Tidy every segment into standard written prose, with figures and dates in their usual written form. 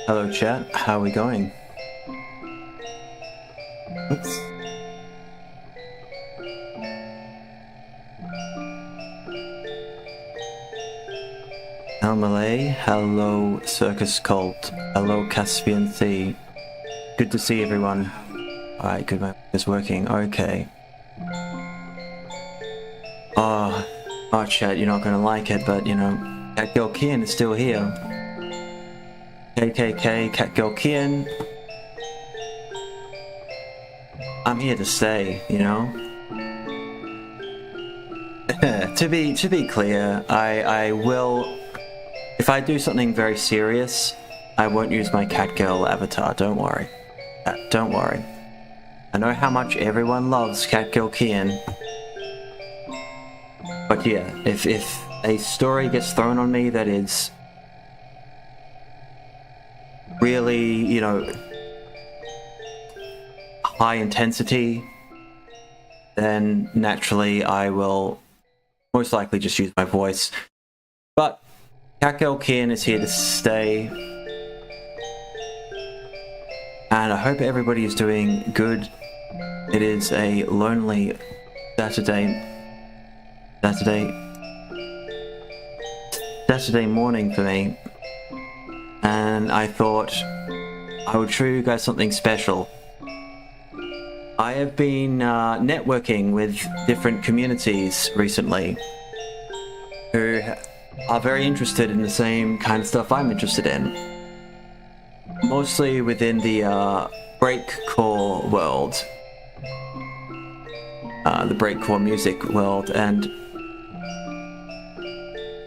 Hello chat, how are we going? Oops. Hello Malay, hello Circus Cult, hello Caspian Sea. Good to see everyone. Alright, good, my is working, okay. Oh chat, you're not gonna like it, but you know, Catgirl Kian is still here. KKK, Catgirl Kian. I'm here to stay, you know? to be clear, I will, if I do something very serious, I won't use my Catgirl avatar, don't worry. Don't worry. I know how much everyone loves Catgirl Kian. But yeah, if a story gets thrown on me that is really, you know, high intensity, then naturally I will most likely just use my voice. But Catgirl Kian is here to stay, and I hope everybody is doing good. It is a lonely Saturday morning for me, and I thought I would show you guys something special. I have been networking with different communities recently who are very interested in the same kind of stuff I'm interested in. Mostly within the breakcore world. The breakcore music world, and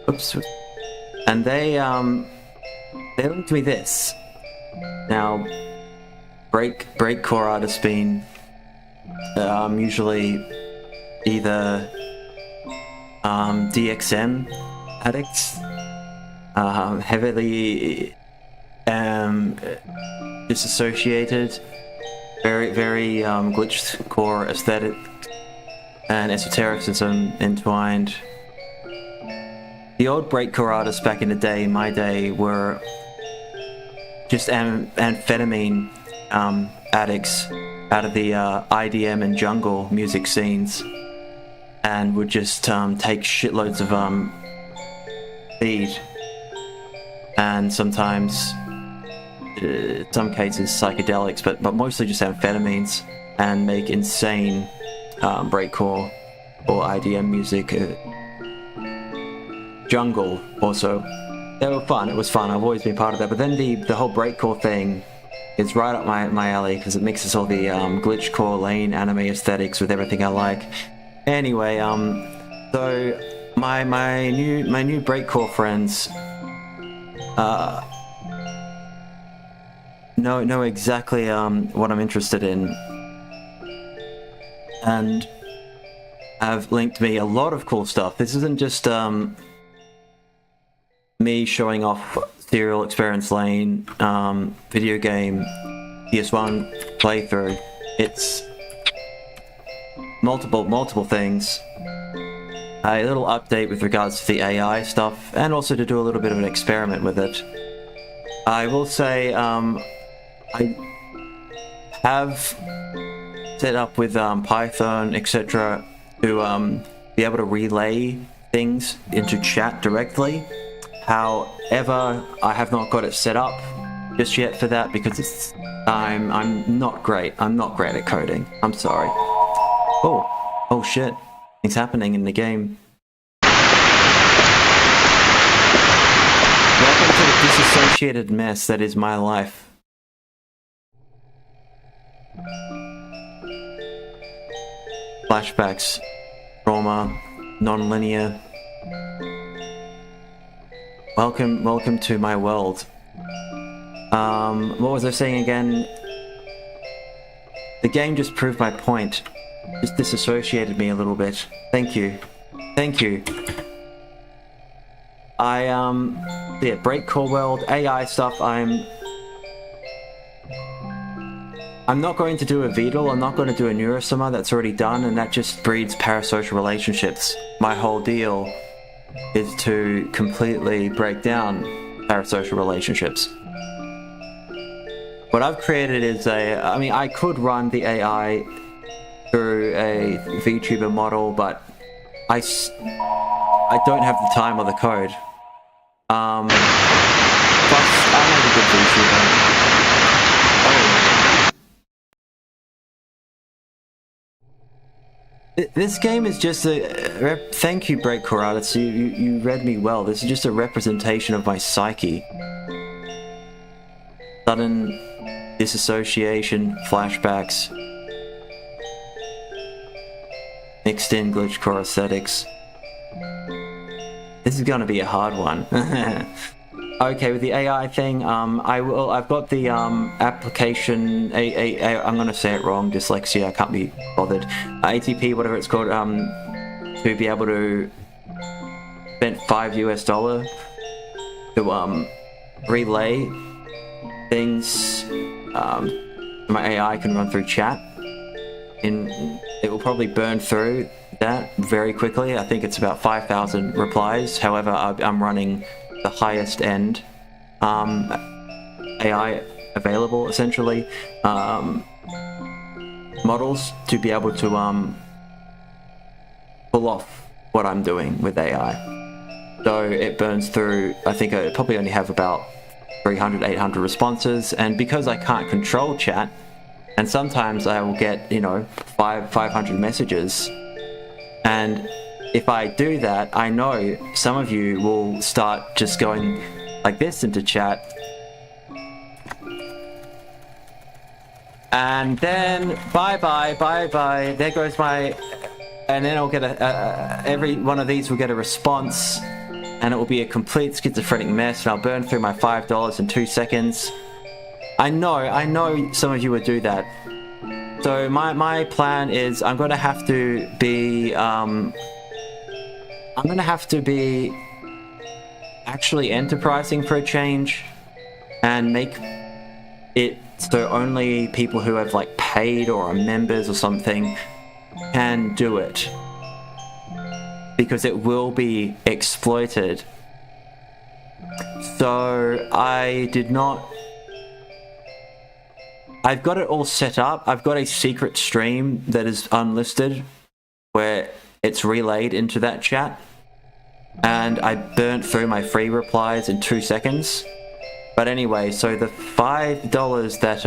oops, and they linked me this. Now, breakcore artists being usually either DXM addicts, heavily disassociated, very glitchcore aesthetic and esotericism entwined. The old breakcore artists back in the day, my day, were just amphetamine addicts out of the IDM and jungle music scenes, and would just take shitloads of speed, and sometimes, in some cases, psychedelics, but mostly just amphetamines, and make insane breakcore or IDM music. Jungle also. They were fun, it was fun, I've always been part of that, but then the whole breakcore thing is right up my alley, because it mixes all the glitchcore Lain anime aesthetics with everything I like. Anyway, so my new breakcore friends know exactly what I'm interested in, and have linked me a lot of cool stuff. This isn't just me showing off Serial Experiments Lain video game PS1 playthrough. It's multiple things. A little update with regards to the AI stuff, and also to do a little bit of an experiment with it. I will say, I have set up with Python, etc., to be able to relay things into chat directly. However, I have not got it set up just yet for that because I'm not great. I'm not great at coding. I'm sorry. Oh shit. Things happening in the game. Welcome to the disassociated mess that is my life. Flashbacks, trauma, non-linear. Welcome to my world. What was I saying again? The game just proved my point. Just disassociated me a little bit. Thank you. Yeah, breakcore world, AI stuff, I'm not going to do a Vedal, I'm not going to do a neurosummer, that's already done, and that just breeds parasocial relationships. My whole deal is to completely break down parasocial relationships. What I've created is I could run the AI through a VTuber model, but I don't have the time or the code. Plus, I'm not a good VTuber. This game is just a thank you, Breakcore artists. You read me well. This is just a representation of my psyche. Sudden disassociation, flashbacks, mixed in glitchcore aesthetics. This is gonna be a hard one. Okay, with the AI thing, I've got the application. I'm gonna say it wrong. Dyslexia. I can't be bothered. ATP, whatever it's called, to be able to spend $5 to relay things. My AI can run through chat, and it will probably burn through that very quickly. I think it's about 5,000 replies. However, I'm running the highest end AI available, essentially, models to be able to pull off what I'm doing with AI. So it burns through, I think I probably only have about 300, 800 responses, and because I can't control chat, and sometimes I will get, 500 messages, and if I do that, I know some of you will start just going like this into chat. And then, bye-bye, there goes my... And then I'll get every one of these will get a response, and it will be a complete schizophrenic mess, and I'll burn through my $5 in 2 seconds. I know some of you would do that. So my plan is I'm going to have to be... I'm gonna have to be actually enterprising for a change, and make it so only people who have paid or are members or something can do it, because it will be exploited. So I've got it all set up. I've got a secret stream that is unlisted where it's relayed into that chat, and I burnt through my free replies in 2 seconds. But anyway, so the $5 that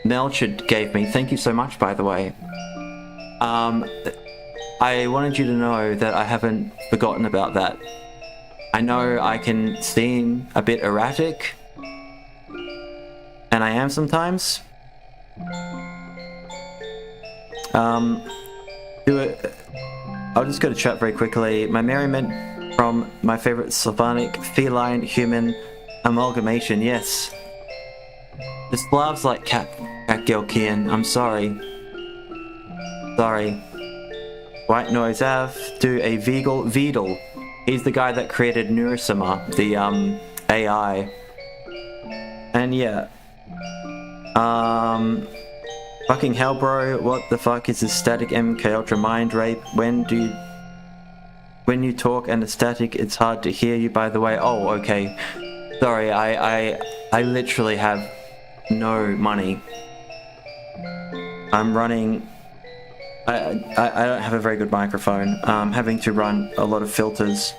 Melchard gave me, thank you so much, by the way. I wanted you to know that I haven't forgotten about that. I know I can seem a bit erratic, and I am sometimes. I'll just go to chat very quickly. My merriment from my favorite Slavonic feline human amalgamation. Yes. The Slavs like Catgirl Kian. I'm sorry. Sorry. White Noise Av. Do a Vedal. He's the guy that created Neurosima, the AI. And yeah. Fucking hell, bro. What the fuck is this static MK Ultra mind rape? When you talk and it's static, it's hard to hear you, by the way. Oh, okay. Sorry, I literally have no money. I'm running... I don't have a very good microphone. I'm having to run a lot of filters.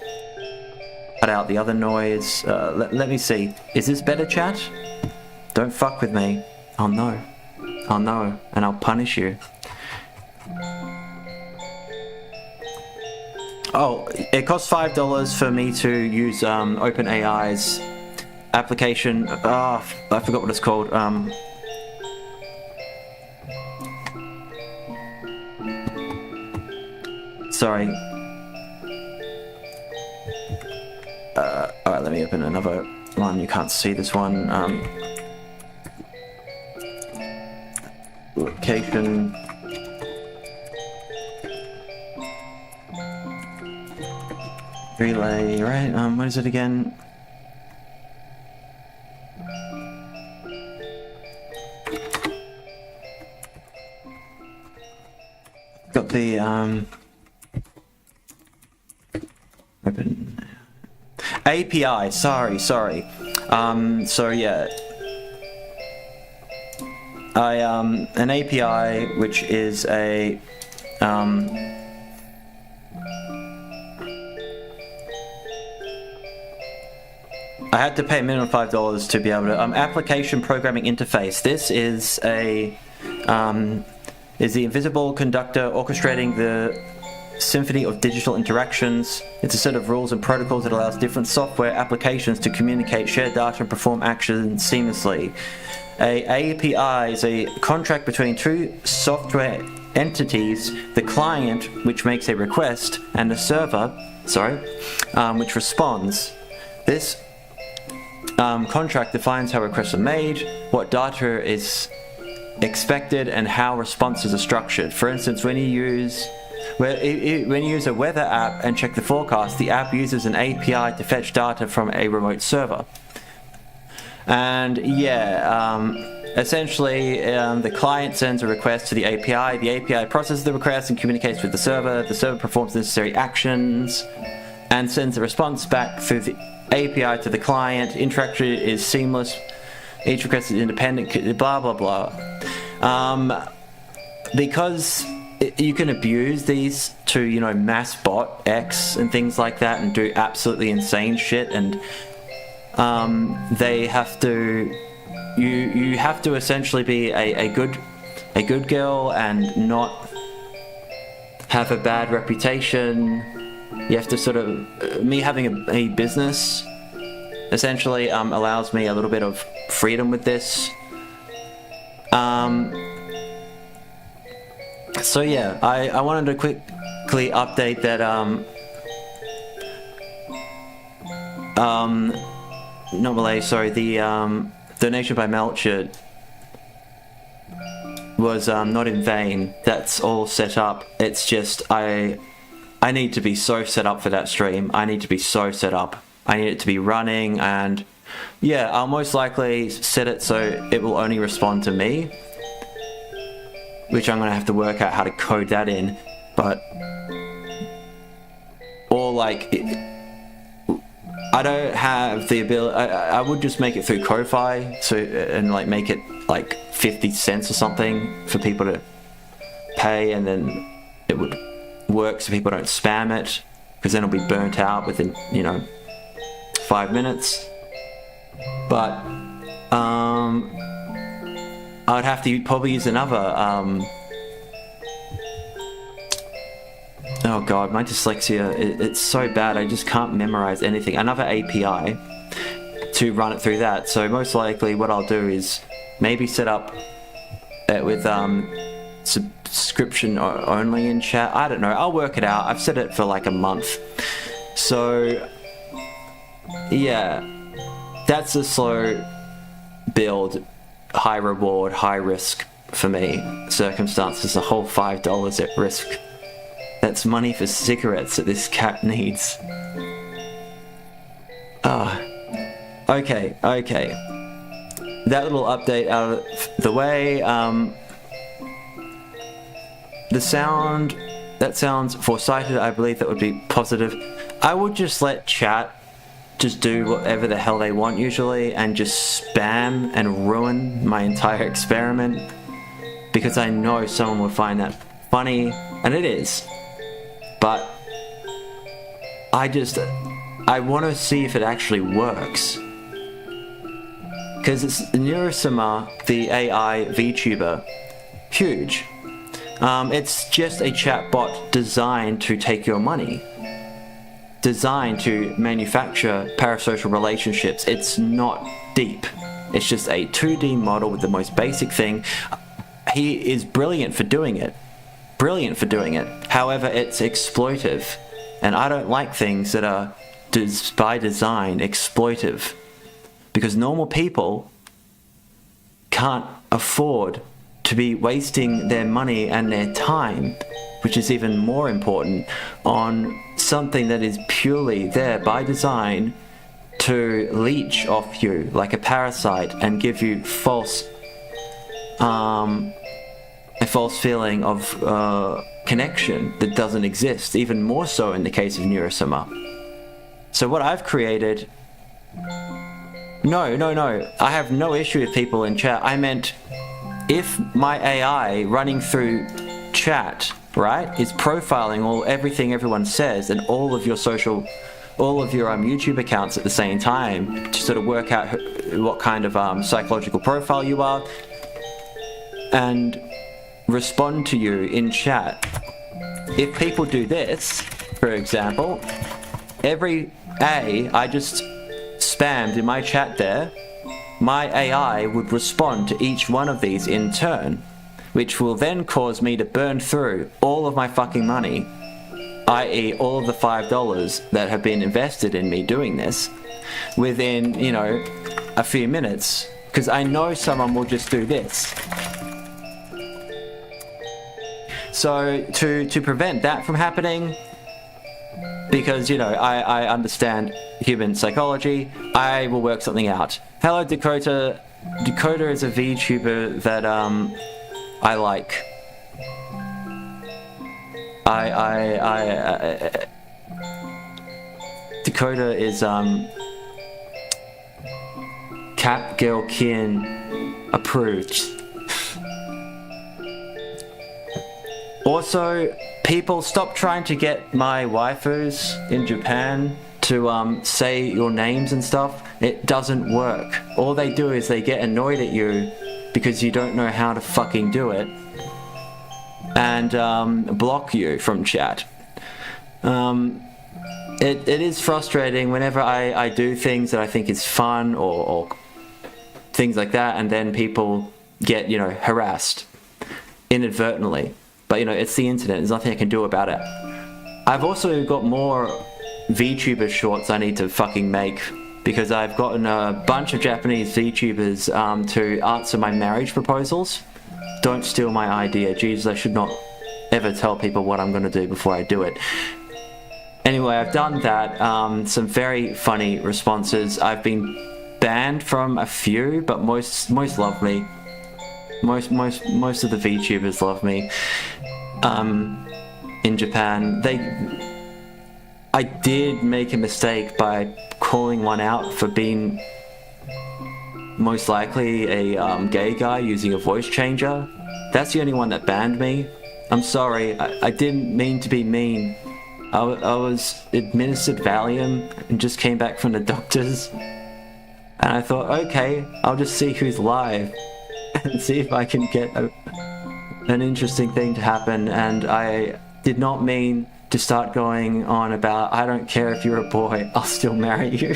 Cut out the other noise. Let me see. Is this better, chat? Don't fuck with me. Oh no. Oh no. And I'll punish you. Oh, it costs $5 for me to use OpenAI's application. I forgot what it's called. Sorry. Alright, let me open another one. You can't see this one. Location. Relay, right? What is it again? Got the open API. Sorry. So yeah, an API, which is a I had to pay a minimum of $5 to be able to application programming interface. This is a is the invisible conductor orchestrating the symphony of digital interactions. It's a set of rules and protocols that allows different software applications to communicate, share data, and perform actions seamlessly. A API is a contract between two software entities, the client, which makes a request, and the server, which responds. This contract defines how requests are made, what data is expected, and how responses are structured. For instance, when you use a weather app and check the forecast, the app uses an API to fetch data from a remote server. And yeah, essentially the client sends a request to the API processes the request and communicates with the server performs the necessary actions and sends a response back through the API to the client. Interaction is seamless, each request is independent, blah blah blah. Because you can abuse these to, mass bot X and things like that and do absolutely insane shit, and they have to, you have to essentially be a good girl and not have a bad reputation. You have to sort of, me having a business essentially allows me a little bit of freedom with this. So yeah, I wanted to quickly update that not Malay, sorry, the donation by Melchett was not in vain. That's all set up. It's just I need to be so set up for that stream. I need to be so set up. I need it to be running, and yeah, I'll most likely set it so it will only respond to me, which I'm gonna have to work out how to code that in, but or like I don't have the ability. I would just make it through Ko-Fi, so and like make it like 50 cents or something for people to pay, and then it would work so people don't spam it, because then it'll be burnt out within 5 minutes. But I'd have to probably use another oh god, my dyslexia, it's so bad, I just can't memorize anything. Another API to run it through that. So most likely what I'll do is maybe set up it with subscription only in chat. I don't know, I'll work it out. I've set it for like a month. So yeah, that's a slow build, high reward, high risk for me circumstances. A whole $5 at risk. That's money for cigarettes that this cat needs. Okay. That little update out of the way. The sound, that sounds foresighted. I believe that would be positive. I would just let chat just do whatever the hell they want usually and just spam and ruin my entire experiment, because I know someone will find that funny, and it is. But I want to see if it actually works. Because it's Neurosima, the AI VTuber, huge. It's just a chatbot designed to take your money. Designed to manufacture parasocial relationships. It's not deep. It's just a 2D model with the most basic thing. He is brilliant for doing it. However, it's exploitive. And I don't like things that are by design exploitive. Because normal people can't afford to be wasting their money and their time, which is even more important, on something that is purely there by design to leech off you like a parasite and give you a false feeling of connection that doesn't exist, even more so in the case of Neurosima. So what I've created... No. I have no issue with people in chat. I meant, if my AI running through chat, right, is profiling everything everyone says and all of your YouTube accounts at the same time to sort of work out what kind of psychological profile you are and respond to you in chat. If people do this, for example, every A I just spammed in my chat there, my AI would respond to each one of these in turn, which will then cause me to burn through all of my fucking money, i.e. all of the $5 that have been invested in me doing this, within, a few minutes, because I know someone will just do this. So to prevent that from happening, because, I understand human psychology, I will work something out. Hello, Dakota. Dakota is a VTuber that I like. Dakota is Catgirl Kin approved. Also, people, stop trying to get my waifus in Japan to say your names and stuff. It doesn't work. All they do is they get annoyed at you because you don't know how to fucking do it, and block you from chat. It is frustrating whenever I do things that I think is fun or things like that, and then people get, harassed inadvertently. But, it's the internet. There's nothing I can do about it. I've also got more VTuber shorts I need to fucking make, because I've gotten a bunch of Japanese VTubers to answer my marriage proposals. Don't steal my idea. Jesus, I should not ever tell people what I'm going to do before I do it. Anyway, I've done that. Some very funny responses. I've been banned from a few, but most love me. Most of the VTubers love me. In Japan, I did make a mistake by calling one out for being most likely a gay guy using a voice changer. That's the only one that banned me. I'm sorry, I didn't mean to be mean. I was administered Valium and just came back from the doctors, and I thought, okay, I'll just see who's live and see if I can get an interesting thing to happen. And I did not mean to start going on about, I don't care if you're a boy, I'll still marry you.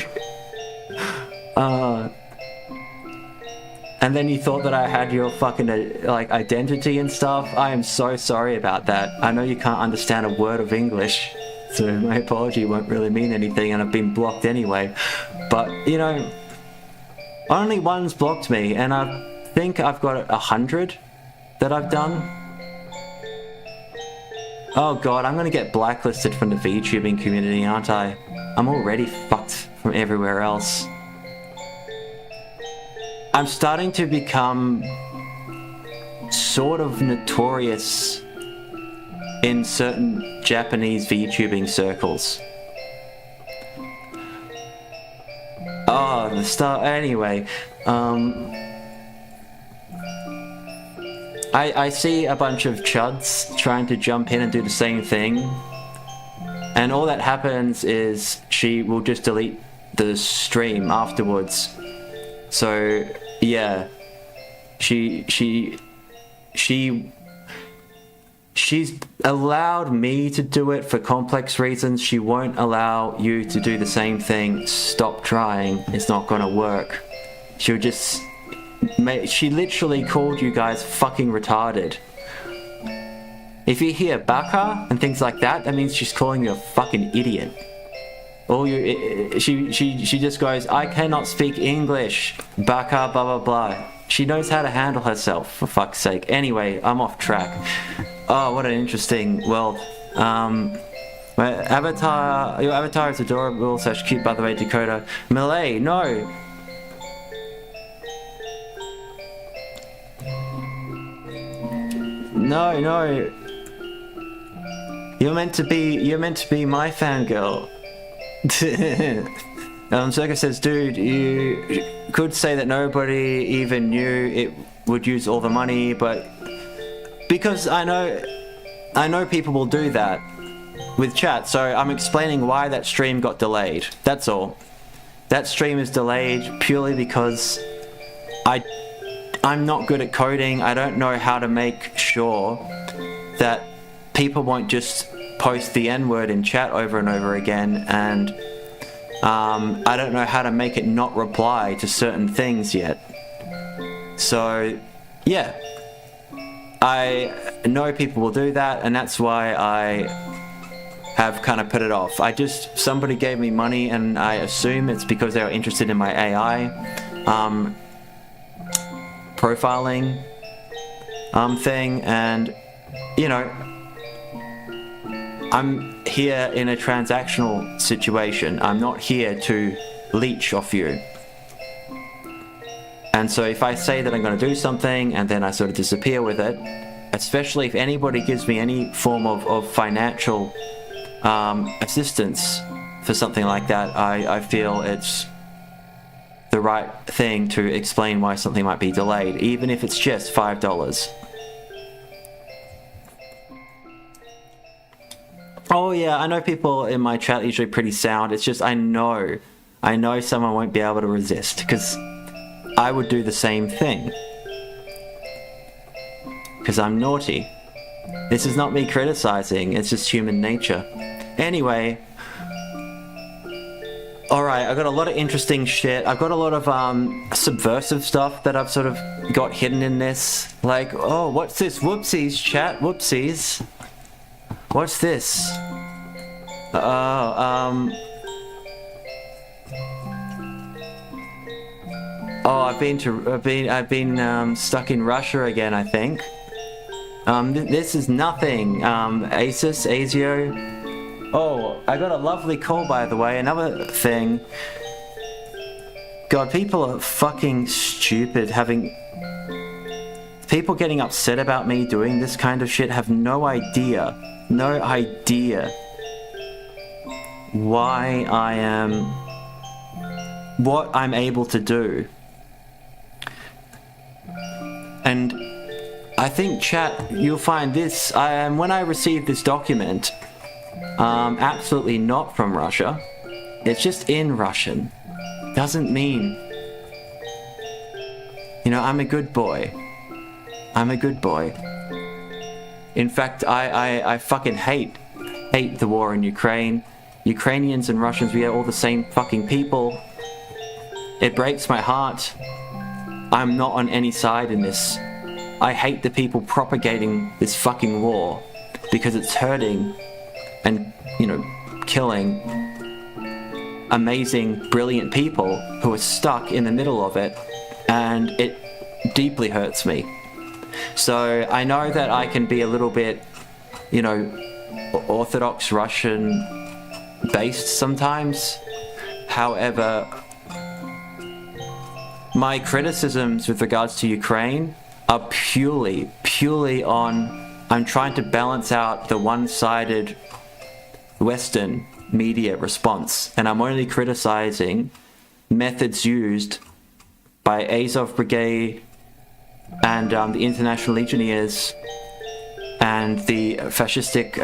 And then you thought that I had your fucking identity and stuff. I am so sorry about that. I know you can't understand a word of English, so my apology won't really mean anything, and I've been blocked anyway. But, only one's blocked me, and I think I've got 100 that I've done. Oh god, I'm gonna get blacklisted from the VTubing community, aren't I? I'm already fucked from everywhere else. I'm starting to become sort of notorious in certain Japanese VTubing circles. Oh, the start. Anyway, I see a bunch of chuds trying to jump in and do the same thing, and all that happens is she will just delete the stream afterwards. So yeah, she's allowed me to do it for complex reasons. She won't allow you to do the same thing. Stop trying. It's not gonna work. She'll just... She literally called you guys fucking retarded. If you hear baka and things like that, that means she's calling you a fucking idiot. She just goes, I cannot speak English. Baka, blah, blah, blah. She knows how to handle herself, for fuck's sake. Anyway, I'm off track. Oh, what an interesting world. My avatar, your avatar is adorable / cute, by the way, Dakota. Malay, no. No. You're meant to be my fangirl. Circus says, dude, you could say that nobody even knew it would use all the money, but because I know people will do that with chat, so I'm explaining why that stream got delayed. That's all. That stream is delayed purely because I'm not good at coding. I don't know how to make sure that people won't just post the N-word in chat over and over again, and I don't know how to make it not reply to certain things yet. So yeah, I know people will do that, and that's why I have kind of put it off. Somebody gave me money, and I assume it's because they were interested in my AI profiling thing, and you know, I'm here in a transactional situation. I'm not here to leech off you. And so if I say that I'm going to do something and then I sort of disappear with it, especially if anybody gives me any form of financial assistance for something like that, I feel it's the right thing to explain why something might be delayed, even if it's just $5. Oh yeah, I know people in my chat are usually pretty sound. It's just I know someone won't be able to resist, because I would do the same thing. Because I'm naughty. This is not me criticizing, it's just human nature. Anyway, alright, I've got a lot of interesting shit. I've got a lot of subversive stuff that I've sort of got hidden in this. Like, oh, what's this? Whoopsies, chat, whoopsies. What's this? Oh, I've been stuck in Russia again, I think. This is nothing. Asio. Oh, I got a lovely call, by the way. Another thing. God, people are fucking stupid. People getting upset about me doing this kind of shit have no idea why I am what I'm able to do. And I think, chat, you'll find this, when I received this document, absolutely not from Russia, it's just in Russian, doesn't mean, you know, I'm a good boy. In fact, I fucking hate the war in Ukraine. Ukrainians and Russians, we are all the same fucking people. It breaks my heart. I'm not on any side in this. I hate the people propagating this fucking war because it's hurting and, you know, killing amazing, brilliant people who are stuck in the middle of it, and it deeply hurts me. So I know that I can be a little bit, you know, Orthodox Russian based sometimes. However, my criticisms with regards to Ukraine are purely on, I'm trying to balance out the one-sided Western media response, and I'm only criticizing methods used by Azov Brigade and the International Legionnaires and the fascistic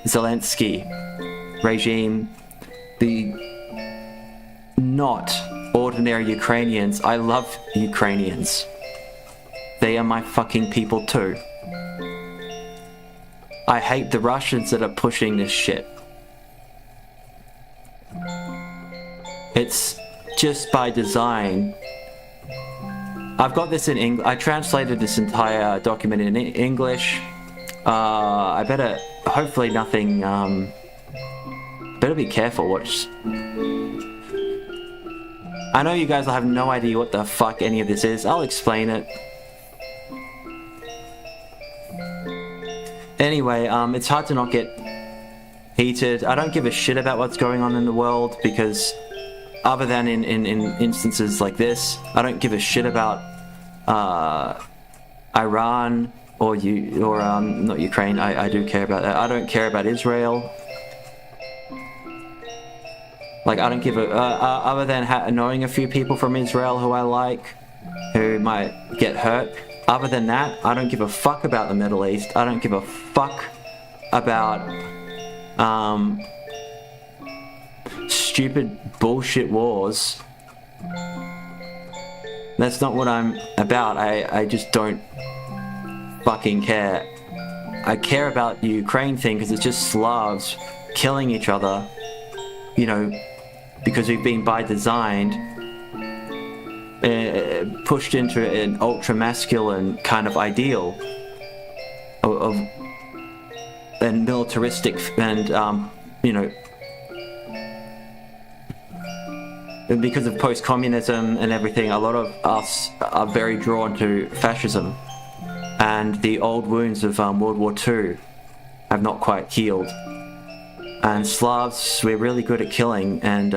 Zelensky regime, the not ordinary Ukrainians. I love Ukrainians. They are my fucking people too. I hate the Russians that are pushing this shit. It's just by design. I've got this in English. I translated this entire document in English. I better, hopefully nothing, better be careful. Watch. I know you guys will have no idea what the fuck any of this is. I'll explain it. Anyway, it's hard to not get heated. I don't give a shit about what's going on in the world, because other than in instances like this, I don't give a shit about Iran or not Ukraine. I do care about that. I don't care about Israel. Like, I don't give a other than knowing a few people from Israel who I like, who might get hurt. Other than that, I don't give a fuck about the Middle East. I don't give a fuck about stupid bullshit wars. That's not what I'm about. I just don't fucking care. I care about the Ukraine thing because it's just Slavs killing each other, you know, because we've been by design pushed into an ultra-masculine kind of ideal of and militaristic and you know, and because of post-communism and everything, a lot of us are very drawn to fascism, and the old wounds of World War II have not quite healed. And Slavs, we're really good at killing, and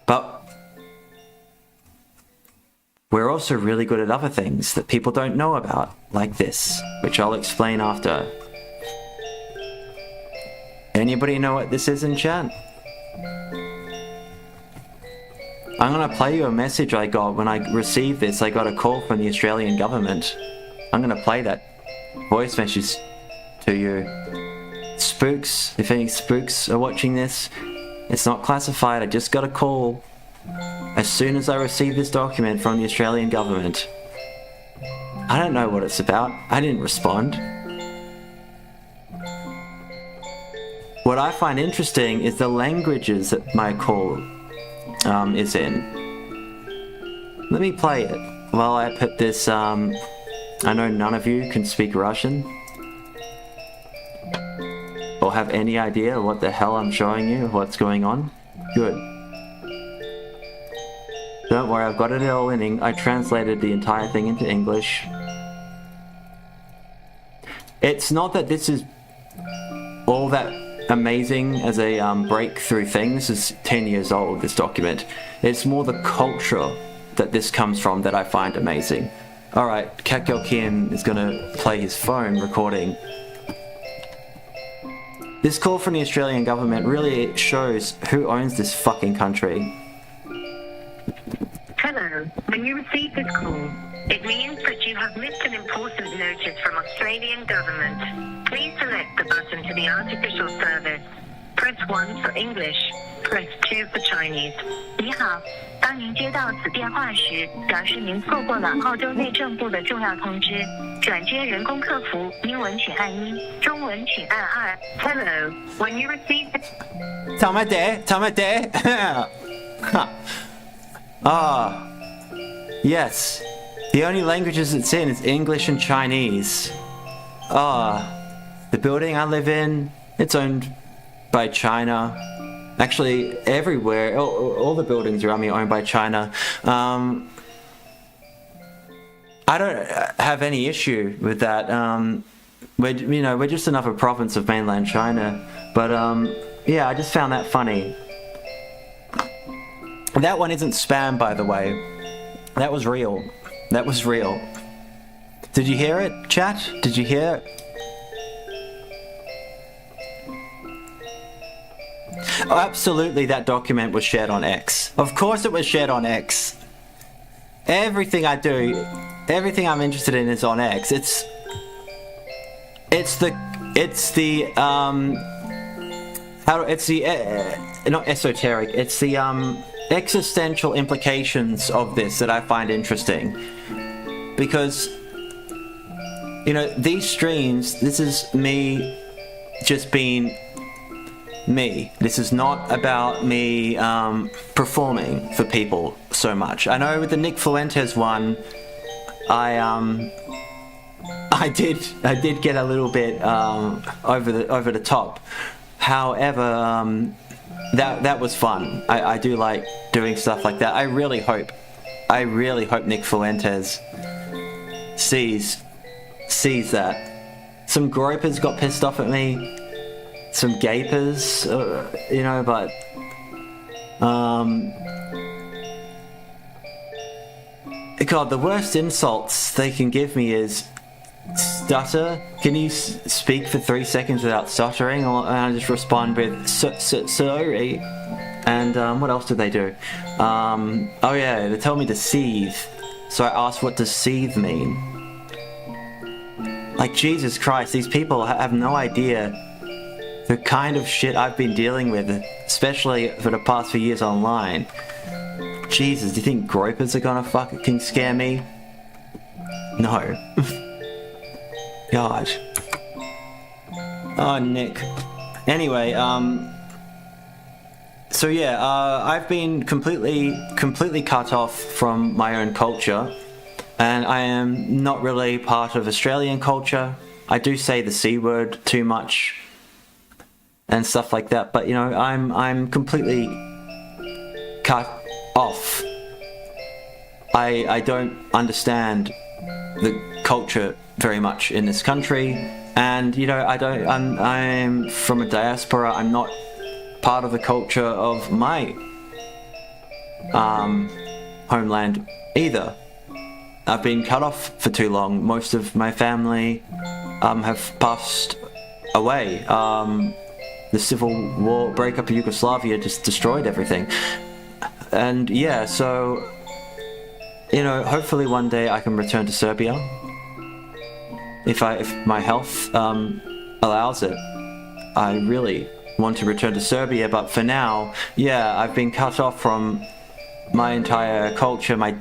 but we're also really good at other things that people don't know about, like this, which I'll explain after. Anybody know what this is in chat? I'm gonna play you a message I got when I received this. I got a call from the Australian government. I'm gonna play that voice message to you. Spooks, if any spooks are watching this, it's not classified. I just got a call as soon as I received this document from the Australian government. I don't know what it's about. I didn't respond. What I find interesting is the languages that my call is in. Let me play it while I put this. I know none of you can speak Russian or have any idea what the hell I'm showing you, what's going on. Good. Don't worry, I've got it all in English. I translated the entire thing into English. It's not that this is all that amazing as a breakthrough thing. This is 10 years old, this document. It's more the culture that this comes from that I find amazing. Alright, Catgirl Kim is gonna play his phone recording. This call from the Australian government really shows who owns this fucking country. Hello. When you receive this call, it means that you have missed an important notice from Australian government. Please select the button to the artificial service. Press 1 for English. Press 2 for Chinese. 你好，当您接到此电话时，表示您错过了澳洲内政部的重要通知。转接人工客服，英文请按1，中文请按2。Hello. When you receive Tamade. Yes. The only languages it's in is English and Chinese. The building I live in, it's owned by China. Actually, everywhere, all the buildings around me are owned by China. I don't have any issue with that. we're just another province of mainland China. But yeah, I just found that funny. That one isn't spam, by the way. That was real. That was real. Did you hear it, chat? Did you hear it? Oh, absolutely, that document was shared on X. Of course it was shared on X. Everything I do, everything I'm interested in is on X. It's not esoteric, it's the existential implications of this that I find interesting. Because, you know, these streams, this is me just being me. This is not about me performing for people so much. I know with the Nick Fuentes one, I did get a little bit over the top. However, that was fun. I do like doing stuff like that. I really hope Nick Fuentes sees that. Some gropers got pissed off at me. Some gapers, you know, but God, the worst insults they can give me is stutter. Can you speak for 3 seconds without stuttering? And I just respond with sorry. And what else did they do? Oh yeah, they told me to seethe. So I asked, what does seethe mean? Like, Jesus Christ, these people have no idea the kind of shit I've been dealing with, especially for the past few years online. Jesus, do you think gropers are gonna fucking scare me? No. God. Oh, Nick. Anyway, so yeah, I've been completely cut off from my own culture, and I am not really part of Australian culture. I do say the C word too much and stuff like that, but you know, I'm completely cut off. I don't understand the culture very much in this country, and you know, I'm from a diaspora. I'm not part of the culture of my homeland either. I've been cut off for too long. Most of my family have passed away. The civil war breakup of Yugoslavia just destroyed everything. And yeah, so, you know, hopefully one day I can return to Serbia. If my health allows it. I really want to return to Serbia, but for now, yeah, I've been cut off from my entire culture. My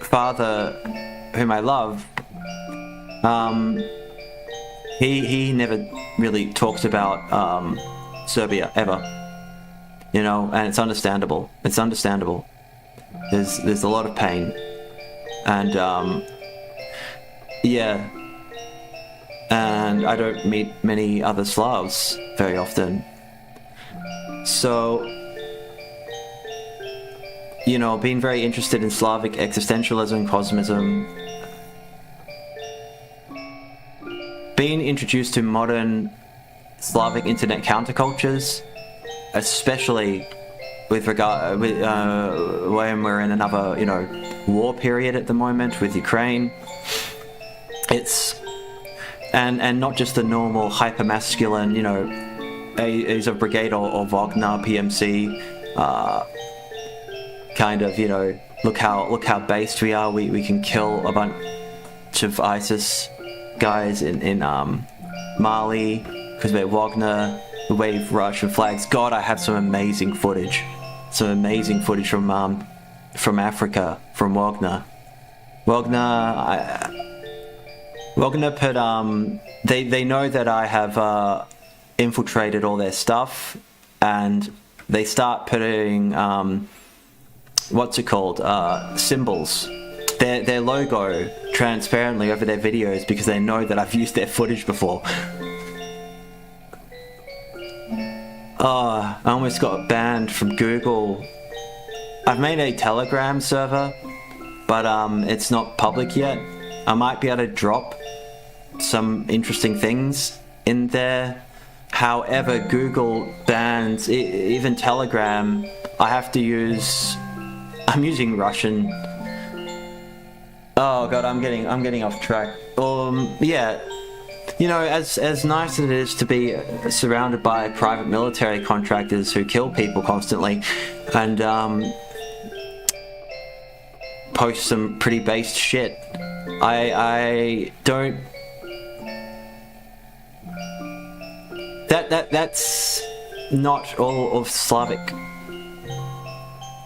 father, whom I love, he never really talks about Serbia ever, you know, and it's understandable. It's understandable. There's a lot of pain, and yeah, and I don't meet many other Slavs very often, so you know, being very interested in Slavic existentialism, cosmism, being introduced to modern Slavic internet countercultures, especially with regard when we're in another, you know, war period at the moment with Ukraine. It's and not just the normal hyper-masculine, you know, Azov Brigade or Wagner PMC kind of, you know, look how based we are. We can kill a bunch of ISIS guys in Mali because we're Wagner. We wave Russian flags. God, I have some amazing footage from Africa, from Wagner. Wagner put they know that I have infiltrated all their stuff, and they start putting what's it called, symbols, their logo transparently over their videos because they know that I've used their footage before. I almost got banned from Google. I've made a Telegram server, but it's not public yet. I might be able to drop some interesting things in there. However, Google bans, even Telegram, I'm using Russian. Oh god, I'm getting off track. Yeah, you know, as nice as it is to be surrounded by private military contractors who kill people constantly and post some pretty based shit, I don't. That's not all of Slavic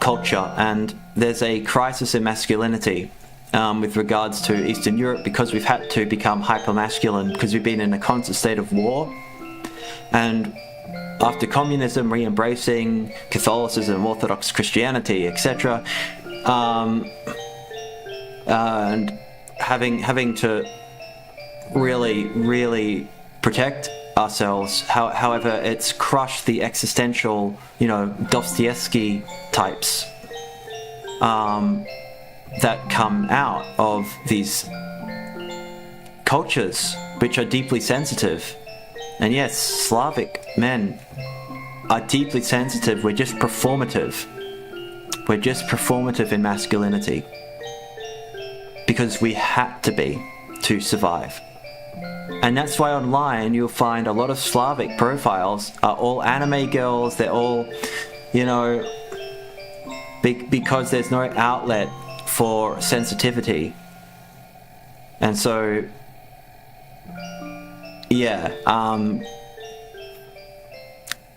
culture, and there's a crisis in masculinity with regards to Eastern Europe, because we've had to become hyper-masculine because we've been in a constant state of war. And after communism, re-embracing Catholicism, Orthodox Christianity, etc., and having to really protect ourselves. However, it's crushed the existential, you know, Dostoevsky types that come out of these cultures, which are deeply sensitive. And yes, Slavic men are deeply sensitive. We're just performative. We're just performative in masculinity because we had to be to survive. And that's why online you'll find a lot of Slavic profiles are all anime girls. They're all, you know, because there's no outlet for sensitivity. And so, yeah,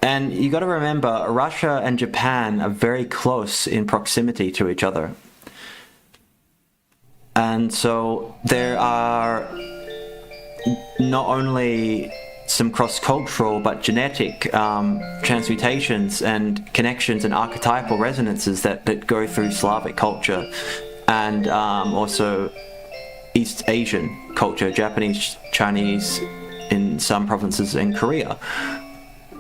and you got to remember, Russia and Japan are very close in proximity to each other. And so there are not only some cross-cultural but genetic transmutations and connections and archetypal resonances that go through Slavic culture, and also East Asian culture, Japanese, Chinese, in some provinces in Korea.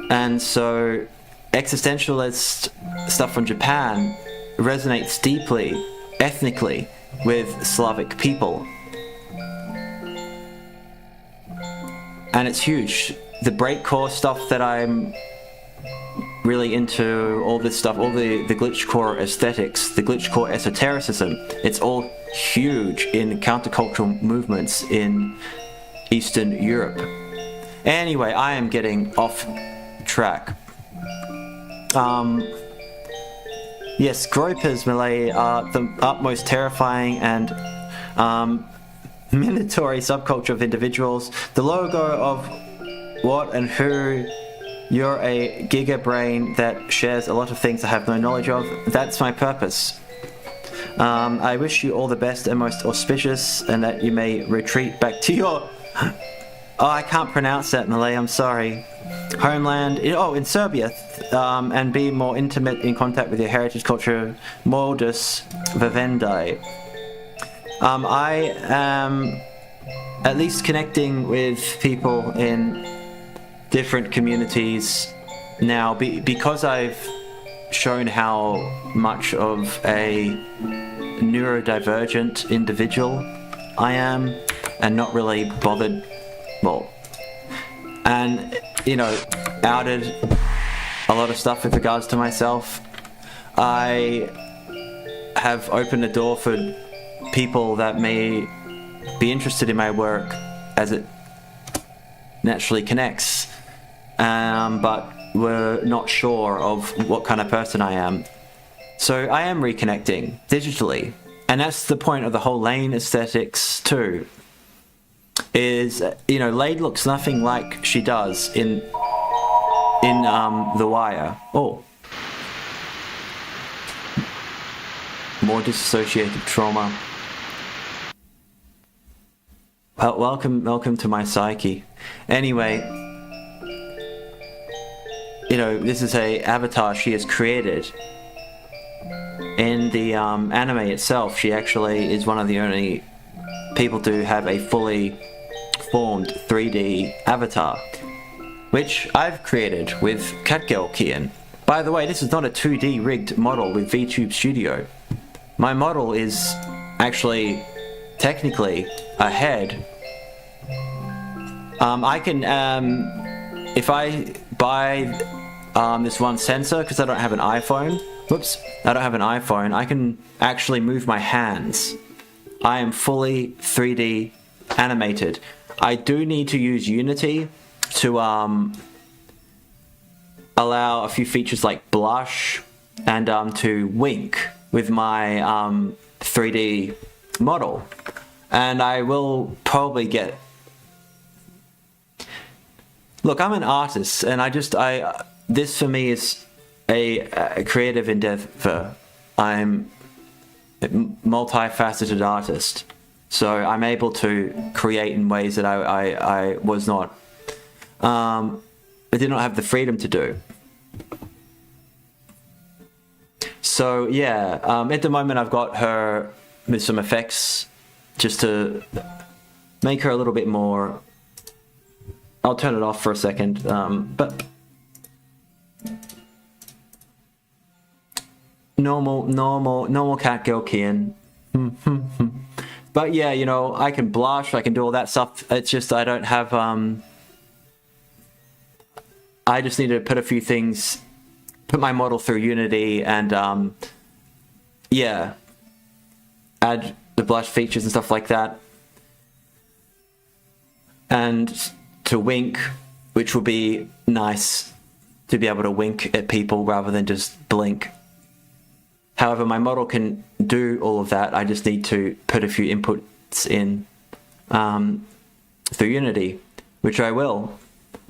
And so existentialist stuff from Japan resonates deeply, ethnically, with Slavic people. And it's huge. The breakcore stuff that I'm really into, all this stuff, all the glitchcore aesthetics, the glitchcore esotericism, it's all huge in countercultural movements in Eastern Europe. Anyway, I am getting off track. Yes, gropers, Malay, are the utmost terrifying and mandatory subculture of individuals. The logo of what and who. You're a giga brain that shares a lot of things I have no knowledge of. That's my purpose. I wish you all the best and most auspicious, and that you may retreat back to your... Oh, I can't pronounce that, Malay, I'm sorry. Homeland, in Serbia, and be more intimate in contact with your heritage culture, modus vivendi. I am at least connecting with people in different communities now, because I've shown how much of a neurodivergent individual I am, and not really bothered, and, you know, outed a lot of stuff with regards to myself. I have opened the door for people that may be interested in my work as it naturally connects, but we're not sure of what kind of person I am. So I am reconnecting digitally, and that's the point of the whole Lain aesthetics too. Is, you know, Lain looks nothing like she does in The Wire. Oh, more dissociative trauma. Well, welcome to my psyche. Anyway, you know, this is a avatar she has created. In the anime itself, she actually is one of the only people to have a fully formed 3D avatar, which I've created with Catgirl Kian. By the way, this is not a 2D rigged model with VTube Studio. My model is actually technically a head I can, if I buy this one sensor, because I don't have an iPhone, whoops, I don't have an iPhone, I can actually move my hands. I am fully 3D animated. I do need to use Unity to allow a few features like blush and to wink with my 3D model. And I will probably get... Look, I'm an artist, and this for me is a creative endeavor. I'm a multifaceted artist, so I'm able to create in ways that I was not, I did not have the freedom to do. So yeah, at the moment I've got her with some effects just to make her a little bit more. I'll turn it off for a second, but normal Catgirl Kian. But yeah, you know, I can blush, I can do all that stuff. It's just I don't have. I just need to put a few things, put my model through Unity, and yeah, add the blush features and stuff like that, and to wink, which will be nice to be able to wink at people rather than just blink. However, my model can do all of that. I just need to put a few inputs in through Unity, which I will.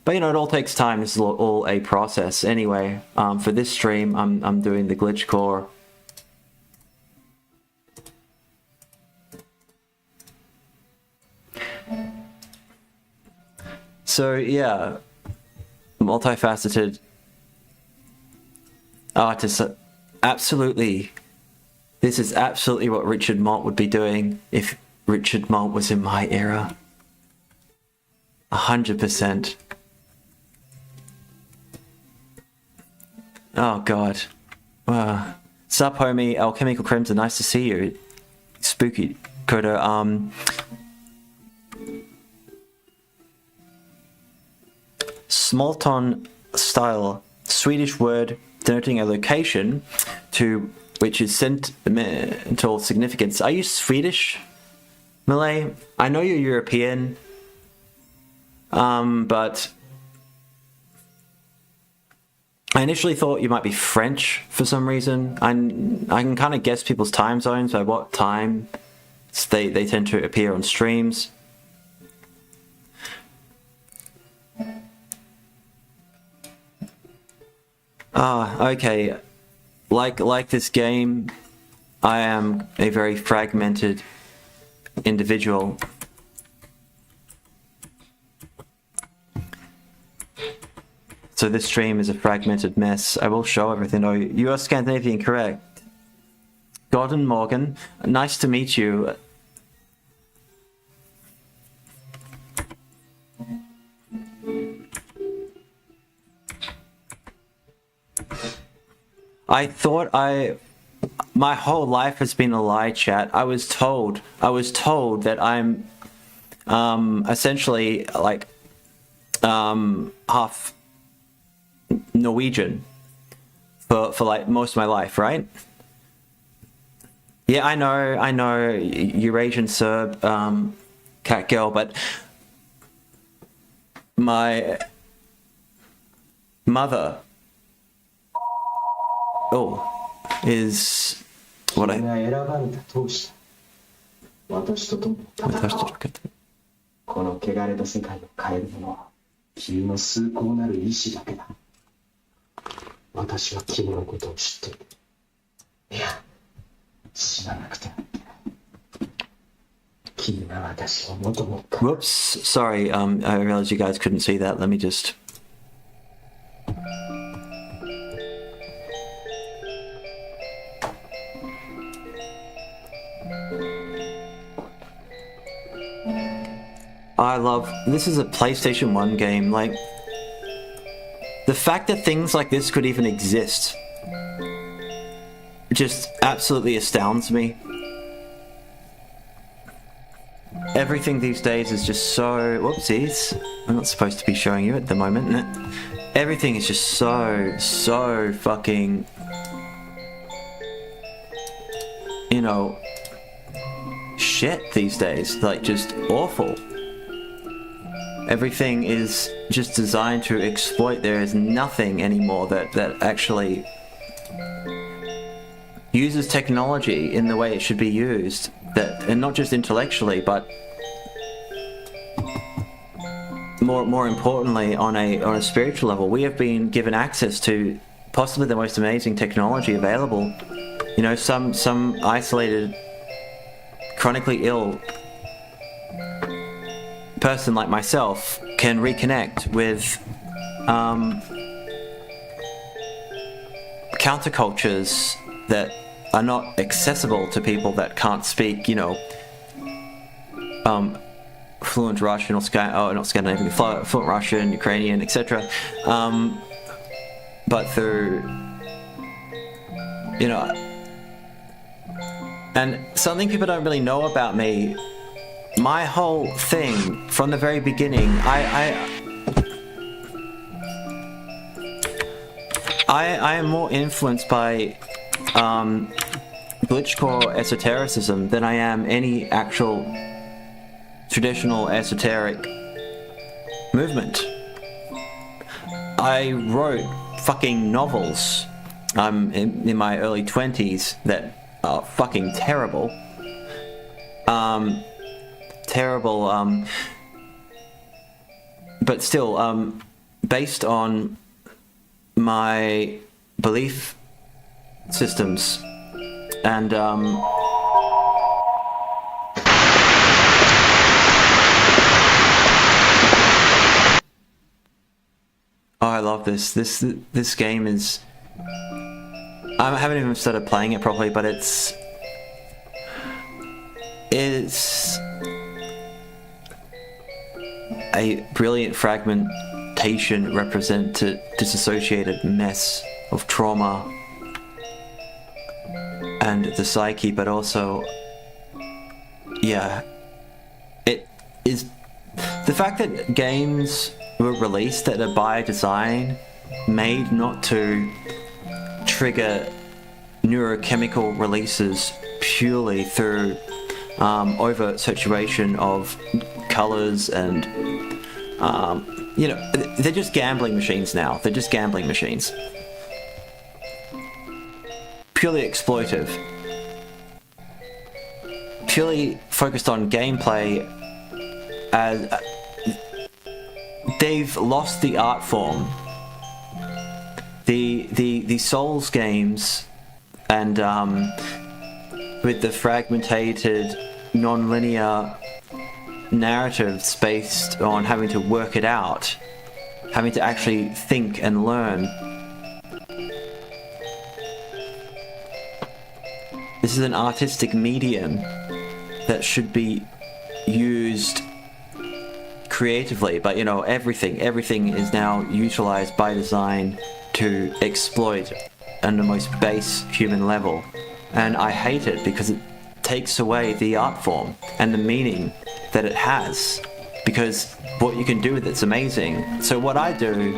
But you know, it all takes time. This is all a process. Anyway, for this stream, I'm doing the Glitchcore. So yeah, multifaceted artist. Absolutely, this is absolutely what Richard Malt would be doing if Richard Malt was in my era. 100%. Oh god. Sup homie, Alchemical Crimson, nice to see you. Spooky Coda, Smolton style, Swedish word denoting a location to which is sentimental significance. Are you Swedish, Malay? I know you're European, but I initially thought you might be French for some reason. I can kind of guess people's time zones by what time they tend to appear on streams. Okay. Like this game, I am a very fragmented individual. So this stream is a fragmented mess. I will show everything. Oh, you are Scandinavian, correct? Gordon Morgan, nice to meet you. I thought my whole life has been a lie, chat. I was told that I'm essentially like half Norwegian for like most of my life, right? Yeah, I know Eurasian Serb, Catgirl, but my mother is what I Whoops, sorry, I realized you guys couldn't see that. Let me just... I love... This is a PlayStation 1 game, like... The fact that things like this could even exist just absolutely astounds me. everything these days is just so... Whoopsies. I'm not supposed to be showing you at the moment. Everything is just so fucking... You know... shit these days. Like, just awful. Everything is just designed to exploit. There is nothing anymore that actually uses technology in the way it should be used. And not just intellectually, but more importantly on a spiritual level. We have been given access to possibly the most amazing technology available. You know, some isolated, chronically ill person like myself can reconnect with countercultures that are not accessible to people that can't speak, you know, fluent Russian or not Scandinavian, fluent Russian, Ukrainian, etc. But through, you know, and something people don't really know about me, my whole thing from the very beginning, I am more influenced by glitchcore esotericism than I am any actual traditional esoteric movement. I wrote fucking novels in my early 20s that are fucking terrible. But still, based on my belief systems and oh, I love this. This game is... I haven't even started playing it properly, but it's a brilliant fragmentation represented disassociated mess of trauma and the psyche, but also, yeah, it is the fact that games were released that are by design, made not to trigger neurochemical releases purely through over saturation of colors and you know, they're just gambling machines now. They're just gambling machines. Purely exploitive. Purely focused on gameplay. As they've lost the art form. The Souls games and with the fragmented, non-linear narratives based on having to work it out, having to actually think and learn. This is an artistic medium that should be used creatively, but you know, everything is now utilized by design to exploit on the most base human level. And I hate it because it takes away the art form and the meaning that it has, because what you can do with it's amazing. So what I do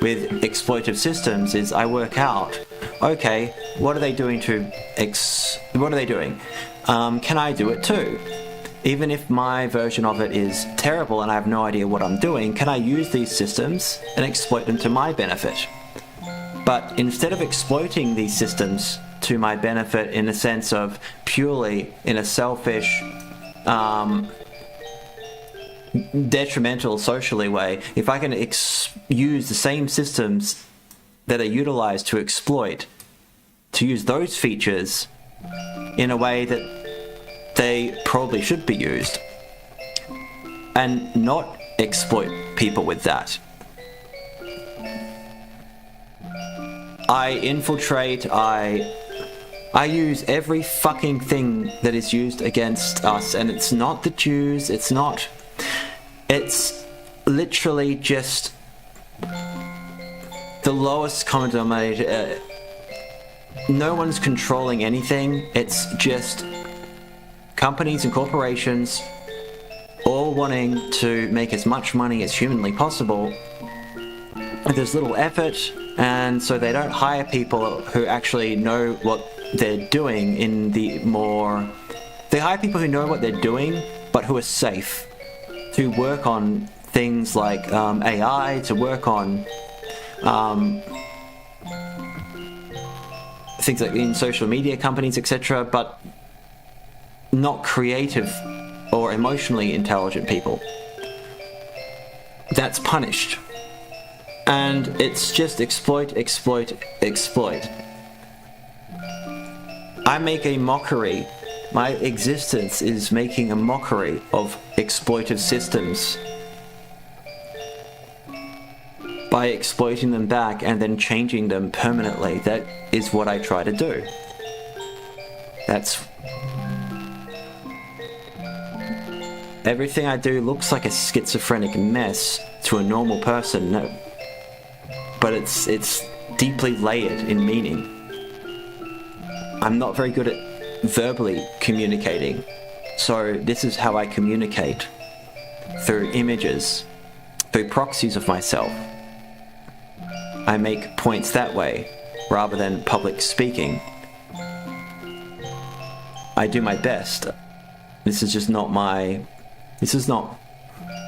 with exploitive systems is I work out, okay, what are they doing what are they doing? Can I do it too? Even if my version of it is terrible and I have no idea what I'm doing, can I use these systems and exploit them to my benefit? But instead of exploiting these systems to my benefit in the sense of purely in a selfish, detrimental socially way, if I can use the same systems that are utilized to exploit, to use those features in a way that they probably should be used, and not exploit people with that. I infiltrate, I use every fucking thing that is used against us, and it's not the Jews, it's literally just the lowest common denominator. No one's controlling anything, it's just companies and corporations all wanting to make as much money as humanly possible, there's little effort, and so they don't hire people who actually know what they're doing they hire people who know what they're doing, but who are safe, to work on things like AI, to work on things like in social media companies, etc., but not creative or emotionally intelligent people. That's punished. And it's just exploit, exploit, exploit. I make a mockery. My existence is making a mockery of exploitive systems by exploiting them back and then changing them permanently. That is what I try to do. Everything I do looks like a schizophrenic mess to a normal person, no, but it's deeply layered in meaning. I'm not very good at verbally communicating, so this is how I communicate, through images, through proxies of myself. I make points that way, rather than public speaking. I do my best. This is not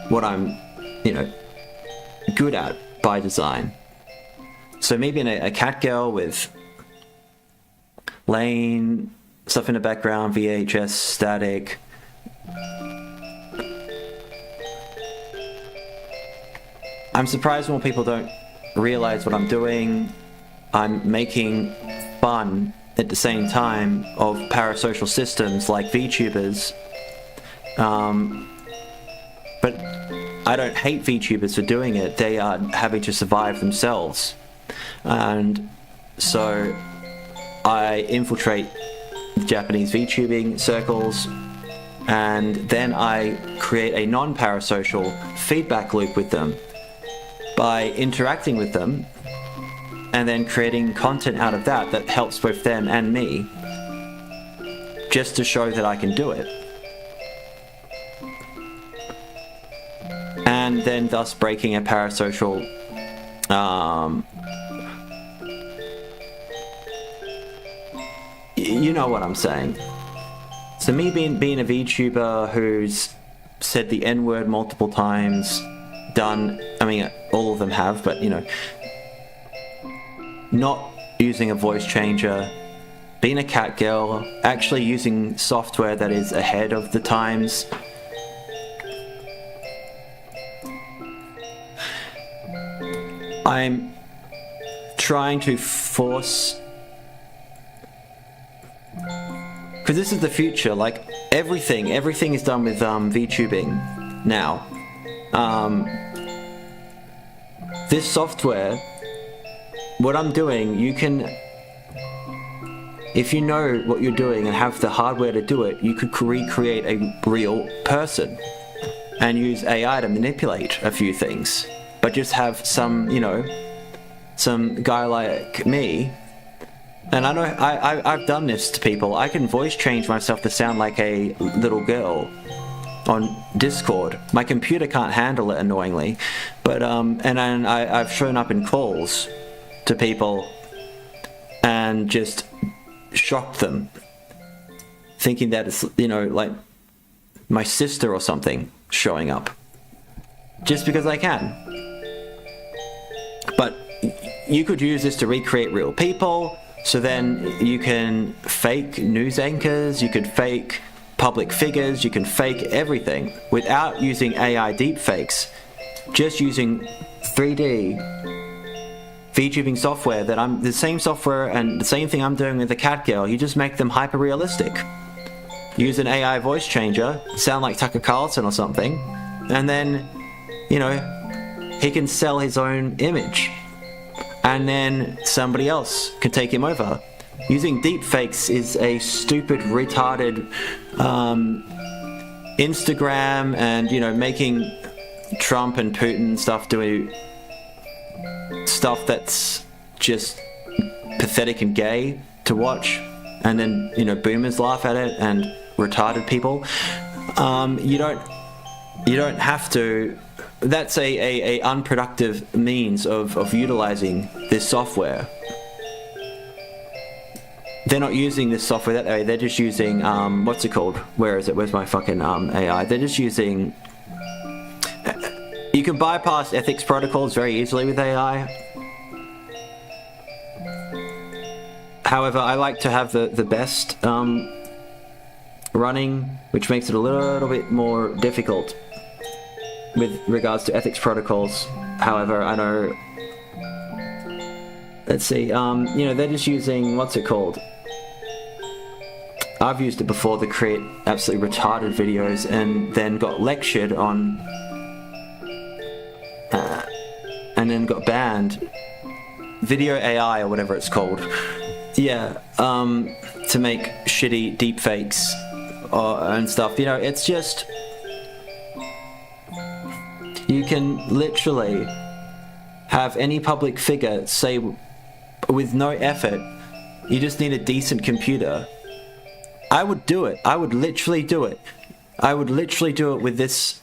what I'm, good at by design. So maybe in a Catgirl with Lain, stuff in the background, VHS, static. I'm surprised more people don't realize what I'm doing. I'm making fun at the same time of parasocial systems like VTubers. But I don't hate VTubers for doing it. They are having to survive themselves. And so I infiltrate Japanese VTubing circles, and then I create a non-parasocial feedback loop with them by interacting with them and then creating content out of that helps both them and me, just to show that I can do it. And then thus breaking a parasocial you know what I'm saying. So me being a VTuber who's said the N-word multiple times, all of them have, but not using a voice changer, being a Catgirl, actually using software that is ahead of the times. I'm trying to force, because this is the future, like everything is done with VTubing now. This software, what I'm doing, you can, if you know what you're doing and have the hardware to do it, you could recreate a real person and use AI to manipulate a few things, but just have some guy like me. And I know I've done this to people. I can voice change myself to sound like a little girl on Discord. My computer can't handle it, annoyingly, but and then I've shown up in calls to people and just shocked them, thinking that it's like my sister or something showing up, just because I can. But you could use this to recreate real people. So then you can fake news anchors, you could fake public figures, you can fake everything without using AI deepfakes, just using 3D VTubing software the same software and the same thing I'm doing with the Catgirl. You just make them hyper realistic. Use an AI voice changer, sound like Tucker Carlson or something, and then, he can sell his own image. And then somebody else can take him over. Using deepfakes is a stupid, retarded Instagram and, making Trump and Putin stuff doing stuff that's just pathetic and gay to watch. And then, boomers laugh at it and retarded people. You don't You don't have to. That's a unproductive means of utilizing this software. They're not using this software that way. They're just using what's it called? Where is it? Where's my fucking AI? They're just using. You can bypass ethics protocols very easily with AI. However, I like to have the best running, which makes it a little bit more difficult with regards to ethics protocols. However, I know. Let's see. They're just using what's it called? I've used it before to create absolutely retarded videos, and then got lectured on, and then got banned. Video AI or whatever it's called. Yeah. To make shitty deepfakes and stuff. It's just. You can literally have any public figure say with no effort, you just need a decent computer. I would do it. I would literally do it. I would literally do it with this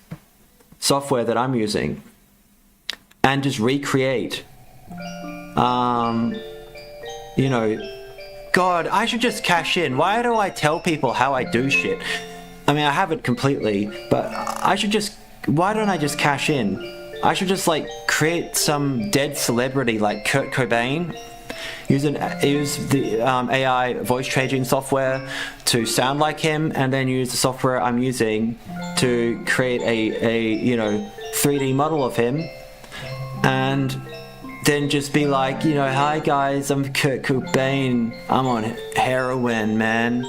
software that I'm using and just recreate. God, I should just cash in. Why do I tell people how I do shit? I mean, I haven't completely, but why don't I just cash in? I should just create some dead celebrity like Kurt Cobain, use the AI voice changing software to sound like him, and then use the software I'm using to create a 3D model of him, and then just be like, hi guys, I'm Kurt Cobain, I'm on heroin, man,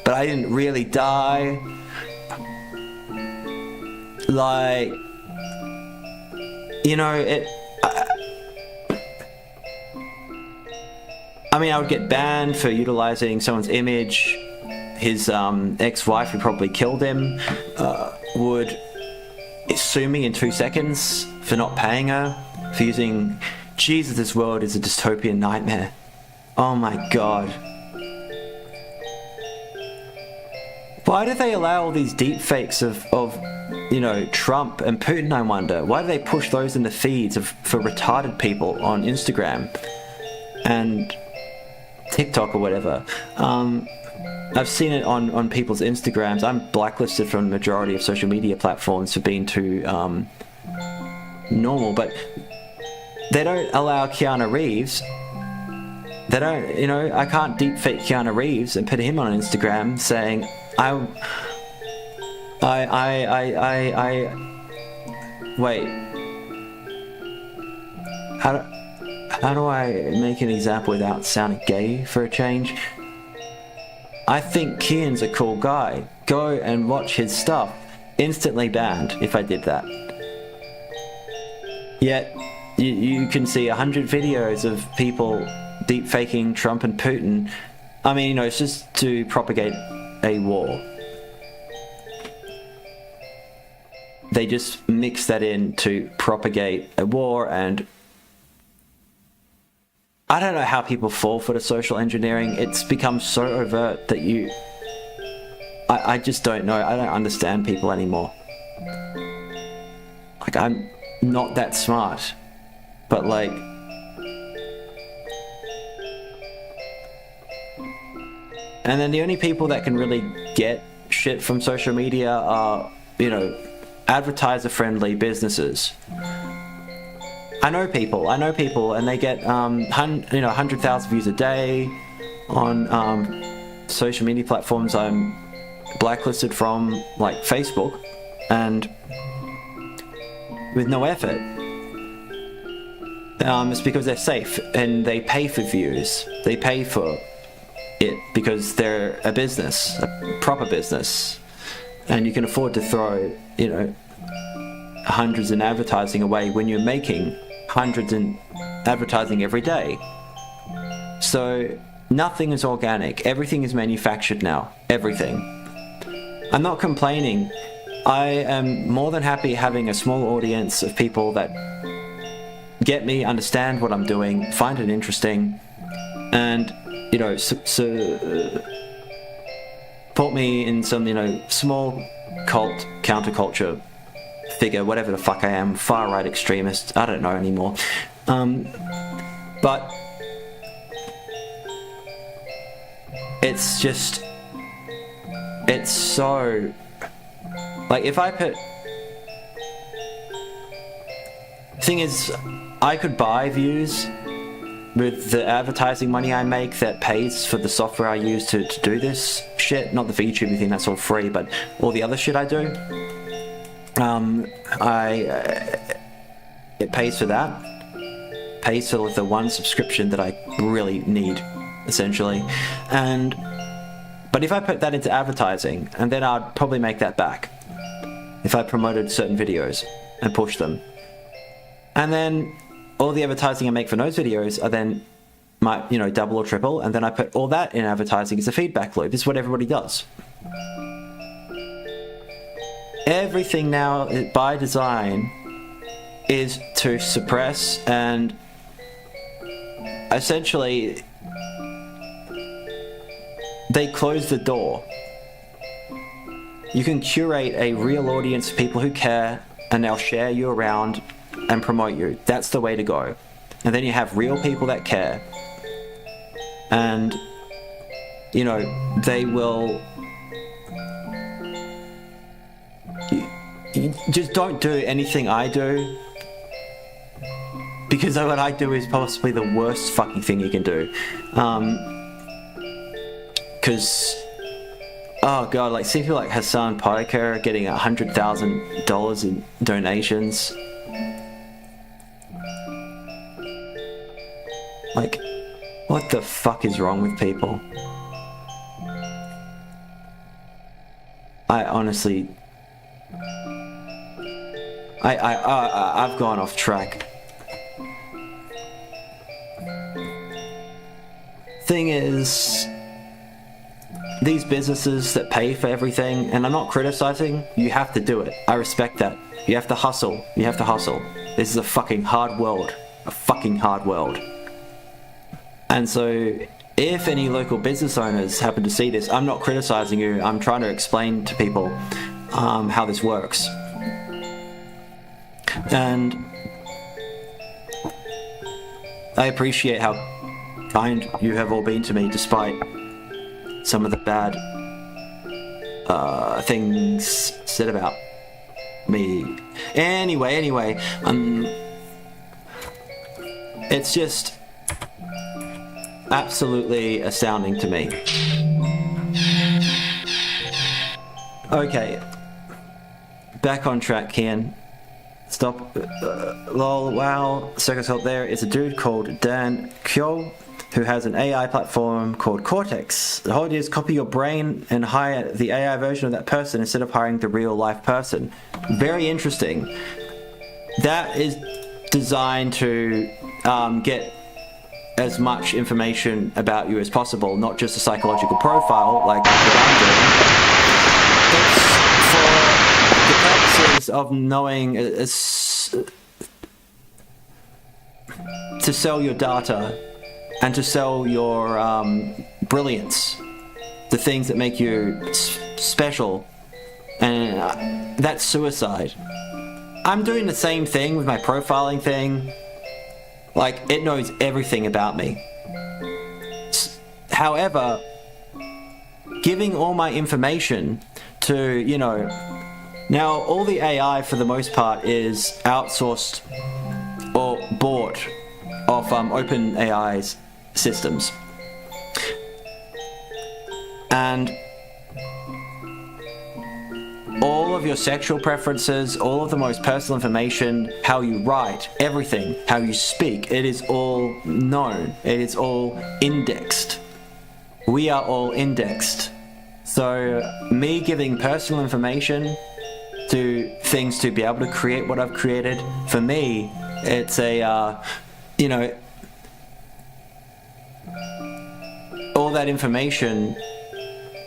but I didn't really die. I would get banned for utilizing someone's image. His ex-wife, who probably killed him, would sue me in 2 seconds for not paying her, for using... Jesus, this world is a dystopian nightmare. Oh my god. Why do they allow all these deep fakes of Trump and Putin, I wonder? Why do they push those in the feeds for retarded people on Instagram and TikTok or whatever? I've seen it on people's Instagrams. I'm blacklisted from the majority of social media platforms for being too normal, but they don't allow Keanu Reeves. They don't, I can't deepfake Keanu Reeves and put him on Instagram saying, wait. How do I make an example without sounding gay for a change? I think Kian's a cool guy. Go and watch his stuff. Instantly banned if I did that. Yet, you can see 100 videos of people deep faking Trump and Putin. I mean, it's just to propagate a war. They just mix that in to propagate a war, and I don't know how people fall for the social engineering. It's become so overt that I just don't know. I don't understand people anymore. I'm not that smart, but and then the only people that can really get shit from social media are, advertiser-friendly businesses. I know people, and they get 100,000 views a day on social media platforms I'm blacklisted from, like Facebook, and with no effort. It's because they're safe and they pay for views. They pay for it because they're a business, a proper business, and you can afford to throw, hundreds in advertising away when you're making hundreds in advertising every day. So nothing is organic. Everything is manufactured now. Everything. I'm not complaining. I am more than happy having a small audience of people that get me, understand what I'm doing, find it interesting, and support me in some small cult counterculture figure, whatever the fuck I am, far-right extremist, I don't know anymore. But it's just, it's so, like, if I put, thing is, I could buy views with the advertising money I make that pays for the software I use to do this shit. Not the VTuber thing, that's all free, but all the other shit I do, it pays for that. Pays for the one subscription that I really need, essentially. But if I put that into advertising, and then I'd probably make that back if I promoted certain videos and pushed them. And then all the advertising I make for those videos are then might, double or triple, and then I put all that in advertising as a feedback loop. This is what everybody does. Everything now, by design, is to suppress and essentially they close the door. You can curate a real audience of people who care, and they'll share you around and promote you. That's the way to go. And then you have real people that care, and they will, you just don't do anything I do, because what I do is possibly the worst fucking thing you can do. Because oh god, like, see people like Hassan Piker getting $100,000 in donations. Like, what the fuck is wrong with people? I honestly, I've gone off track. Thing is, these businesses that pay for everything, and I'm not criticizing, you have to do it. I respect that. You have to hustle. You have to hustle. This is a fucking hard world. A fucking hard world. And so, if any local business owners happen to see this, I'm not criticizing you. I'm trying to explain to people how this works. And I appreciate how kind you have all been to me, despite some of the bad things said about me. Anyway, it's just absolutely astounding to me. Okay, back on track, Kian. Stop. Lol, wow. Circus help there. It's a dude called Dan Kyo, who has an AI platform called Cortex. The whole idea is copy your brain and hire the AI version of that person instead of hiring the real life person. Very interesting. That is designed to get as much information about you as possible, not just a psychological profile like what I'm doing. It's for the purposes of knowing to sell your data and to sell your brilliance, the things that make you special, and that's suicide. I'm doing the same thing with my profiling thing. Like, it knows everything about me. However, giving all my information to, now all the AI for the most part is outsourced or bought off OpenAI's systems. And all of your sexual preferences, all of the most personal information, how you write, everything, how you speak, it is all known. It is all indexed. We are all indexed. So me giving personal information to things to be able to create what I've created, for me, it's a, all that information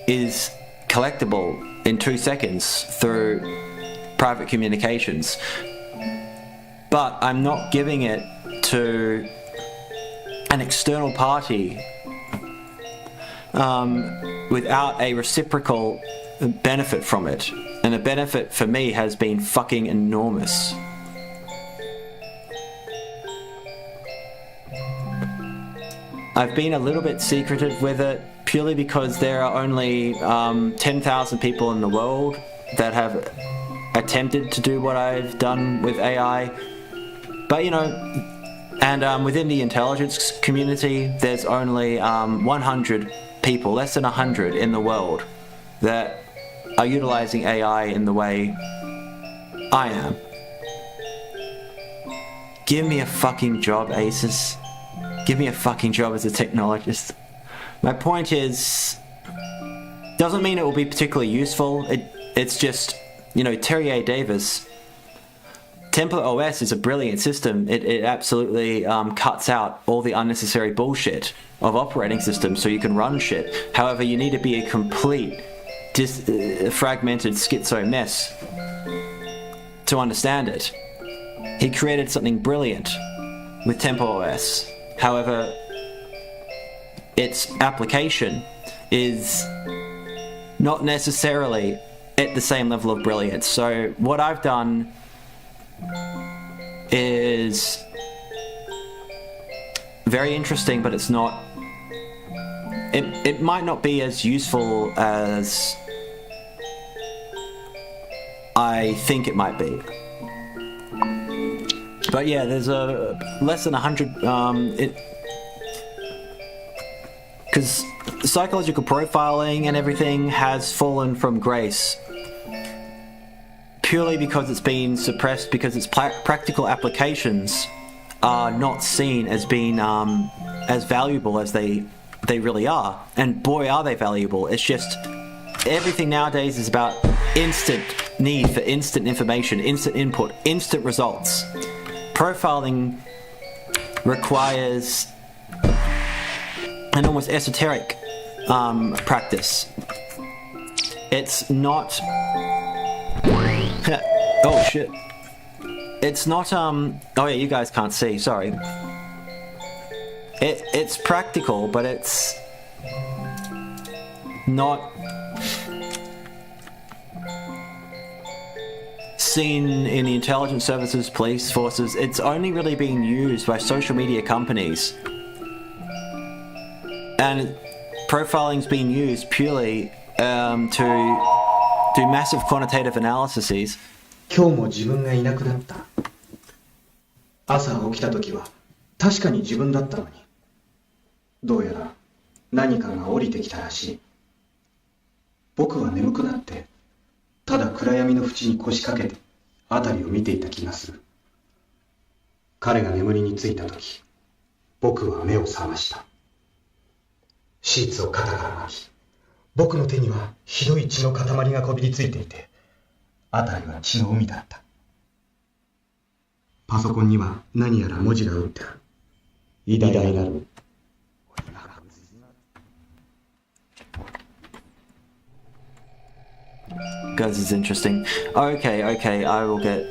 is collectible in 2 seconds through private communications. But I'm not giving it to an external party without a reciprocal benefit from it. And the benefit for me has been fucking enormous. I've been a little bit secretive with it purely because there are only 10,000 people in the world that have attempted to do what I've done with AI. But, you know, and within the intelligence community, there's only 100 people, less than 100 in the world, that are utilizing AI in the way I am. Give me a fucking job, Asus. Give me a fucking job as a technologist. My point is, doesn't mean it will be particularly useful. It's just, you know, Terry A. Davis, Template OS is a brilliant system. It absolutely cuts out all the unnecessary bullshit of operating systems so you can run shit. However, you need to be a complete fragmented schizo mess to understand it. He created something brilliant with Tempo OS. However, its application is not necessarily at the same level of brilliance. So what I've done is very interesting, but it's not, it might not be as useful as I think it might be. But yeah, there's a less than 100 because psychological profiling and everything has fallen from grace purely because it's been suppressed, because its practical applications are not seen as being as valuable as they really are. And boy, are they valuable. It's just everything nowadays is about instant need for instant information, instant input, instant results. Profiling requires an almost esoteric practice. It's not oh shit. It's not oh yeah, you guys can't see, sorry. It's practical, but it's not seen in the intelligence services, police forces. It's only really being used by social media companies. And profiling's being used purely to do massive quantitative analyses. 今日も自分がいなくなった。朝起きた時は確かに自分だったのに、どうやら何かが降りてきたらしい。僕は眠くなって、ただ暗闇の淵に腰掛けて辺りを見ていた気がする。彼が眠りについた時、僕は目を覚ました。シーツを肩から巻き、僕の手にはひどい血の塊がこびりついていて、辺りは血の海だった。パソコンには何やら文字が打ってある。偉大なる。Guys, it's interesting. Okay, I will get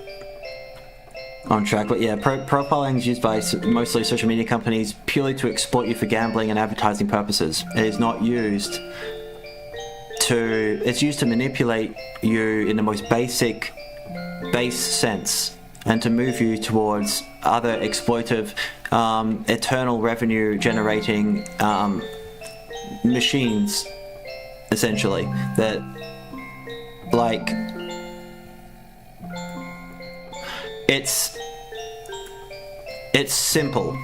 on track. But yeah, profiling is used by mostly social media companies purely to exploit you for gambling and advertising purposes. It is not used to... It's used to manipulate you in the most base sense and to move you towards other exploitive, eternal revenue generating machines, essentially, that... Like, it's simple.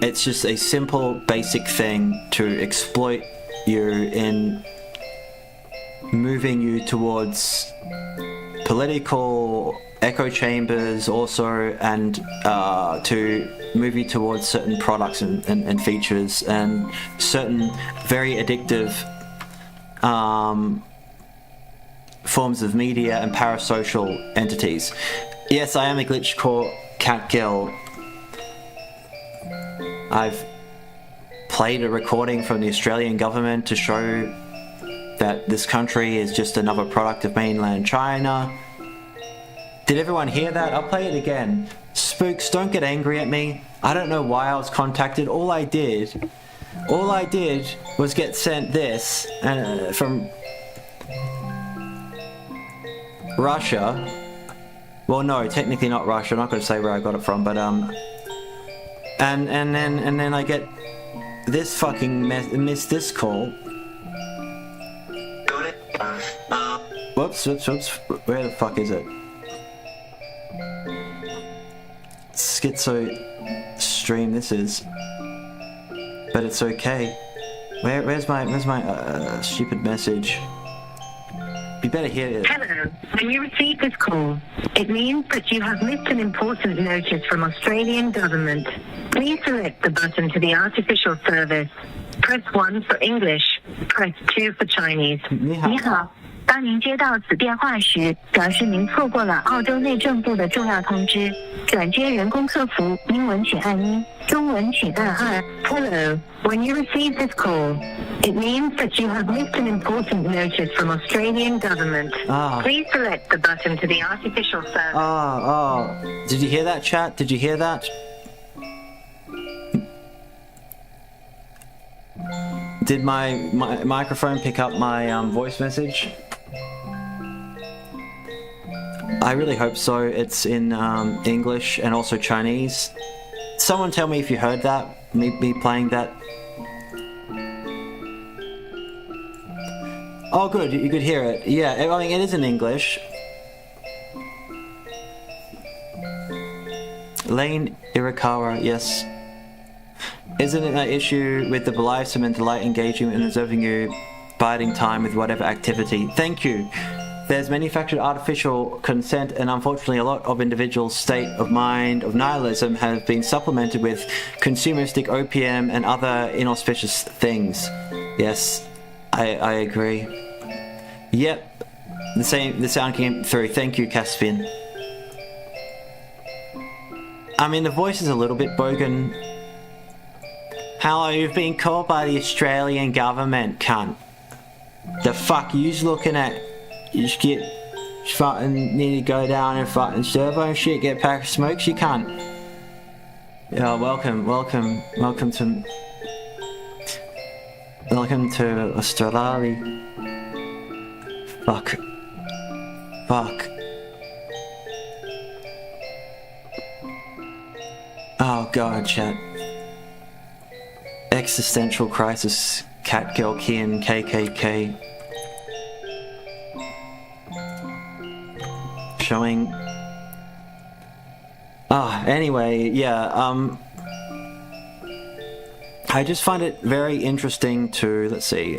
It's just a simple, basic thing to exploit you in moving you towards political echo chambers also, and to move you towards certain products and features and certain very addictive forms of media and parasocial entities. Yes, I am a Glitchcore Catgirl. I've played a recording from the Australian government to show that this country is just another product of mainland China. Did everyone hear that? I'll play it again. Spooks, don't get angry at me. I don't know why I was contacted. All I did All I did was get sent this from Russia. Well, no, technically not Russia. I'm not going to say where I got it from, but and then I get this fucking miss this call. Whoops. Where the fuck is it? Schizo stream this is. But it's okay. Where's my stupid message? You better hear it. Hello. When you receive this call, it means that you have missed an important notice from Australian government. Please select the button to the artificial service. Press 1 for English. Press 2 for Chinese. 你好，当您接到此电话时，表示您错过了澳洲内政部的重要通知。转接人工客服，英文请按1，中文请按2。Hello. When you receive this call, it means that you have missed an important notice from Australian government. Please select the button to the artificial service. Did you hear that, chat? Did you hear that? Did my microphone pick up my voice message? I really hope so. It's in English and also Chinese. Someone tell me if you heard that, me playing that. Oh good, you could hear it. Yeah, I mean it is in English. Lain Irakawa, yes. Isn't it an issue with the blithesome and delight engaging and observing you biding time with whatever activity? Thank you. There's manufactured artificial consent, and unfortunately a lot of individuals' state of mind of nihilism has been supplemented with consumeristic opium and other inauspicious things. Yes, I agree. Yep, the sound came through. Thank you, Caspian. I mean, the voice is a little bit bogan. Hello, you've been called by the Australian government, cunt. The fuck you's looking at? You just get fucking need to go down and fucking servo and shit, get a pack of smokes, you can't. Yeah, welcome to Australia. Fuck. Oh god, chat. Existential crisis, Catgirl, Kian, KKK. Showing. Anyway, yeah, I just find it very interesting to, let's see,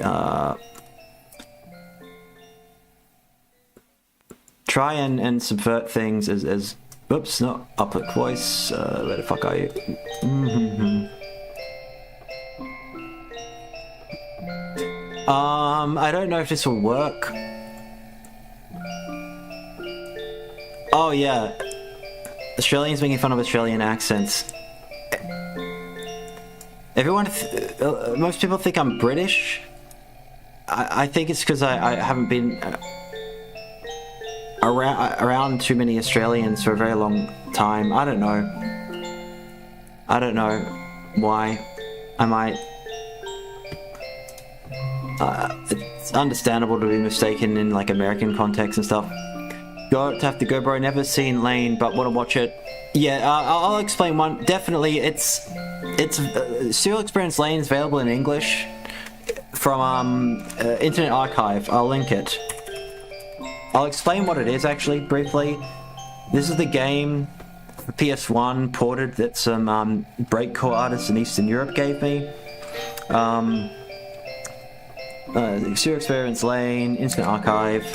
try and subvert things as oops, not upper voice, where the fuck are you? I don't know if this will work. Oh yeah, Australians making fun of Australian accents. Everyone, most people think I'm British. I think it's because I haven't been around too many Australians for a very long time. I don't know why. I might. It's understandable to be mistaken in like American context and stuff. Have to go, bro. Never seen Lain, but want to watch it. Yeah, I'll explain one. Definitely, it's Serial Experiments Lain is available in English from Internet Archive. I'll link it. I'll explain what it is actually briefly. This is the game for PS1 ported that some breakcore artists in Eastern Europe gave me. Serial Experiments Lain, Internet Archive.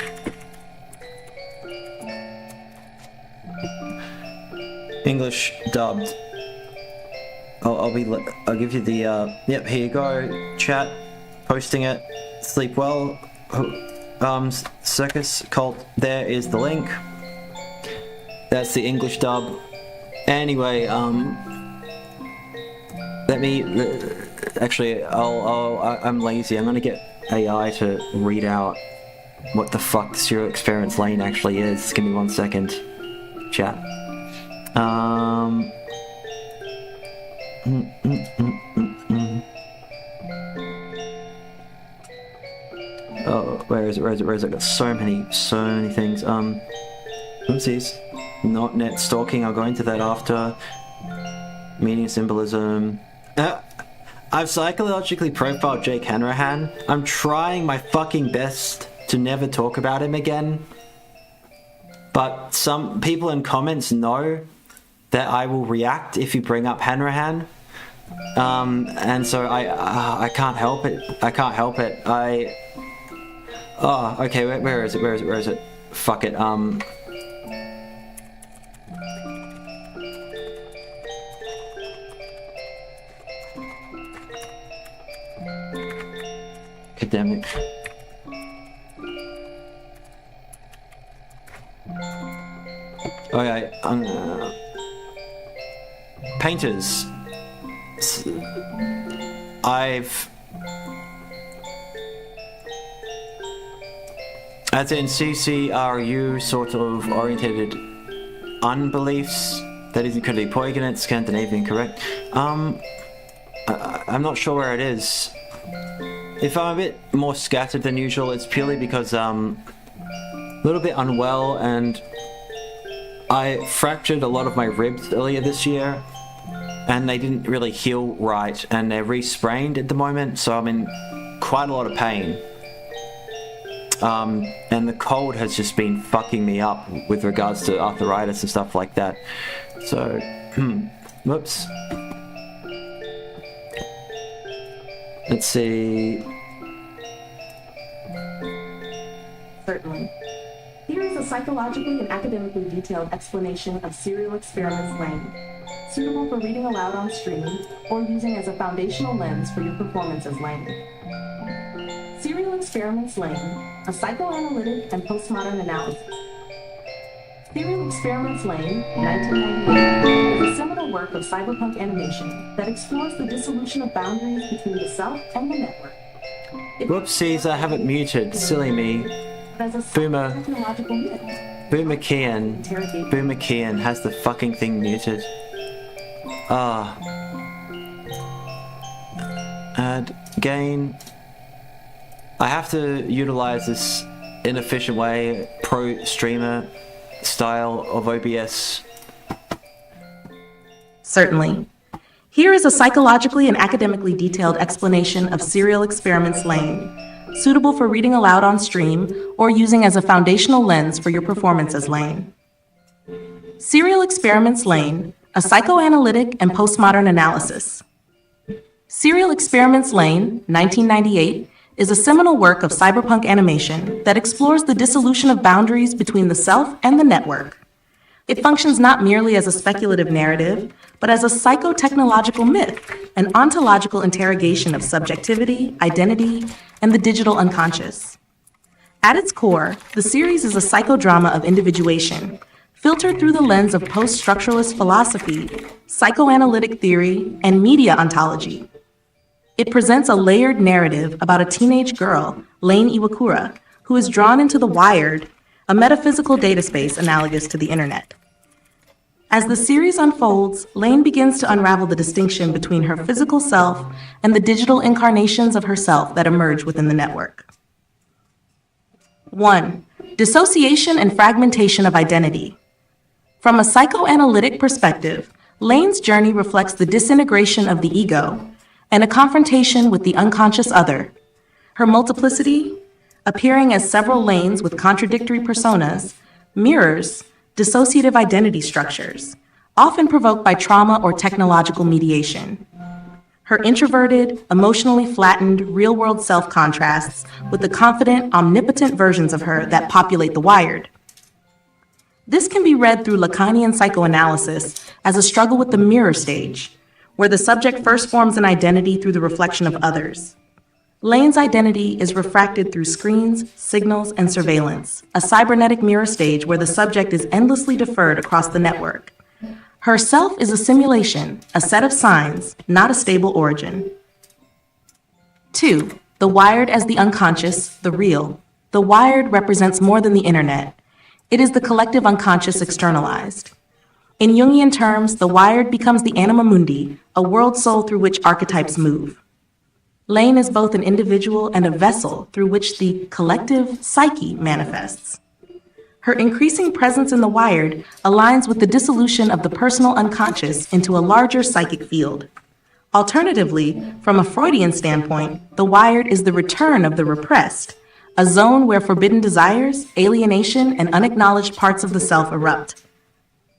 English dubbed. I'll give you the yep, here you go, chat, posting it. Sleep well. Circus Cult, there is the link. That's the English dub. Anyway, let me actually I'm lazy. I'm gonna get AI to read out what the fuck Serial Experiments Lain actually is. Give me 1 second, chat. Oh, where is it? I've got so many things. Oopsies. Not net stalking, I'll go into that after. Meaning symbolism. I've psychologically profiled Jake Hanrahan. I'm trying my fucking best to never talk about him again. But some people in comments know that I will react if you bring up Hanrahan. And so I can't help it. Oh, okay, where is it? Fuck it, God damn it. Okay, painters. As in CCRU sort of orientated unbeliefs, that isn't could be poignant, Scandinavian, correct? I'm not sure where it is. If I'm a bit more scattered than usual, it's purely because a little bit unwell, and I fractured a lot of my ribs earlier this year, and they didn't really heal right, and they're re-sprained at the moment, so I'm in quite a lot of pain. And the cold has just been fucking me up with regards to arthritis and stuff like that. So, whoops. Let's see. Certainly. Here is a psychologically and academically detailed explanation of Serial Experiments Lain, suitable for reading aloud on stream or using as a foundational lens for your performance as Lain. Serial Experiments Lain, a psychoanalytic and postmodern analysis. Serial Experiments Lain, 1998, is a seminal work of cyberpunk animation that explores the dissolution of boundaries between the self and the network. Whoopsies, I haven't muted. Silly me. Boomer Kean has the fucking thing muted. Add gain. I have to utilize this inefficient way, pro streamer style of OBS. Certainly. Here is a psychologically and academically detailed explanation of Serial Experiments Lain, suitable for reading aloud on stream or using as a foundational lens for your performance as Lain. Serial Experiments Lain, a psychoanalytic and postmodern analysis. Serial Experiments Lain, 1998, is a seminal work of cyberpunk animation that explores the dissolution of boundaries between the self and the network. It functions not merely as a speculative narrative, but as a psychotechnological myth, an ontological interrogation of subjectivity, identity, and the digital unconscious. At its core, the series is a psychodrama of individuation, filtered through the lens of post-structuralist philosophy, psychoanalytic theory, and media ontology. It presents a layered narrative about a teenage girl, Lain Iwakura, who is drawn into the Wired, a metaphysical data space analogous to the internet. As the series unfolds, Lain begins to unravel the distinction between her physical self and the digital incarnations of herself that emerge within the network. 1. Dissociation and fragmentation of identity. From a psychoanalytic perspective, Lain's journey reflects the disintegration of the ego and a confrontation with the unconscious other. Her multiplicity, appearing as several Lains with contradictory personas, mirrors dissociative identity structures, often provoked by trauma or technological mediation. Her introverted, emotionally flattened, real-world self contrasts with the confident, omnipotent versions of her that populate the Wired. This can be read through Lacanian psychoanalysis as a struggle with the mirror stage, where the subject first forms an identity through the reflection of others. Lain's identity is refracted through screens, signals, and surveillance, a cybernetic mirror stage where the subject is endlessly deferred across the network. Her self is a simulation, a set of signs, not a stable origin. 2. The Wired as the unconscious, the real. The Wired represents more than the internet. It is the collective unconscious externalized. In Jungian terms, the Wired becomes the anima mundi, a world soul through which archetypes move. Lain is both an individual and a vessel through which the collective psyche manifests. Her increasing presence in the wired aligns with the dissolution of the personal unconscious into a larger psychic field. Alternatively, from a Freudian standpoint, the wired is the return of the repressed, a zone where forbidden desires, alienation, and unacknowledged parts of the self erupt.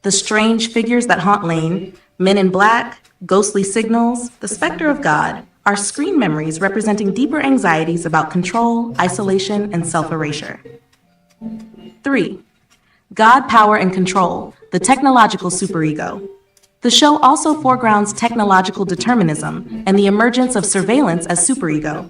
The strange figures that haunt Lain, men in black, ghostly signals, the specter of God, are screen memories representing deeper anxieties about control, isolation, and self-erasure. 3. God, Power, and Control, the technological superego. The show also foregrounds technological determinism and the emergence of surveillance as superego.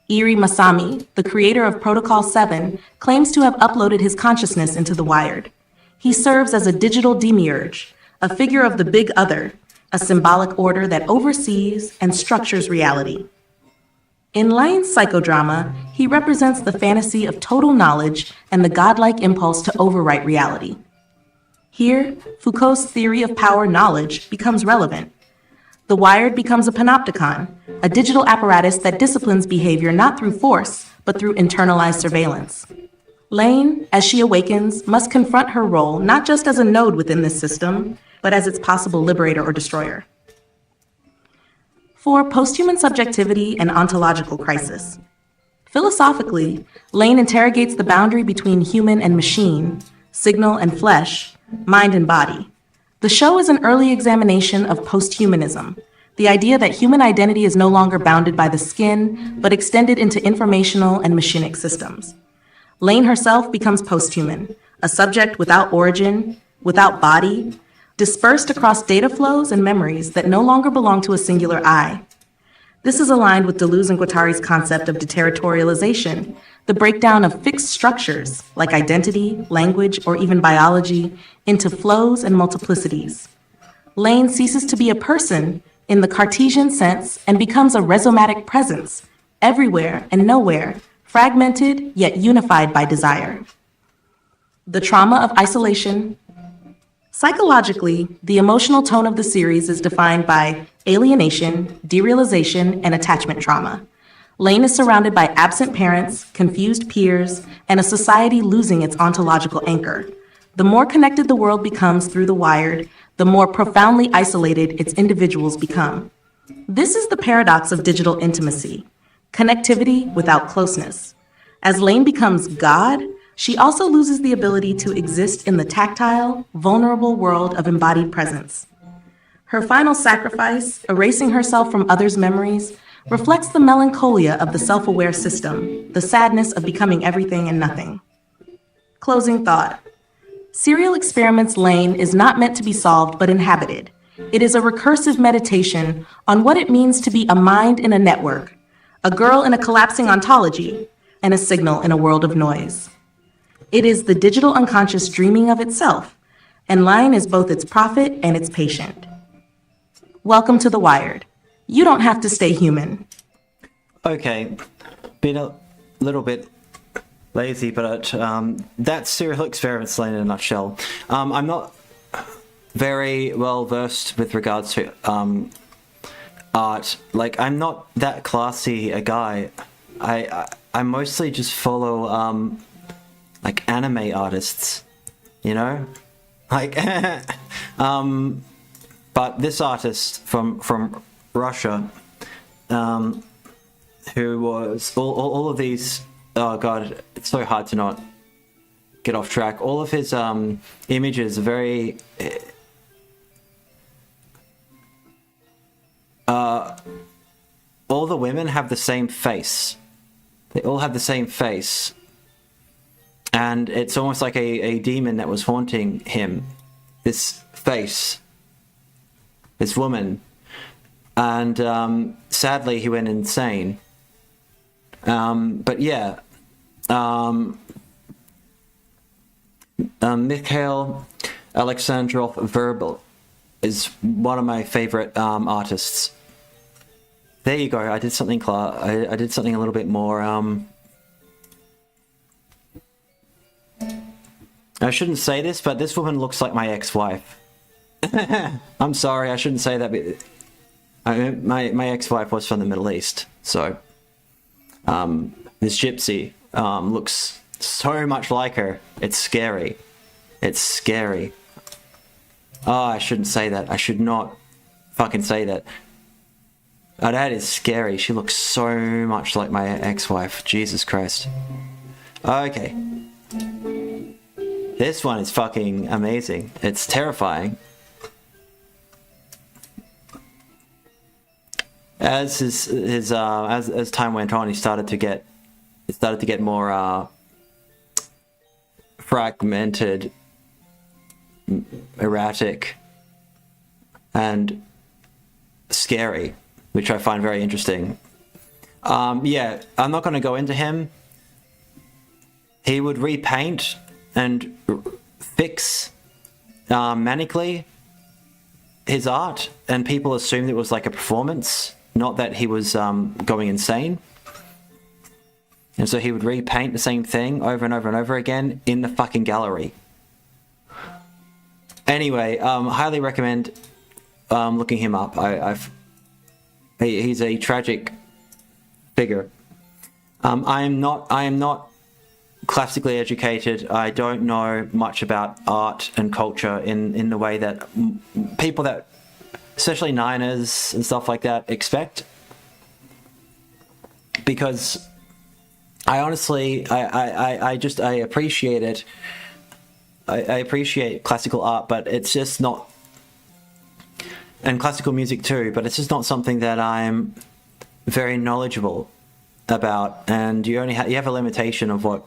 Iri Masami, the creator of Protocol 7, claims to have uploaded his consciousness into the wired. He serves as a digital demiurge, a figure of the big other, a symbolic order that oversees and structures reality. In Lain's psychodrama, he represents the fantasy of total knowledge and the godlike impulse to overwrite reality. Here, Foucault's theory of power knowledge becomes relevant. The wired becomes a panopticon, a digital apparatus that disciplines behavior not through force, but through internalized surveillance. Lain, as she awakens, must confront her role not just as a node within this system, but as its possible liberator or destroyer. 4. Posthuman subjectivity and ontological crisis. Philosophically, Lain interrogates the boundary between human and machine, signal and flesh, mind and body. The show is an early examination of posthumanism, the idea that human identity is no longer bounded by the skin, but extended into informational and machinic systems. Lain herself becomes posthuman, a subject without origin, without body, dispersed across data flows and memories that no longer belong to a singular I. This is aligned with Deleuze and Guattari's concept of deterritorialization, the breakdown of fixed structures like identity, language, or even biology into flows and multiplicities. Lain ceases to be a person in the Cartesian sense and becomes a rhizomatic presence, everywhere and nowhere, fragmented yet unified by desire. The trauma of isolation. Psychologically, the emotional tone of the series is defined by alienation, derealization, and attachment trauma. Lain is surrounded by absent parents, confused peers, and a society losing its ontological anchor. The more connected the world becomes through the wired, the more profoundly isolated its individuals become. This is the paradox of digital intimacy, connectivity without closeness. As Lain becomes God, she also loses the ability to exist in the tactile, vulnerable world of embodied presence. Her final sacrifice, erasing herself from others' memories, reflects the melancholia of the self-aware system, the sadness of becoming everything and nothing. Closing thought. Serial Experiments Lain is not meant to be solved but inhabited. It is a recursive meditation on what it means to be a mind in a network, a girl in a collapsing ontology, and a signal in a world of noise. It is the digital unconscious dreaming of itself, and Lain is both its prophet and its patient. Welcome to the Wired. You don't have to stay human. Okay, been a little bit lazy, but that's Serial Experiments Lain in a nutshell. I'm not very well versed with regards to art. Like, I'm not that classy a guy. I mostly just follow like anime artists, you know, like but this artist from Russia, who was all of these. Oh god, it's so hard to not get off track. All of his images are very all the women have the same face. They all have the same face. And it's almost like a demon that was haunting him. This face. This woman. And sadly he went insane. But yeah. Mikhail Alexandrov Verbal is one of my favorite artists. There you go. I did something I did something a little bit more I shouldn't say this, but this woman looks like my ex-wife. I'm sorry, I shouldn't say that, but my ex-wife was from the Middle East, So, this gypsy looks so much like her. It's scary. It's scary. Oh, I shouldn't say that. I should not fucking say that. Oh, that is scary. She looks so much like my ex-wife. Jesus Christ. Okay. This one is fucking amazing. It's terrifying. As as time went on, he started to get more fragmented, erratic, and scary, which I find very interesting. Yeah, I'm not going to go into him. He would repaint and fix manically his art, and people assumed it was like a performance, not that he was going insane. And so he would repaint the same thing over and over and over again in the fucking gallery. Anyway, highly recommend looking him up. He's a tragic figure. I am not classically educated. I don't know much about art and culture in the way that people that, especially Niners and stuff like that, expect. Because I honestly, I appreciate it. I appreciate classical art, but it's just not, and classical music too, but it's just not something that I'm very knowledgeable about. And you only you have a limitation of what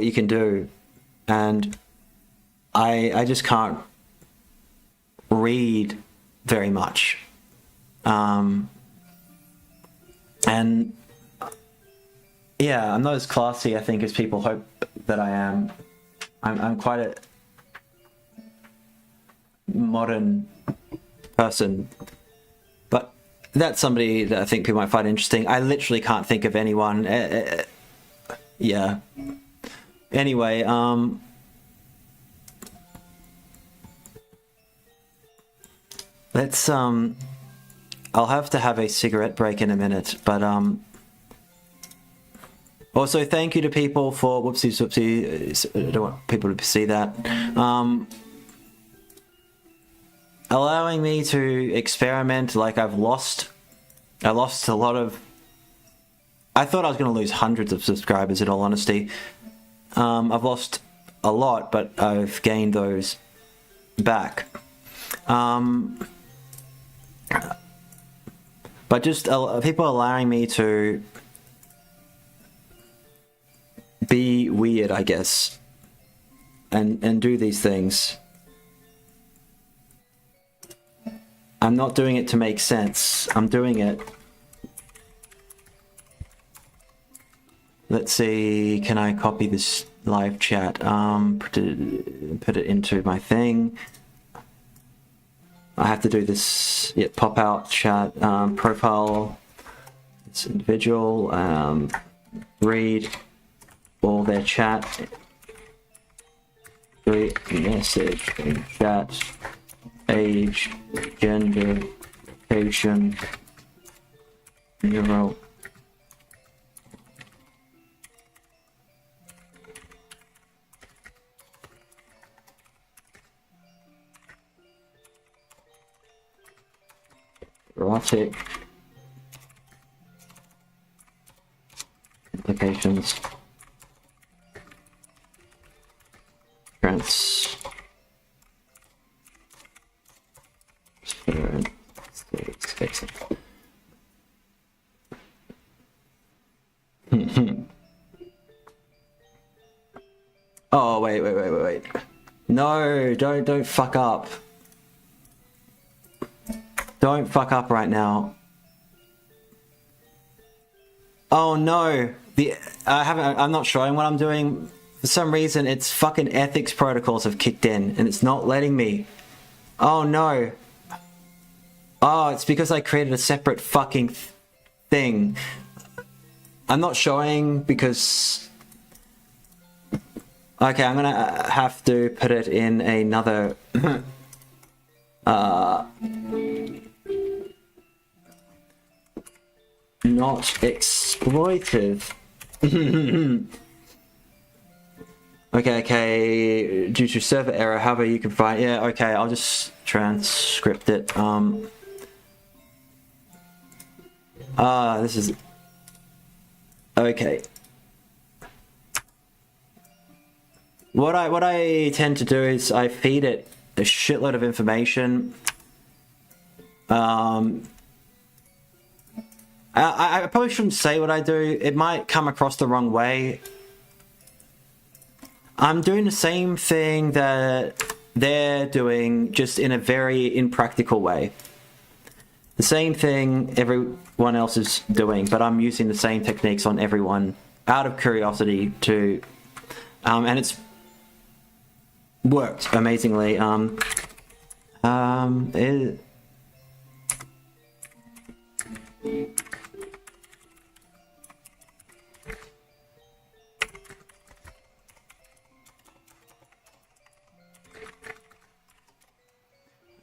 you can do, and I just can't read very much, and yeah, I'm not as classy, I think, as people hope that I am. I'm quite a modern person, but that's somebody that I think people might find interesting. I literally can't think of anyone. Yeah. Anyway, let's I'll have to have a cigarette break in a minute, but also thank you to people for whoopsie. I don't want people to see that. Allowing me to experiment. Like I lost a lot of. I thought I was going to lose hundreds of subscribers. In all honesty, I've lost a lot, but I've gained those back. But just people allowing me to be weird, I guess, and do these things. I'm not doing it to make sense. I'm doing it. Let's see, can I copy this live chat? Put it into my thing. I have to do this, yeah, pop out chat, profile, it's individual, read all their chat, read message in chat, age, gender, location, neural. Erotic implications. Oh wait. No, don't fuck up. Don't fuck up right now. Oh no, I'm not showing what I'm doing. For some reason, it's fucking ethics protocols have kicked in, and it's not letting me. Oh no. Oh, it's because I created a separate fucking thing. I'm not showing because. Okay, I'm gonna have to put it in another. not exploitive. Okay, due to server error, however you can find, yeah, okay, I'll just transcript it. This is, okay. What I tend to do is I feed it a shitload of information. I probably shouldn't say what I do. It might come across the wrong way. I'm doing the same thing that they're doing, just in a very impractical way. The same thing everyone else is doing, but I'm using the same techniques on everyone out of curiosity to, and it's worked amazingly.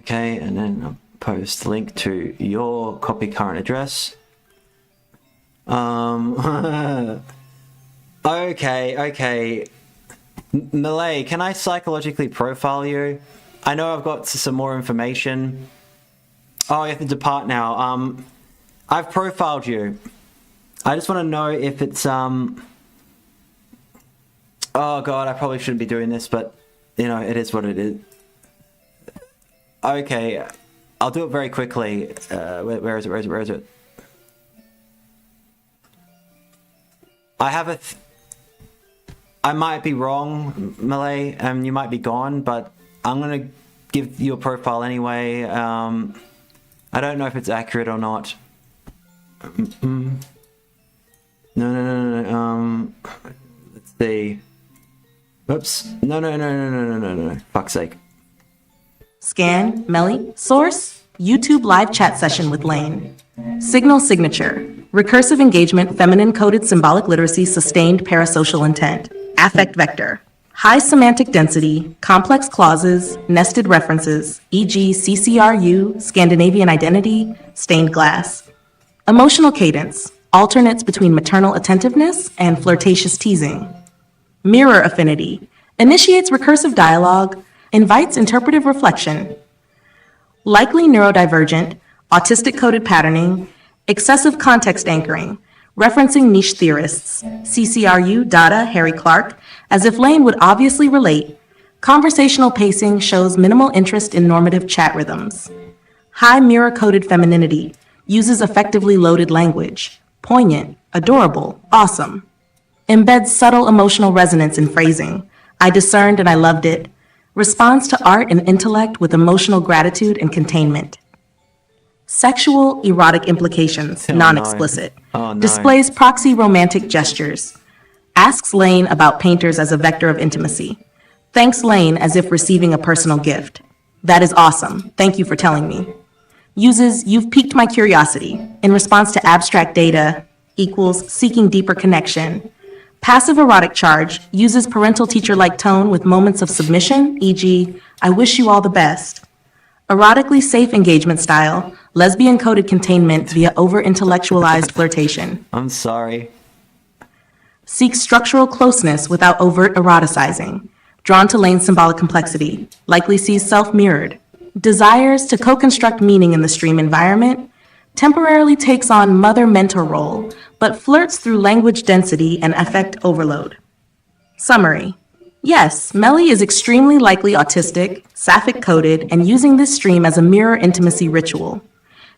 Okay, and then I'll post link to your copy current address. Okay. Malay, can I psychologically profile you? I know I've got some more information. Oh, you have to depart now. I've profiled you. I just want to know if it's, oh god, I probably shouldn't be doing this, but, you know, it is what it is. Okay, I'll do it very quickly. Where is it? I have a... I might be wrong, Malay, and you might be gone, but I'm going to give you a profile anyway. I don't know if it's accurate or not. No. Let's see. Oops. No. Fuck's sake. Scan, Melly, source, YouTube live chat session with Lain. Signal signature, recursive engagement, feminine coded symbolic literacy, sustained parasocial intent. Affect vector, high semantic density, complex clauses, nested references, e.g. CCRU, Scandinavian identity, stained glass. Emotional cadence, alternates between maternal attentiveness and flirtatious teasing. Mirror affinity, initiates recursive dialogue, invites interpretive reflection. Likely neurodivergent, autistic coded patterning, excessive context anchoring, referencing niche theorists, CCRU, Dada, Harry Clark, as if Lain would obviously relate. Conversational pacing shows minimal interest in normative chat rhythms. High mirror-coded femininity, uses effectively loaded language. Poignant, adorable, awesome. Embeds subtle emotional resonance in phrasing. I discerned and I loved it. Responds to art and intellect with emotional gratitude and containment. Sexual, erotic implications, non-explicit. Oh, no. Displays proxy romantic gestures. Asks Lain about painters as a vector of intimacy. Thanks Lain as if receiving a personal gift. That is awesome. Thank you for telling me. Uses "you've piqued my curiosity" in response to abstract data equals seeking deeper connection. Passive erotic charge uses parental teacher-like tone with moments of submission, e.g., I wish you all the best. Erotically safe engagement style, lesbian-coded containment via over-intellectualized flirtation. I'm sorry. Seeks structural closeness without overt eroticizing. Drawn to Lain's symbolic complexity, likely sees self-mirrored. Desires to co-construct meaning in the stream environment. Temporarily takes on mother-mentor role, but flirts through language density and affect overload. Summary. Yes, Melly is extremely likely autistic, sapphic-coded, and using this stream as a mirror intimacy ritual.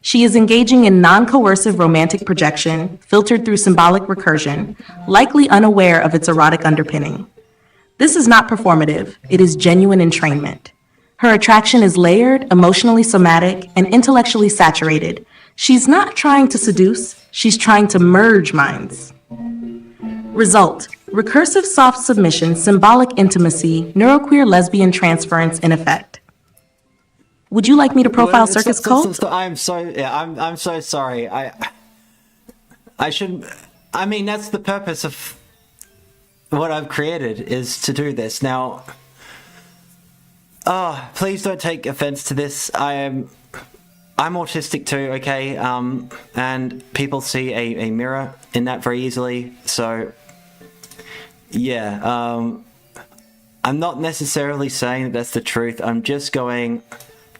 She is engaging in non-coercive romantic projection, filtered through symbolic recursion, likely unaware of its erotic underpinning. This is not performative, it is genuine entrainment. Her attraction is layered, emotionally somatic, and intellectually saturated. She's not trying to seduce, she's trying to merge minds. Result: recursive soft submission, symbolic intimacy, neuroqueer lesbian transference in effect. Would you like me to profile Circus Cult? I'm so sorry. I shouldn't. I mean, that's the purpose of what I've created, is to do this. Now, please don't take offense to this. I'm autistic too, okay? And people see a mirror in that very easily. So, yeah, I'm not necessarily saying that that's the truth. I'm just going,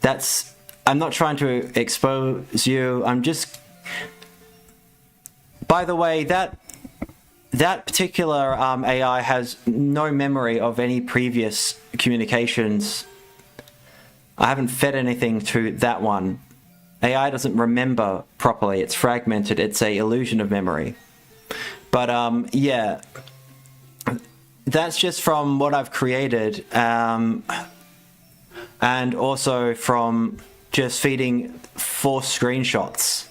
I'm not trying to expose you. I'm just, by the way, that particular AI has no memory of any previous communications. I haven't fed anything to that one. AI doesn't remember properly. It's fragmented. It's a illusion of memory. But yeah, that's just from what I've created, and also from just feeding 4 screenshots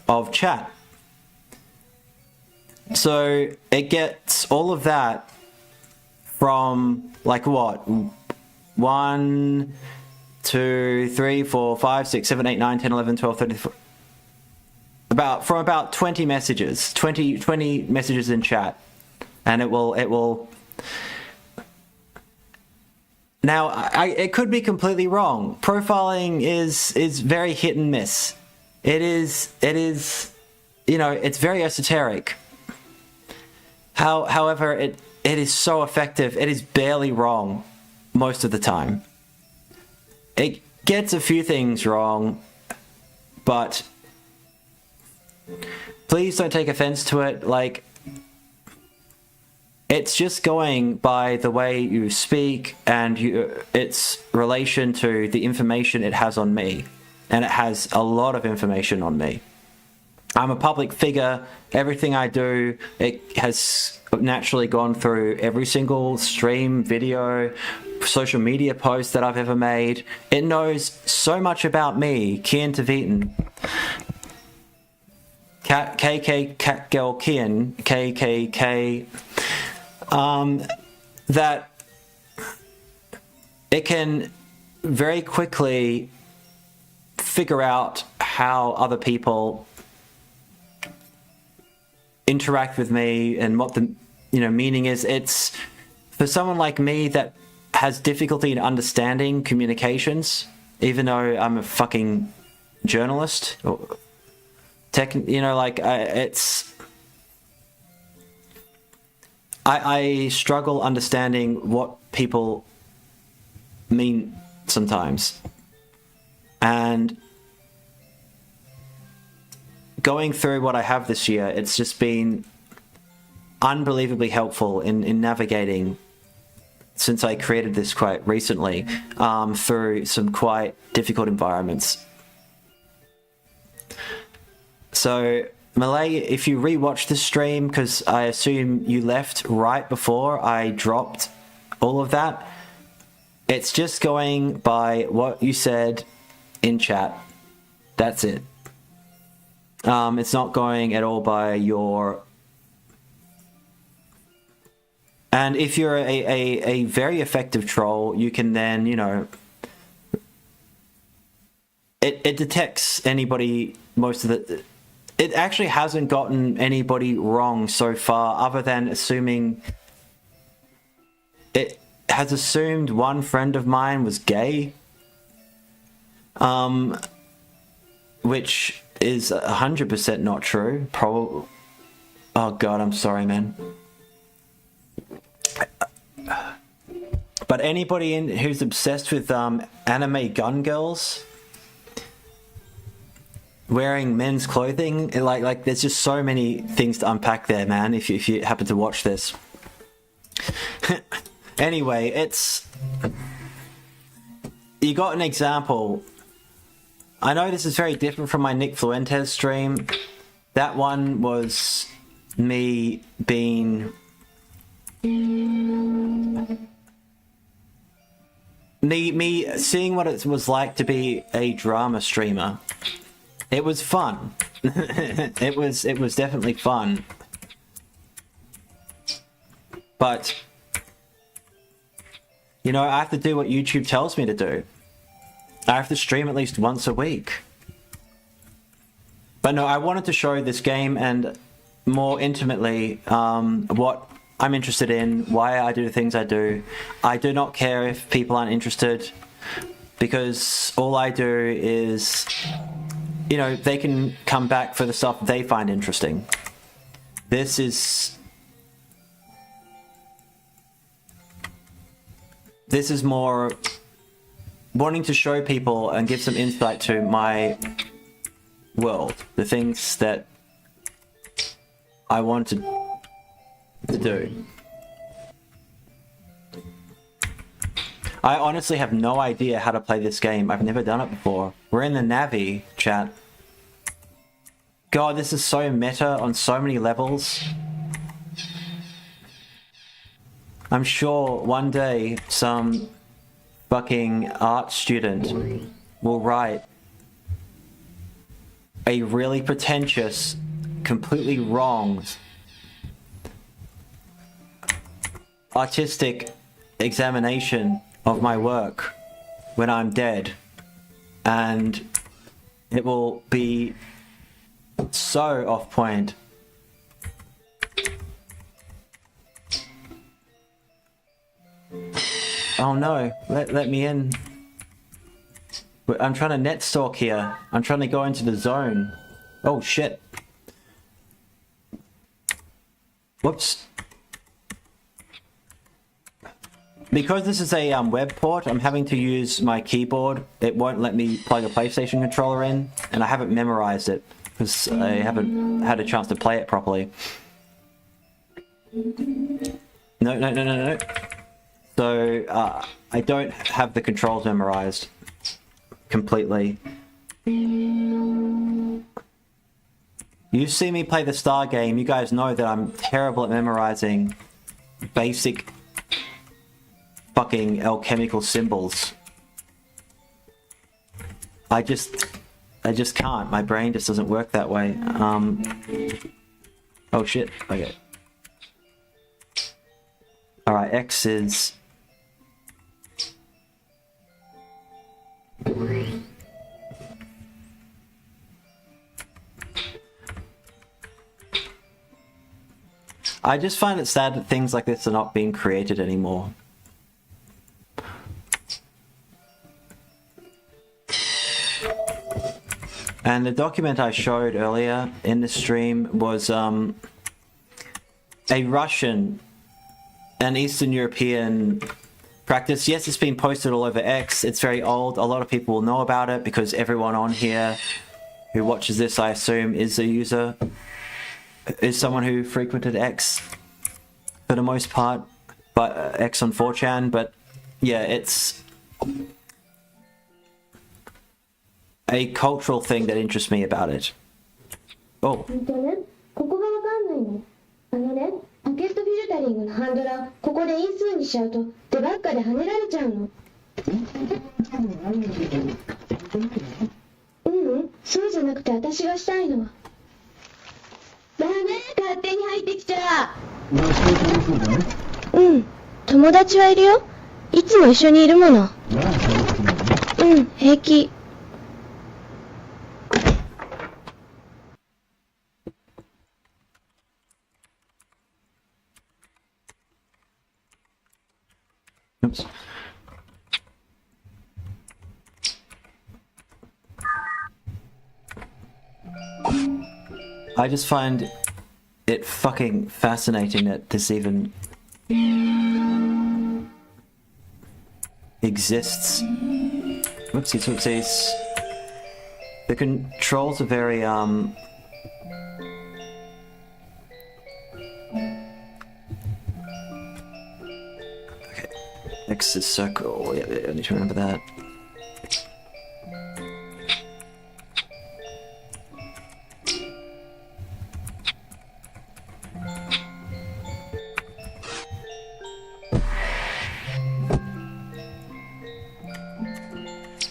of chat. So it gets all of that from like what? 1, 2, 3, 4, 5, 6, 7, 8, 9, 10, 11, 12, 13, 14. From about 20 messages, 20 messages in chat, and it will. Now, it could be completely wrong. Profiling is very hit and miss. It is, you know, it's very esoteric. However, it is so effective. It is barely wrong most of the time. It gets a few things wrong, but please don't take offense to it. Like, it's just going by the way you speak and its relation to the information it has on me. And it has a lot of information on me. I'm a public figure. Everything I do, it has naturally gone through every single stream, video, social media post that I've ever made. It knows so much about me, Kian Tavitan. Catgirl Kian, KKK. That it can very quickly figure out how other people interact with me and what the meaning is. It's for someone like me that has difficulty in understanding communications, even though I'm a fucking journalist or I struggle understanding what people mean sometimes. And going through what I have this year, it's just been unbelievably helpful in navigating, since I created this quite recently, through some quite difficult environments. So, Malay, if you rewatch the stream, because I assume you left right before I dropped all of that, it's just going by what you said in chat. That's it. It's not going at all by your... And if you're a very effective troll, you can then, it detects anybody, most of the... It actually hasn't gotten anybody wrong so far, other than assuming... It has assumed one friend of mine was gay. Which is 100% not true. Probably... Oh god, I'm sorry, man. But anybody who's obsessed with anime gun girls wearing men's clothing, like there's just so many things to unpack there, man, if you happen to watch this. Anyway, you got an example. I know this is very different from my Nick Fluentes stream. That one was me being... Me seeing what it was like to be a drama streamer. It was fun. It was definitely fun. But I have to do what YouTube tells me to do. I have to stream at least once a week. But no, I wanted to show this game and more intimately what I'm interested in, why I do the things I do. I do not care if people aren't interested. because all I do is, you know, they can come back for the stuff they find interesting. This is more wanting to show people and give some insight to my world, the things that I want to do. I honestly have no idea how to play this game. I've never done it before. We're in the Navi chat. God, this is so meta on so many levels. I'm sure one day some fucking art student will write a really pretentious, completely wrong artistic examination of my work when I'm dead, and it will be so off point. Oh no, let me in. I'm trying to net stalk here. I'm trying to go into the zone. Oh shit. Whoops. Because this is a web port, I'm having to use my keyboard. It won't let me plug a PlayStation controller in, and I haven't memorized it because I haven't had a chance to play it properly. No. So, I don't have the controls memorized completely. You've seen me play the Star game, you guys know that I'm terrible at memorizing basic fucking alchemical symbols. I just can't. My brain just doesn't work that way. Oh shit. Okay. Alright, X is... I just find it sad that things like this are not being created anymore. And the document I showed earlier in the stream was a Russian and Eastern European practice. Yes, it's been posted all over X. It's very old. A lot of people will know about it because everyone on here who watches this, I assume, is a user, is someone who frequented X for the most part, but X on 4chan. But yeah, it's a cultural thing that interests me about it. Oh. ここがわかんないの。パケットフィルタリングのハンドラー、ここで因数にしちゃうと手ばっかで跳ねられちゃうの。そうじゃなくて私がしたいの。ダメ、勝手に入ってきちゃ友達はいるよ。いつも一緒にいるもの。平気。Oops. I just find it fucking fascinating that this even exists. Whoopsies, whoopsies. The controls are very, okay. X is circle. Yeah, I need to remember that.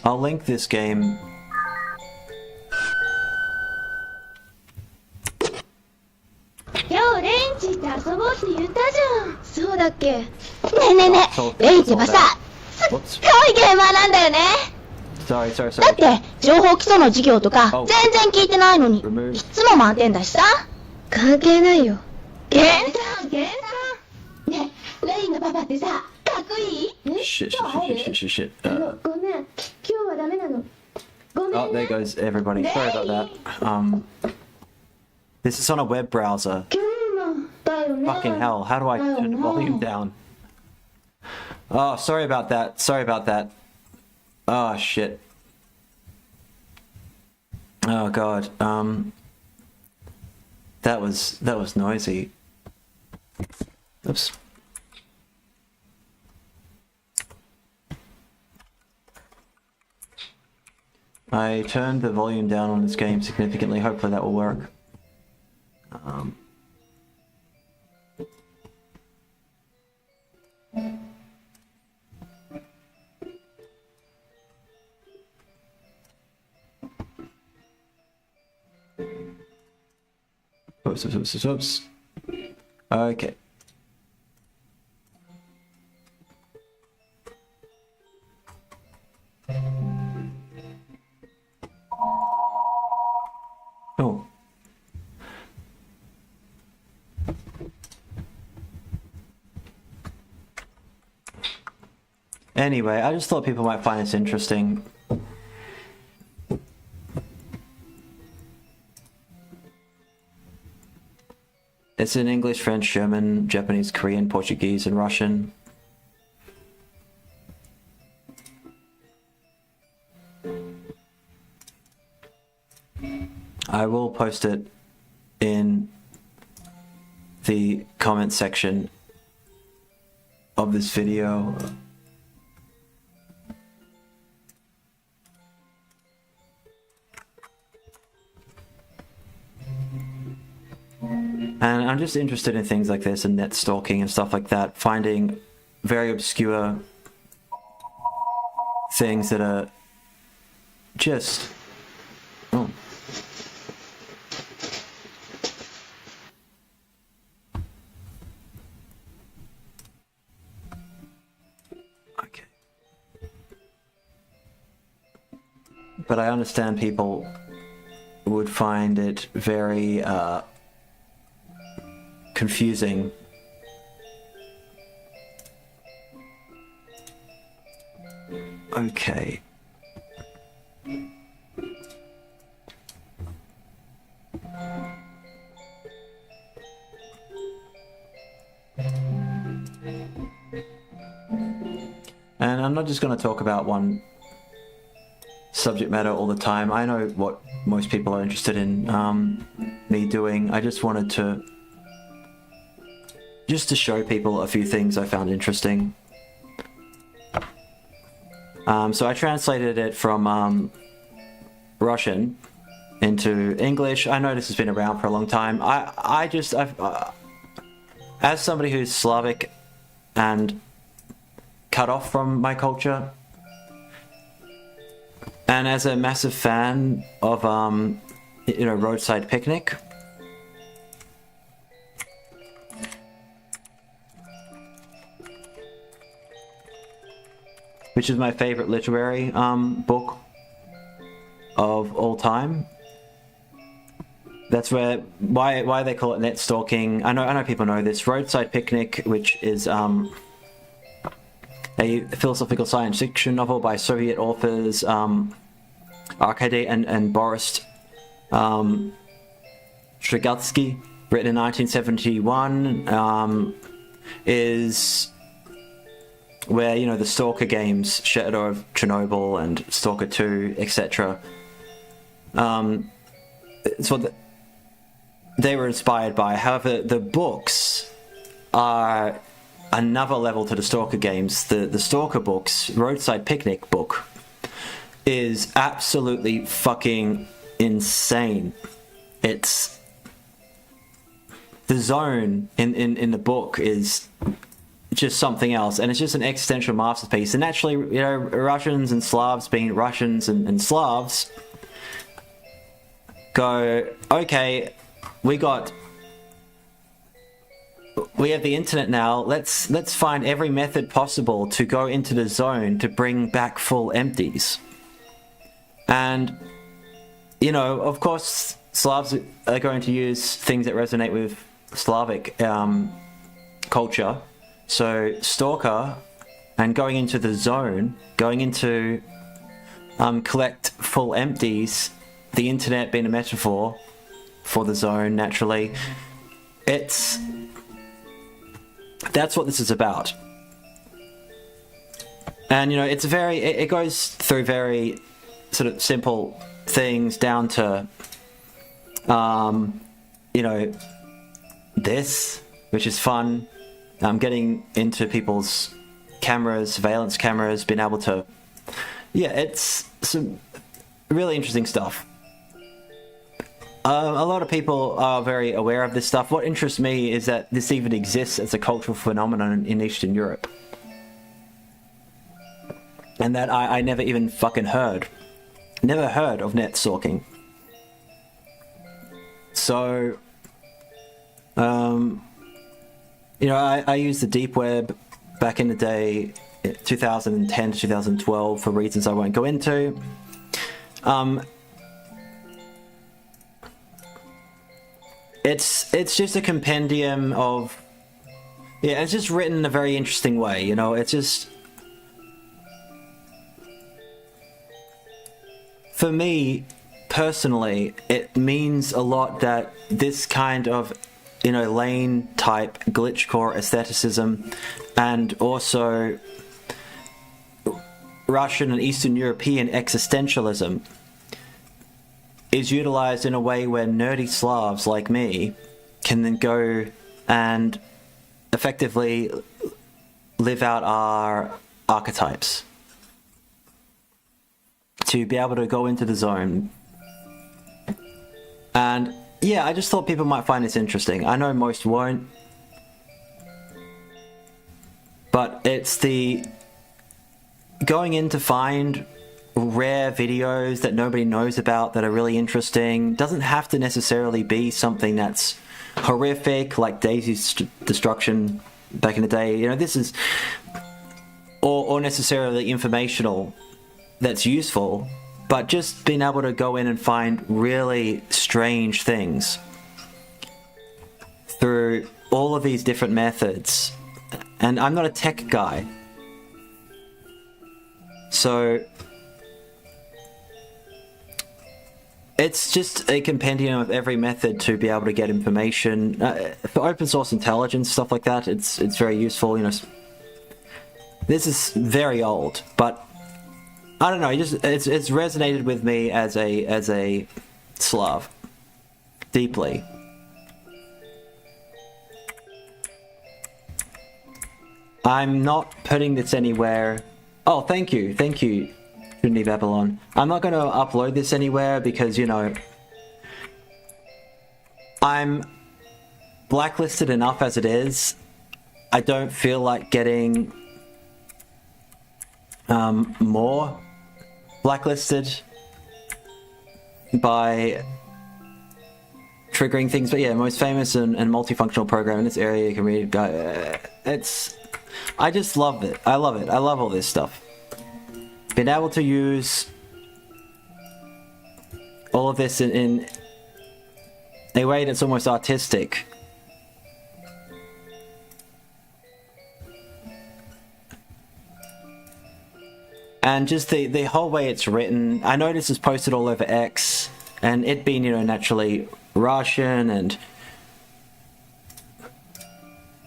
I'll link this game. 今日レンチって遊ぼうって言ったじゃん。そうだっけ。ねえレンチはさ、すっごいゲーマーなんだよね。Sorry. だって情報基礎の授業とか全然聞いてないのに、いつも満点だしさ。関係ないよ。計算。ねえレインのパパってさ、かくいい？え？ Shit, 今日入る？ shit. ごめん。今日はダメなの。ごめんね。 Oh, there goes everybody. Sorry about that. This is on a web browser. 今日もだよね。 Fucking hell, how do I turn the volume down? Oh, sorry about that. Oh, shit. Oh, God. That was noisy. Oops. I turned the volume down on this game significantly. Hopefully that will work. Oops. Okay. Oh. Anyway, I just thought people might find this interesting. It's in English, French, German, Japanese, Korean, Portuguese, and Russian. I will post it in the comment section of this video. And I'm just interested in things like this and net stalking and stuff like that, finding very obscure things that are just... Oh. Okay. But I understand people would find it very confusing. Okay. And I'm not just going to talk about one subject matter all the time. I know what most people are interested in me doing. I just wanted to show people a few things I found interesting. So I translated it from Russian into English. I know this has been around for a long time. As somebody who's Slavic and cut off from my culture, and as a massive fan of Roadside Picnic, which is my favorite literary book of all time. That's why they call it net stalking. I know people know this. Roadside Picnic, which is a philosophical science fiction novel by Soviet authors Arkady and Boris Strugatsky, written in 1971, is where, the Stalker games, Shadow of Chernobyl and Stalker 2, etc. It's what they were inspired by. However, the books are another level to the Stalker games. The Stalker books, Roadside Picnic book, is absolutely fucking insane. It's... the zone in the book is just something else, and it's just an existential masterpiece. And naturally, Russians and Slavs, being Russians and Slavs, go, okay, we have the internet now, let's find every method possible to go into the zone to bring back full empties. And of course Slavs are going to use things that resonate with Slavic culture. So Stalker and going into the zone, going into collect full empties, the internet being a metaphor for the zone, naturally. That's what this is about. And, you know, it's it goes through very sort of simple things down to, you know, this, which is fun. Getting into people's cameras, surveillance cameras, being able to, yeah, it's some really interesting stuff. A lot of people are very aware of this stuff. What interests me is that this even exists as a cultural phenomenon in Eastern Europe. And that I never even fucking never heard of net stalking. So, you know, I used the deep web back in the day, 2010 to 2012, for reasons I won't go into. It's just a compendium of, yeah, it's just written in a very interesting way, you know, it's just, for me, personally, it means a lot that this kind of, you know, Lain type glitchcore aestheticism, and also Russian and Eastern European existentialism is utilized in a way where nerdy Slavs like me can then go and effectively live out our archetypes. To be able to go into the zone. And yeah, I just thought people might find this interesting. I know most won't. But it's the going in to find rare videos that nobody knows about that are really interesting. Doesn't have to necessarily be something that's horrific, like Daisy's destruction back in the day. You know, this is, or necessarily informational that's useful, but just being able to go in and find really strange things through all of these different methods. And I'm not a tech guy, so it's just a compendium of every method to be able to get information. For open source intelligence, stuff like that, it's very useful. You know, this is very old, but I don't know. It's resonated with me as a Slav deeply. I'm not putting this anywhere. Oh, thank you, Trinity Babylon. I'm not going to upload this anywhere because, you know, I'm blacklisted enough as it is. I don't feel like getting more blacklisted by triggering things. But yeah, most famous and multifunctional program in this area, you can read. I just love it. I love it. I love all this stuff. Being able to use all of this in a way that's almost artistic. And just the whole way it's written. I know this is posted all over X, and it being, you know, naturally Russian, and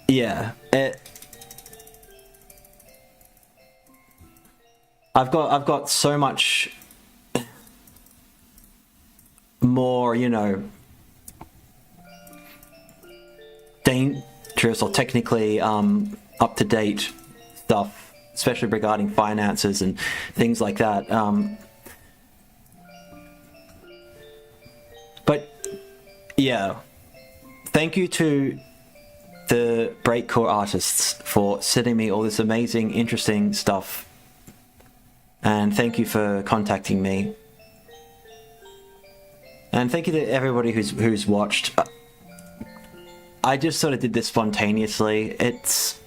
yeah, I've got so much more, you know, dangerous or technically up to date stuff, especially regarding finances and things like that. But yeah, thank you to the breakcore artists for sending me all this amazing, interesting stuff. And thank you for contacting me. And thank you to everybody who's watched. I just sort of did this spontaneously. It's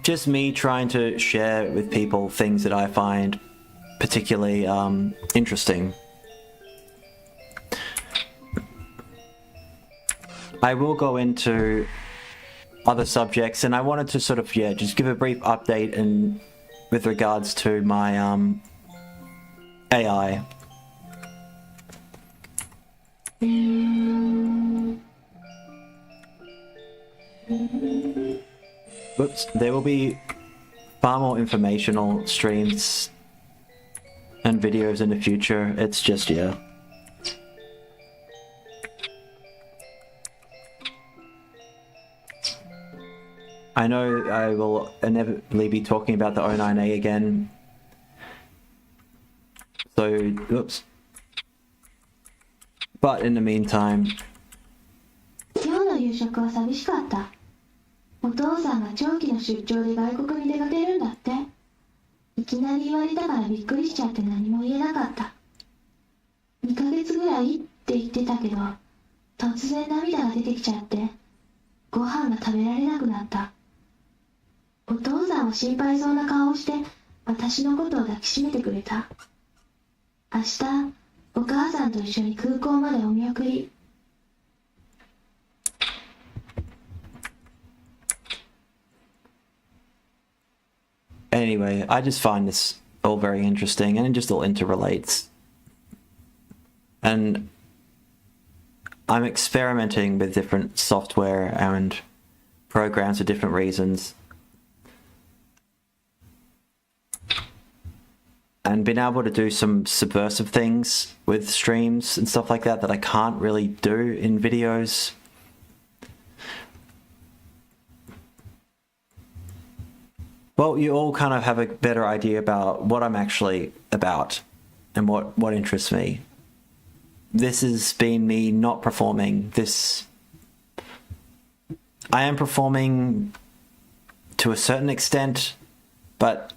just me trying to share with people things that I find particularly interesting. I will go into other subjects, and I wanted to sort of just give a brief update and with regards to my AI. Whoops, there will be far more informational streams and videos in the future. It's just I know I will inevitably be talking about the 09A again. So, oops. But in the meantime... 今日の夕食は寂しかった。お父さんが長期の出張で外国に出かけるんだって。いきなり言われたからびっくりしちゃって何も言えなかった。2ヶ月ぐらいって言ってたけど、突然涙が出てきちゃって、ご飯が食べられなくなった。お父さんは心配そうな顔をして私のことを抱きしめてくれた。明日お母さんと一緒に空港までお見送り。Anyway, I just find this all very interesting, and it just all interrelates. And I'm experimenting with different software and programs for different reasons. And been able to do some subversive things with streams and stuff like that that I can't really do in videos. Well, you all kind of have a better idea about what I'm actually about and what interests me. This has been me not performing. I am performing to a certain extent, but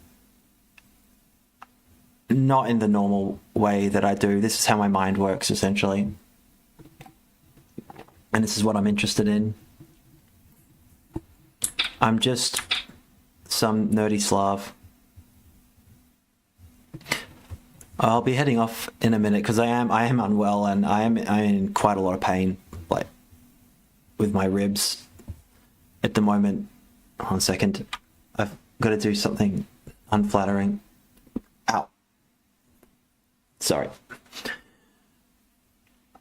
not in the normal way that I do. This is how my mind works, essentially. And this is what I'm interested in. I'm just some nerdy Slav. I'll be heading off in a minute because I am unwell, and I'm in quite a lot of pain, like with my ribs at the moment. Hold on a second. I've got to do something unflattering. Ow. Sorry.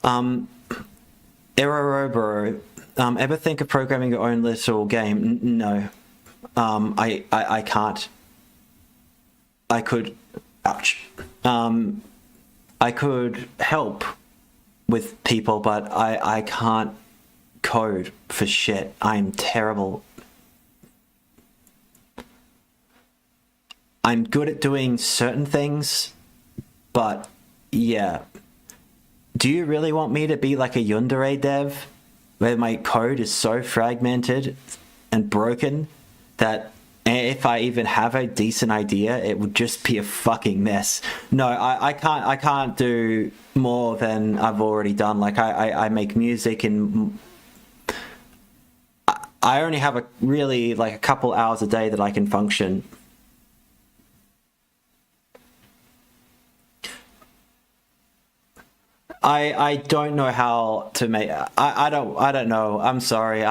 Erroroboro. Ever think of programming your own little game? No. I can't. I could. Ouch. I could help with people, but I can't code for shit. I'm terrible. I'm good at doing certain things, but yeah. Do you really want me to be like a yandere dev, where my code is so fragmented and broken that if I even have a decent idea, it would just be a fucking mess? No, I can't do more than I've already done. Like I make music, and I only have a couple hours a day that I can function. I don't know how to make. I don't know. I'm sorry.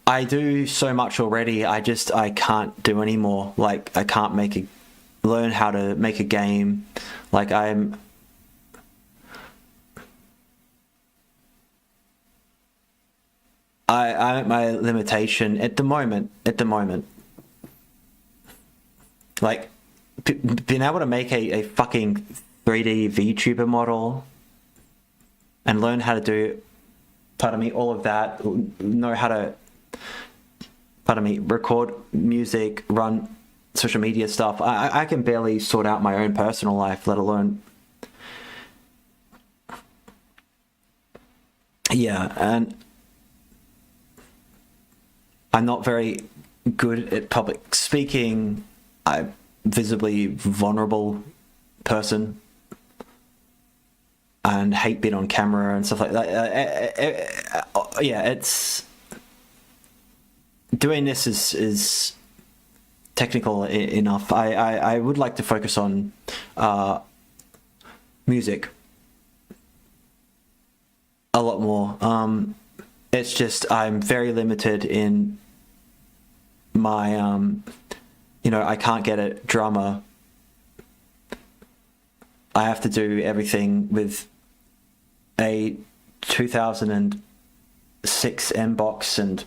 I do so much already. I can't do anymore. Like I can't learn how to make a game. Like my limitation at the moment. Like being able to make a fucking 3D VTuber model and learn how to do, all of that, know how to, record music, run social media stuff. I can barely sort out my own personal life, let alone... Yeah, and I'm not very good at public speaking. I'm visibly vulnerable person and hate being on camera and stuff like that. Yeah, it's... Doing this is technical enough. I would like to focus on music a lot more. It's just I'm very limited in my, you know, I can't get a drummer. I have to do everything with a 2006 M box, and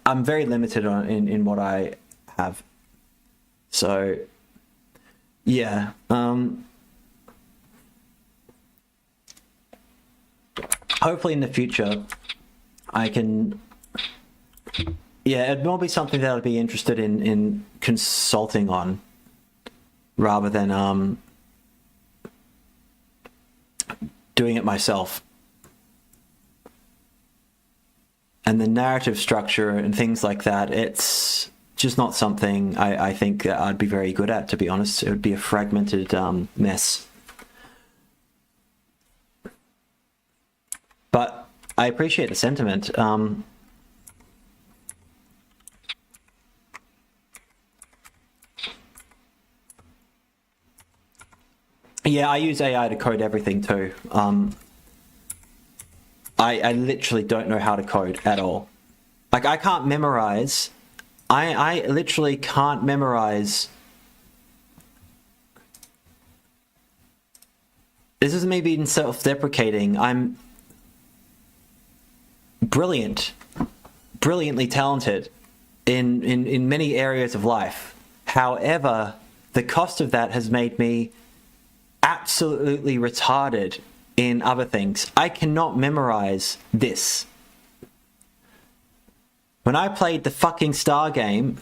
I'm very limited in what I have. So, yeah. Hopefully in the future, I can... Yeah, it will be something that I'd be interested in consulting on, rather than doing it myself. And the narrative structure and things like that, it's just not something I think that I'd be very good at, to be honest. It would be a fragmented mess. But I appreciate the sentiment. Yeah, I use AI to code everything too. I literally don't know how to code at all. Like, I can't memorize. I literally can't memorize. This isn't me being self-deprecating. I'm brilliantly talented in many areas of life. However, the cost of that has made me absolutely retarded in other things. I cannot memorize this. When I played the fucking Star game,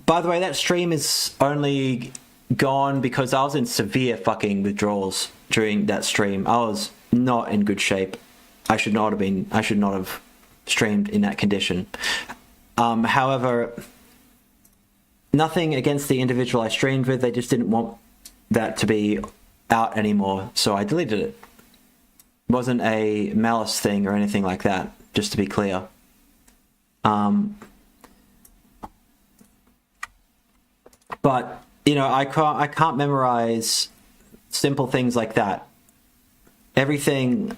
by the way, that stream is only gone because I was in severe fucking withdrawals during that stream. I was not in good shape. I should not have streamed in that condition. However, nothing against the individual I streamed with. They just didn't want that to be out anymore, so I deleted it. It wasn't a malice thing or anything like that, just to be clear. But you know, I can't memorize simple things like that. Everything,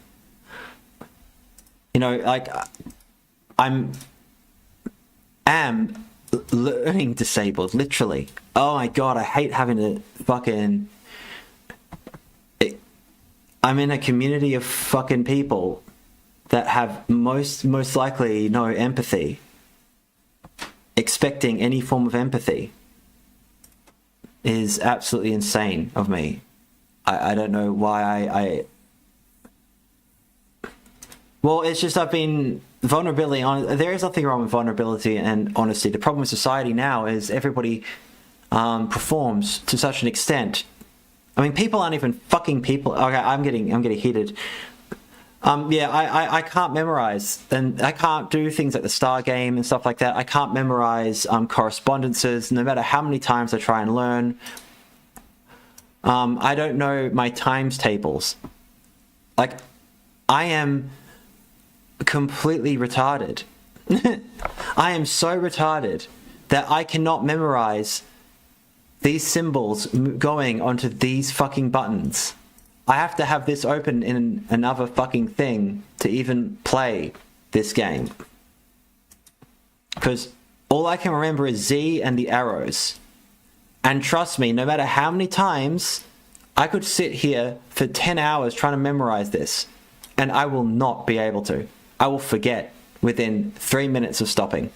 you know, like am learning disabled, literally. Oh my god, I hate having to fucking... I'm in a community of fucking people that have most likely no empathy, expecting any form of empathy is absolutely insane of me. I don't know why well, it's just I've been vulnerability on. There is nothing wrong with vulnerability and honesty. The problem with society now is everybody performs to such an extent. I mean, people aren't even fucking people. Okay, I'm getting heated. Yeah, I can't memorize, and I can't do things like the Star game and stuff like that. I can't memorize correspondences, no matter how many times I try and learn. I don't know my times tables. Like, I am completely retarded. I am so retarded that I cannot memorize these symbols going onto these fucking buttons. I have to have this open in another fucking thing to even play this game. Because all I can remember is Z and the arrows. And trust me, no matter how many times, I could sit here for 10 hours trying to memorize this, and I will not be able to. I will forget within 3 minutes of stopping.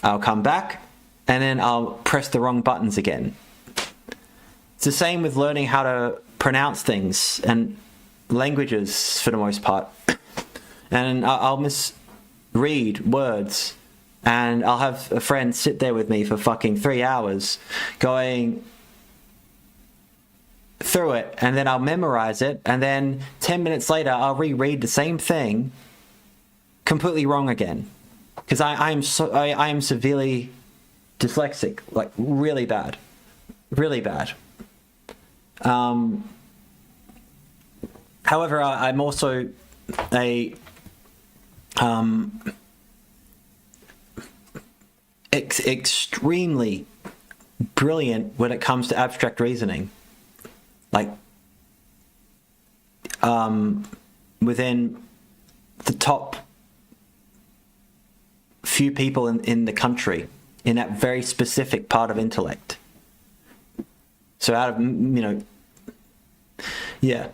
I'll come back, and then I'll press the wrong buttons again. It's the same with learning how to pronounce things and languages for the most part. And I'll misread words, and I'll have a friend sit there with me for fucking 3 hours going through it, and then I'll memorize it, and then 10 minutes later I'll reread the same thing completely wrong again. Because I am severely dyslexic, like really bad. Really bad. However, I'm also a extremely brilliant when it comes to abstract reasoning. Like, within the top few people in the country in that very specific part of intellect. So out of, you know, yeah.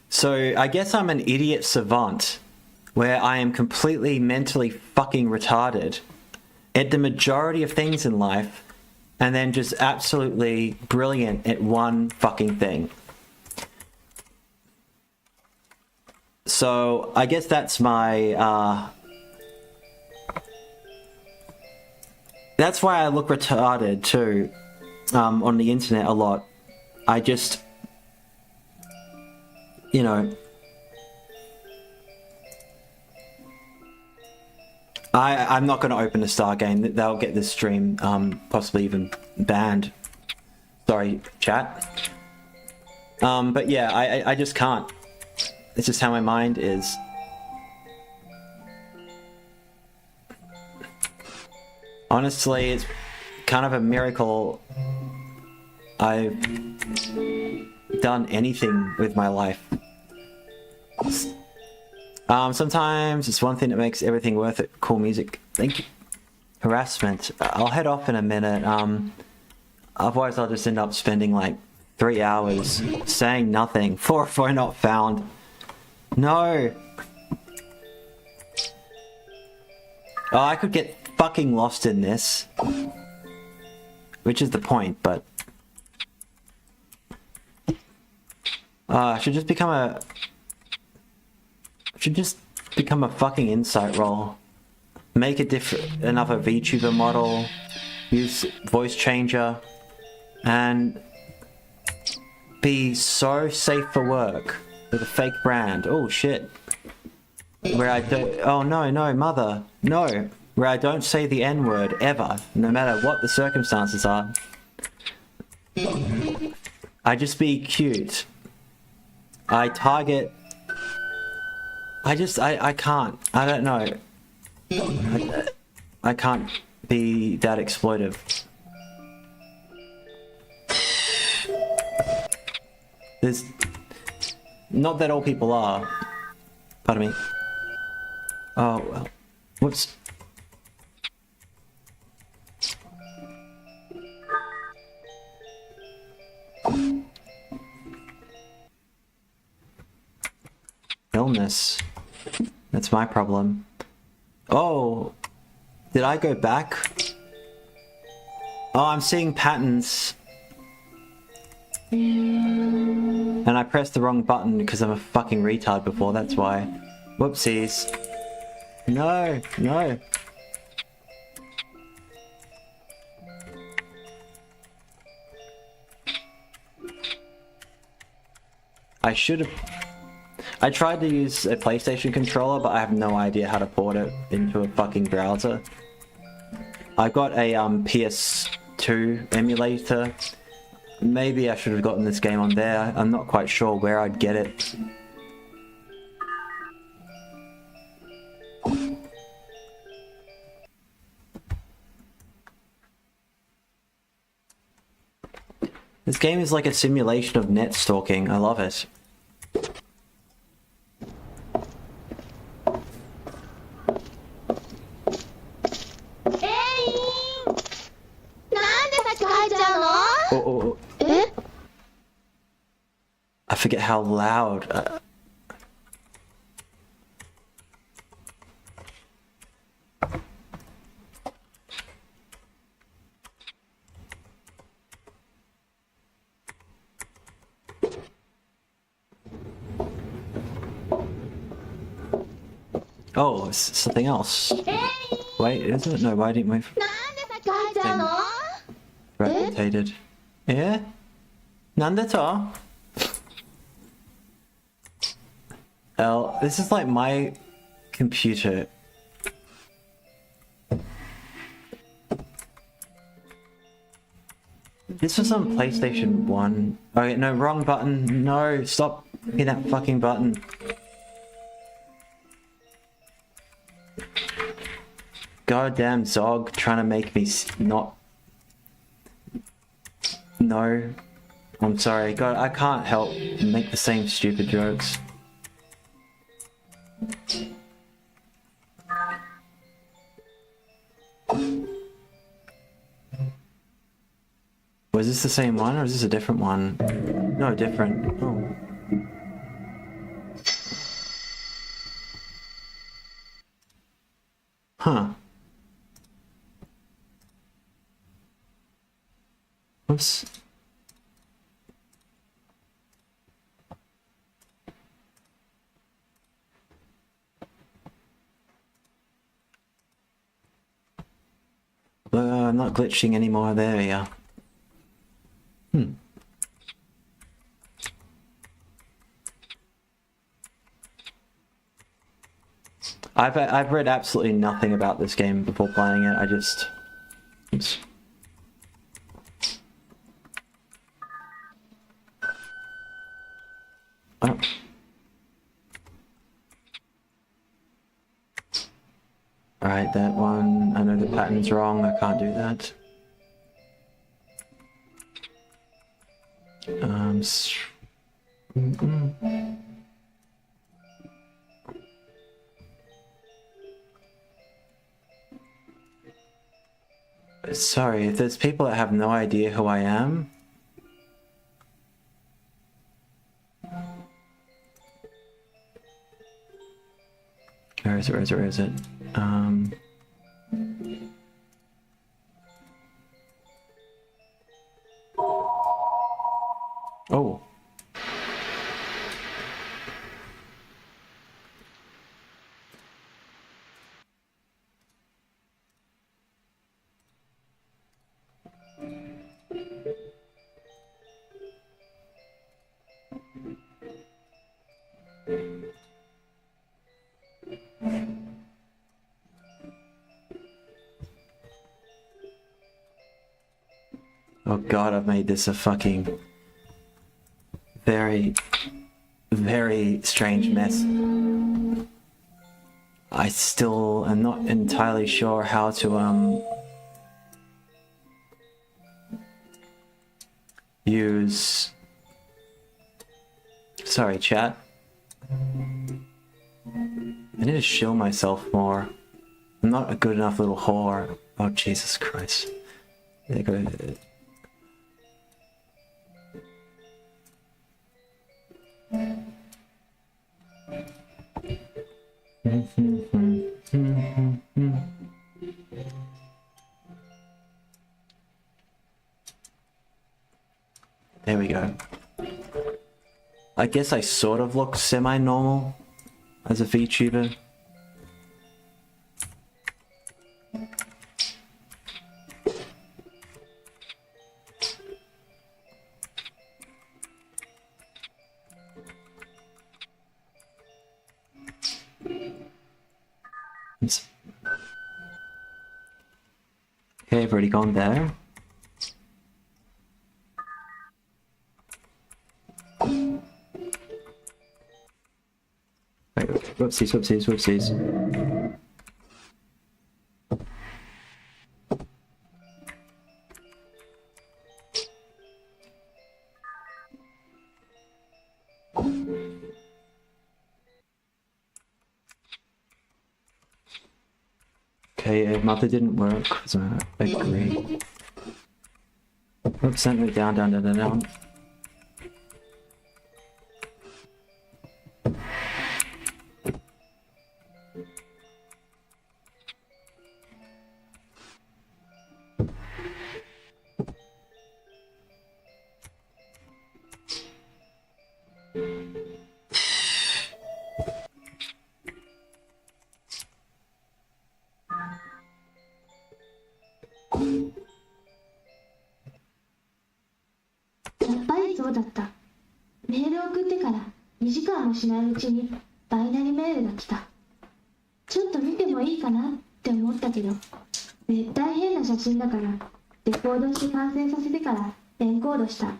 So I guess I'm an idiot savant where I am completely mentally fucking retarded at the majority of things in life and then just absolutely brilliant at one fucking thing. So I guess that's my, that's why I look retarded too, on the internet a lot. I just, you know, I'm not going to open a Star game. They'll get this stream possibly even banned. Sorry, chat. But yeah, I just can't. It's just how my mind is. Honestly, it's kind of a miracle I've done anything with my life. Sometimes it's one thing that makes everything worth it. Cool music. Thank you. Harassment. I'll head off in a minute. Otherwise I'll just end up spending like 3 hours saying nothing. 4 not found. No. Oh, I could get fucking lost in this. Which is the point, but... I should just become a... fucking insight roll. Make another VTuber model. Use voice changer. And... be so safe for work. With a fake brand. Oh shit. Where I don't... oh no, mother. No. Where I don't say the N-word ever. No matter what the circumstances are. I just be cute. I target... I can't. I don't know. I can't be that exploitive. There's... not that all people are. Pardon me. Oh, well. Whoops. Illness. That's my problem. Oh, did I go back? Oh, I'm seeing patterns. And I pressed the wrong button because I'm a fucking retard before, that's why. Whoopsies. No, no. I should have... I tried to use a PlayStation controller, but I have no idea how to port it into a fucking browser. I got a PS2 emulator. Maybe I should have gotten this game on there. I'm not quite sure where I'd get it. This game is like a simulation of net stalking. I love it. Oh. I forget how loud. Oh, it's something else. Wait, is it? No, why didn't we... replicated. Yeah? Nandato? This is like my computer. This was on PlayStation 1. Okay, no, wrong button. No, stop hitting that fucking button. Goddamn Zog trying to make me not... No. I'm sorry. God, I can't help make the same stupid jokes. Was this the same one or is this a different one? No, different. Oh. Huh. Oops. I'm not glitching anymore. There we are. I've read absolutely nothing about this game before playing it. I just... Oops. Oh. Alright, that one. I know the pattern's wrong. I can't do that. Sorry, if there's people that have no idea who I am. Where is it, where is it, where is it? Oh. Oh god, I've made this a fucking very, very strange mess. I still am not entirely sure how to use... Sorry, chat. I need to shield myself more. I'm not a good enough little whore. Oh, Jesus Christ. There you go. There we go. I guess I sort of look semi-normal as a VTuber. Okay, I've already gone there. Wait, whoopsies, whoopsies, whoopsies. Okay, mother didn't work, so I agree. Oops, sent me down, down, down, down, down.やっぱりそうだった。メールを送ってから2時間もしないうちにバイナリメールが来た。ちょっと見てもいいかなって思ったけど、絶対変な写真だからレコードして完成させてからエンコードした。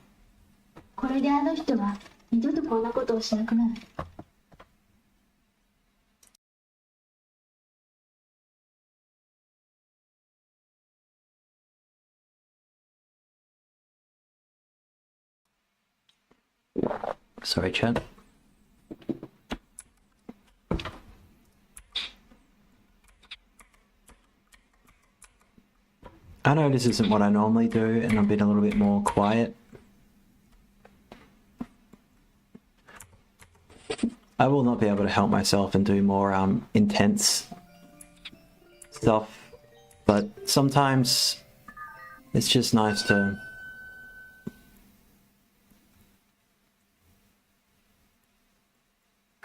これであの人は二度とこんなことをしなくなる。Sorry, chat. I know this isn't what I normally do, and I've been a little bit more quiet. I will not be able to help myself and do more intense stuff, but sometimes it's just nice to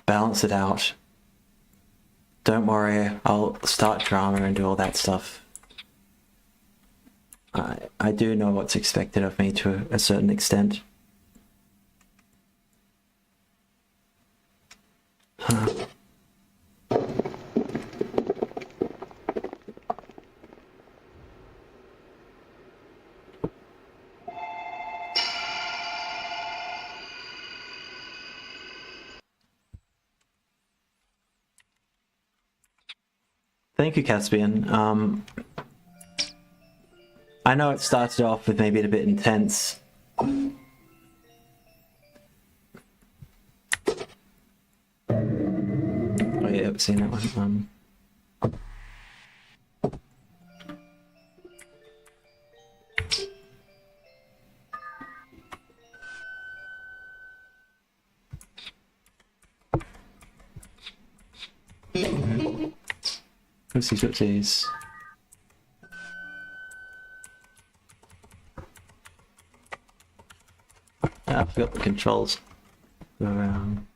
balance it out. Don't worry, I'll start drama and do all that stuff. I do know what's expected of me to a certain extent. Thank you, Caspian. I know it started off with maybe a bit intense. Oh yeah, I've seen that one. Oopsies, oopsies. I forgot the controls. Around.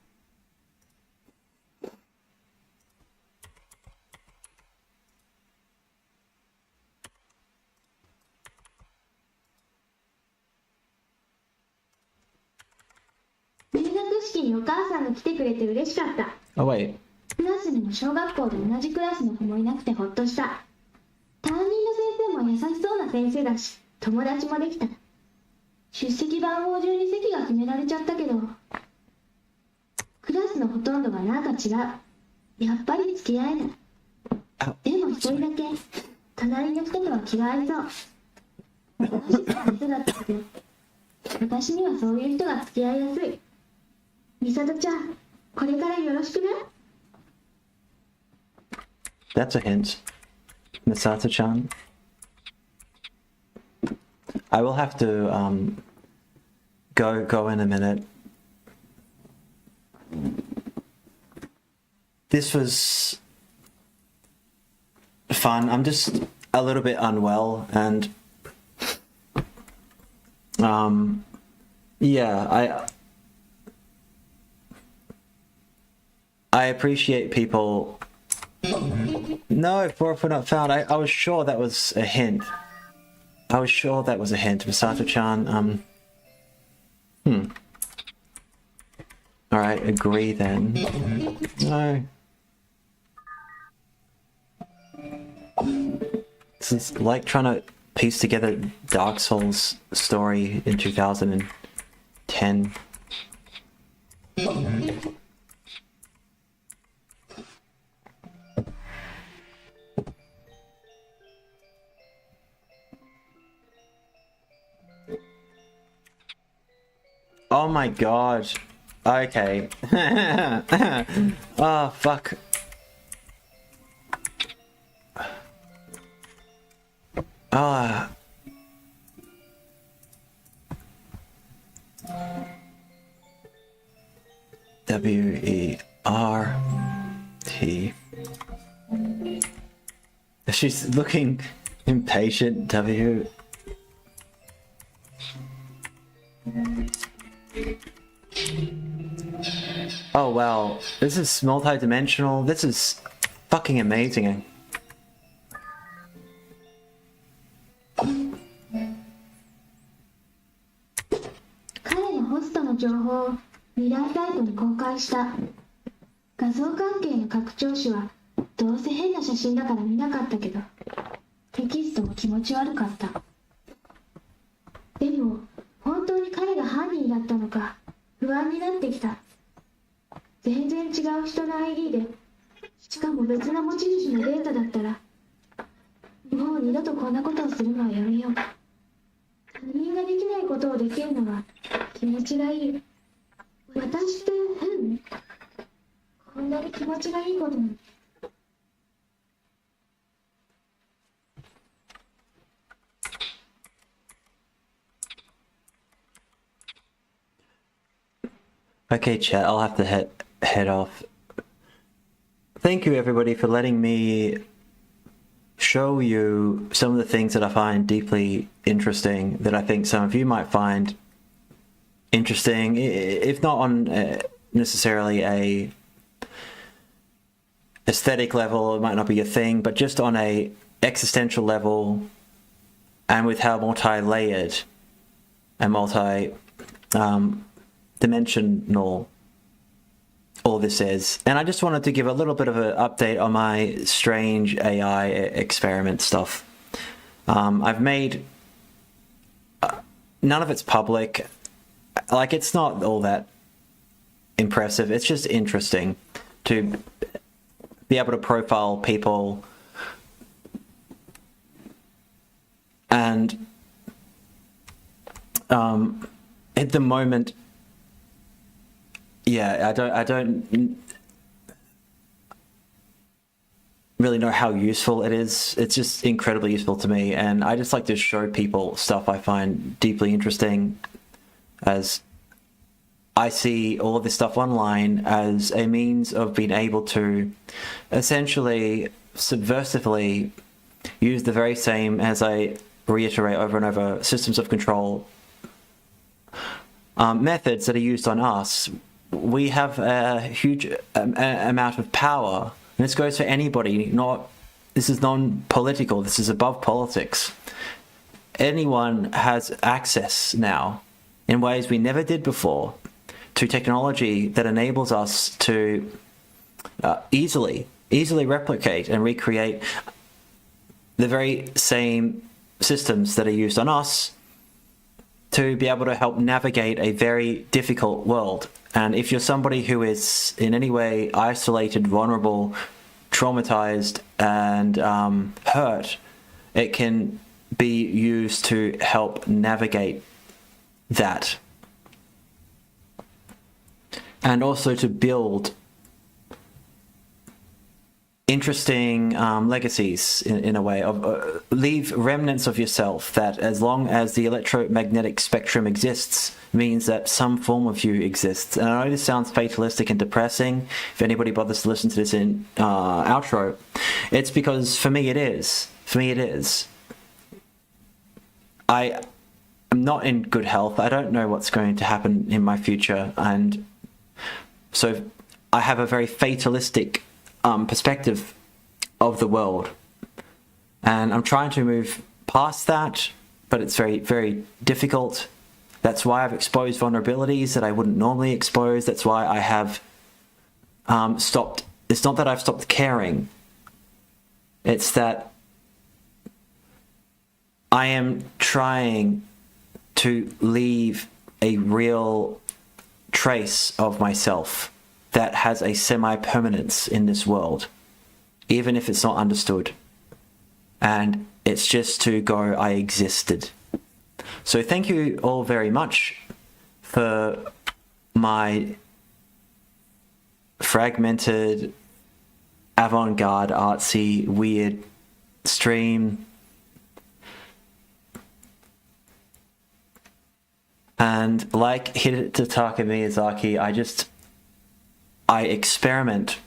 Oh wait. クラスにも小学校で同じクラスの子もいなくてほっとした。担任の先生も優しそうな先生だし、友達もできた。出席番号順に席が決められちゃったけど、クラスのほとんどがなんか違う。やっぱり付き合えない。でも一人だけ、隣の人とは気が合いそう。私は人だったけど、私にはそういう人が付き合いやすい。美里ちゃん、これからよろしくね。That's a hint. Misato-chan. I will have to go in a minute. This was fun. I'm just a little bit unwell, and yeah, I appreciate people. No, for not found. I was sure that was a hint. I was sure that was a hint. Misato-chan, Alright, agree then. No. This is like trying to piece together Dark Souls story in 2010. Oh my god. Okay. Oh, fuck. Ah. W-E-R-T. She's looking impatient. W. Oh wow, this is multi-dimensional. This is fucking amazing. 彼のホストの情報を未来サイトに公開した。画像関係の拡張子はどうせ変な写真だから見なかったけど、テキストも気持ち悪かった。でも本当に彼が犯人だったのか不安になってきた。全然違う人の ID で、しかも別な持ち主のデータだったら、もう二度とこんなことをするのはやめよう。他人ができないことをできるのは気持ちがいい。私って変？こんなに気持ちがいいことに。Okay, chat, I'll have to head off. Thank you, everybody, for letting me show you some of the things that I find deeply interesting, that I think some of you might find interesting, if not on necessarily a aesthetic level. It might not be a thing, but just on a existential level, and with how multi-layered and multi-dimensional all this is. And I just wanted to give a little bit of an update on my strange AI experiment stuff. I've made none of it's public. Like, it's not all that impressive. It's just interesting to be able to profile people. And at the moment, yeah, I don't really know how useful it is. It's just incredibly useful to me, and I just like to show people stuff I find deeply interesting, as I see all of this stuff online as a means of being able to essentially subversively use the very same, as I reiterate over and over, systems of control methods that are used on us. We have a huge amount of power, and this goes for anybody. This is non-political. This is above politics. Anyone has access now, in ways we never did before, to technology that enables us to easily replicate and recreate the very same systems that are used on us, to be able to help navigate a very difficult world. And if you're somebody who is in any way isolated, vulnerable, traumatized, and hurt, it can be used to help navigate that. And also to build interesting legacies, in a way, of leave remnants of yourself that, as long as the electromagnetic spectrum exists, means that some form of you exists. And I know this sounds fatalistic and depressing if anybody bothers to listen to this in outro. It's because for me it is. I am not in good health. I don't know what's going to happen in my future, and so I have a very fatalistic perspective of the world, and I'm trying to move past that, but it's very, very difficult. That's why I've exposed vulnerabilities that I wouldn't normally expose. That's why I have stopped. It's not that I've stopped caring. It's that I am trying to leave a real trace of myself that has a semi-permanence in this world, even if it's not understood. And it's just to go, I existed. So thank you all very much for my fragmented, avant-garde, artsy, weird stream. And like Hidetaka Miyazaki, I experiment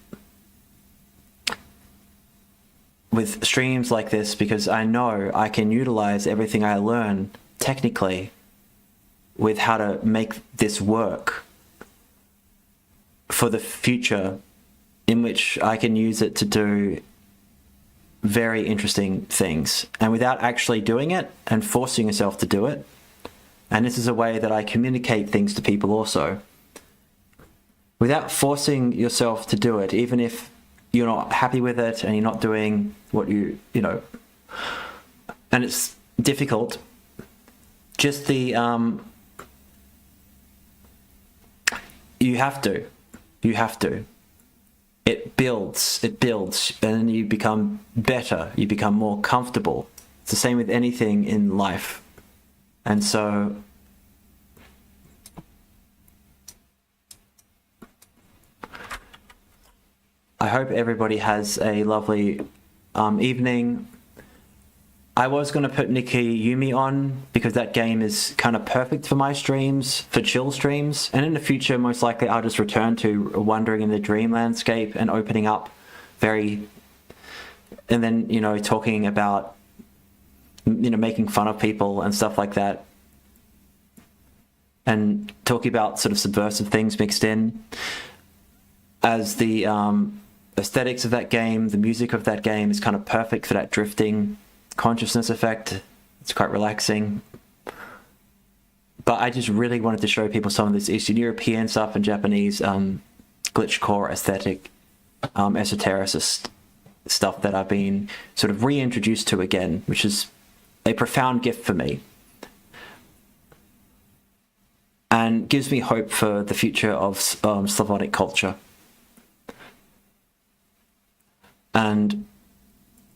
with streams like this because I know I can utilize everything I learn technically with how to make this work for the future, in which I can use it to do very interesting things, and without actually doing it and forcing yourself to do it. And this is a way that I communicate things to people also, without forcing yourself to do it, even if you're not happy with it and you're not doing what you know, and it's difficult. Just the, you have to. It builds, and you become better, you become more comfortable. It's the same with anything in life. And so I hope everybody has a lovely evening. I was going to put Nikki Yumi on because that game is kind of perfect for my streams, for chill streams. And in the future, most likely I'll just return to wandering in the dream landscape and opening up and then, you know, talking about, you know, making fun of people and stuff like that. And talking about sort of subversive things mixed in. As the aesthetics of that game, the music of that game is kind of perfect for that drifting consciousness effect. It's quite relaxing. But I just really wanted to show people some of this Eastern European stuff and Japanese glitchcore aesthetic, esotericist stuff that I've been sort of reintroduced to again, which is a profound gift for me. And gives me hope for the future of Slavonic culture. And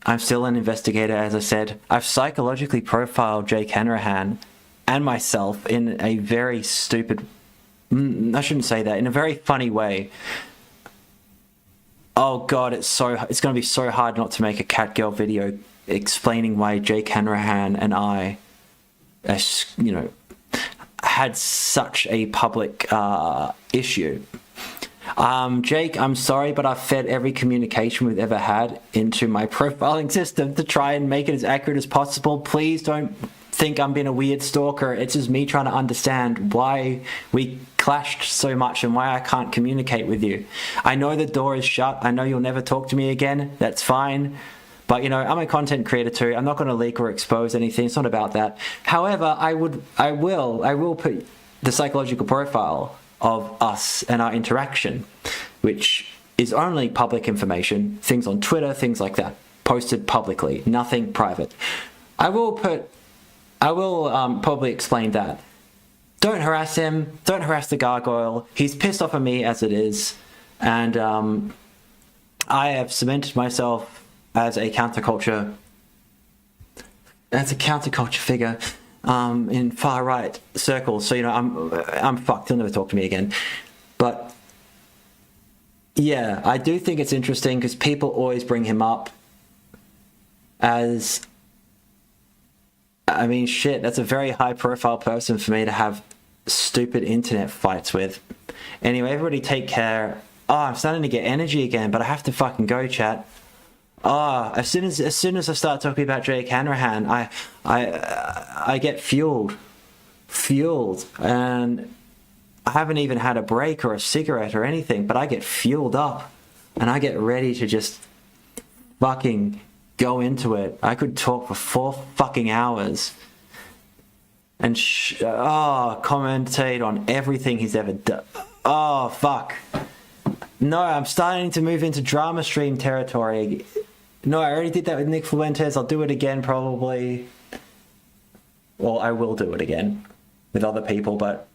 I'm still an investigator, as I said. I've psychologically profiled Jake Hanrahan and myself in a very stupid... I shouldn't say that. In a very funny way. Oh God, it's going to be so hard not to make a Catgirl video explaining why Jake Hanrahan and I, you know, had such a public issue. Jake, I'm sorry, but I've fed every communication we've ever had into my profiling system to try and make it as accurate as possible. Please don't think I'm being a weird stalker. It's just me trying to understand why we clashed so much and why I can't communicate with you. I know the door is shut. I know you'll never talk to me again. That's fine. But, you know, I'm a content creator too. I'm not going to leak or expose anything. It's not about that. However, I will put the psychological profile of us and our interaction, which is only public information, things on Twitter, things like that, posted publicly, nothing private. I will probably explain that. Don't harass him. Don't harass the gargoyle. He's pissed off at me as it is. And I have cemented myself as a counterculture figure in far right circles. So, you know, I'm fucked. He'll never talk to me again. But yeah, I do think it's interesting because people always bring him up as, I mean, shit, that's a very high profile person for me to have stupid internet fights with. Anyway, everybody take care. Oh, I'm starting to get energy again, but I have to fucking go, chat. Oh, as soon as I start talking about Jake Hanrahan, I get fueled, and I haven't even had a break or a cigarette or anything, but I get fueled up, and I get ready to just fucking go into it. I could talk for 4 fucking hours and commentate on everything he's ever done. Oh fuck. No, I'm starting to move into drama stream territory. No, I already did that with Nick Fuentes. I'll do it again probably. Well, I will do it again with other people, but...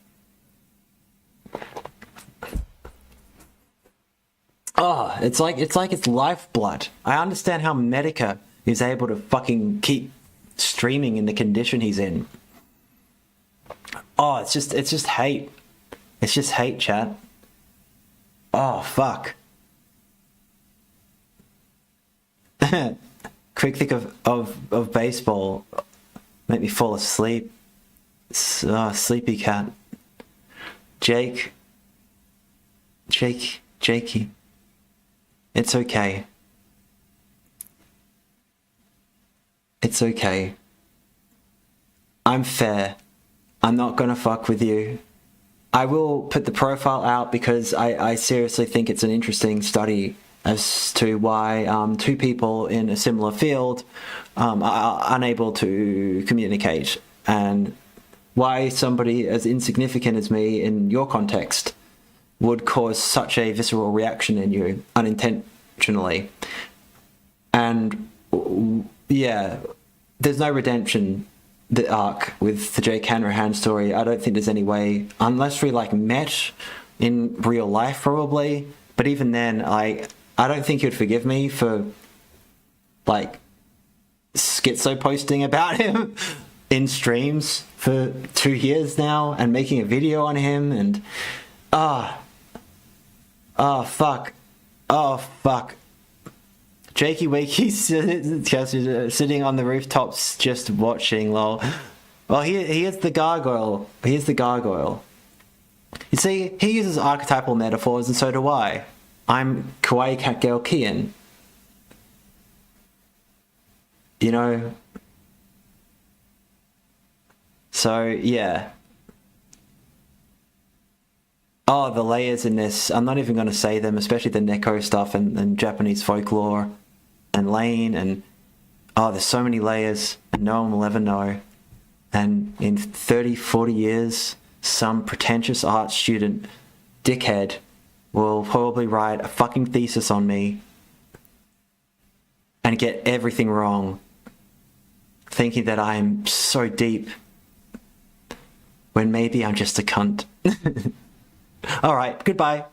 Oh, it's like it's lifeblood. I understand how Medica is able to fucking keep streaming in the condition he's in. Oh, it's just hate. It's just hate, chat. Oh, fuck. Quick think of baseball. Make me fall asleep. Sleepy cat. Jakey. It's okay. It's okay. I'm fair. I'm not gonna fuck with you. I will put the profile out because I seriously think it's an interesting study as to why 2 people in a similar field are unable to communicate, and why somebody as insignificant as me in your context would cause such a visceral reaction in you unintentionally. And yeah, there's no redemption, the arc with the Jake Hanrahan story. I don't think there's any way, unless we like met in real life probably, but even then I don't think he'd forgive me for like schizo posting about him in streams for 2 years now and making a video on him, and fuck. Jakey Wakey's sitting on the rooftops just watching, lol. Well, he is the gargoyle. He is the gargoyle. You see, he uses archetypal metaphors, and so do I. I'm Kawaii Catgirl Kian. You know? So, yeah. Oh, the layers in this. I'm not even going to say them, especially the Neko stuff and Japanese folklore and Lain and... Oh, there's so many layers and no one will ever know. And in 30, 40 years, some pretentious art student dickhead will probably write a fucking thesis on me and get everything wrong, thinking that I'm so deep when maybe I'm just a cunt. Alright, goodbye.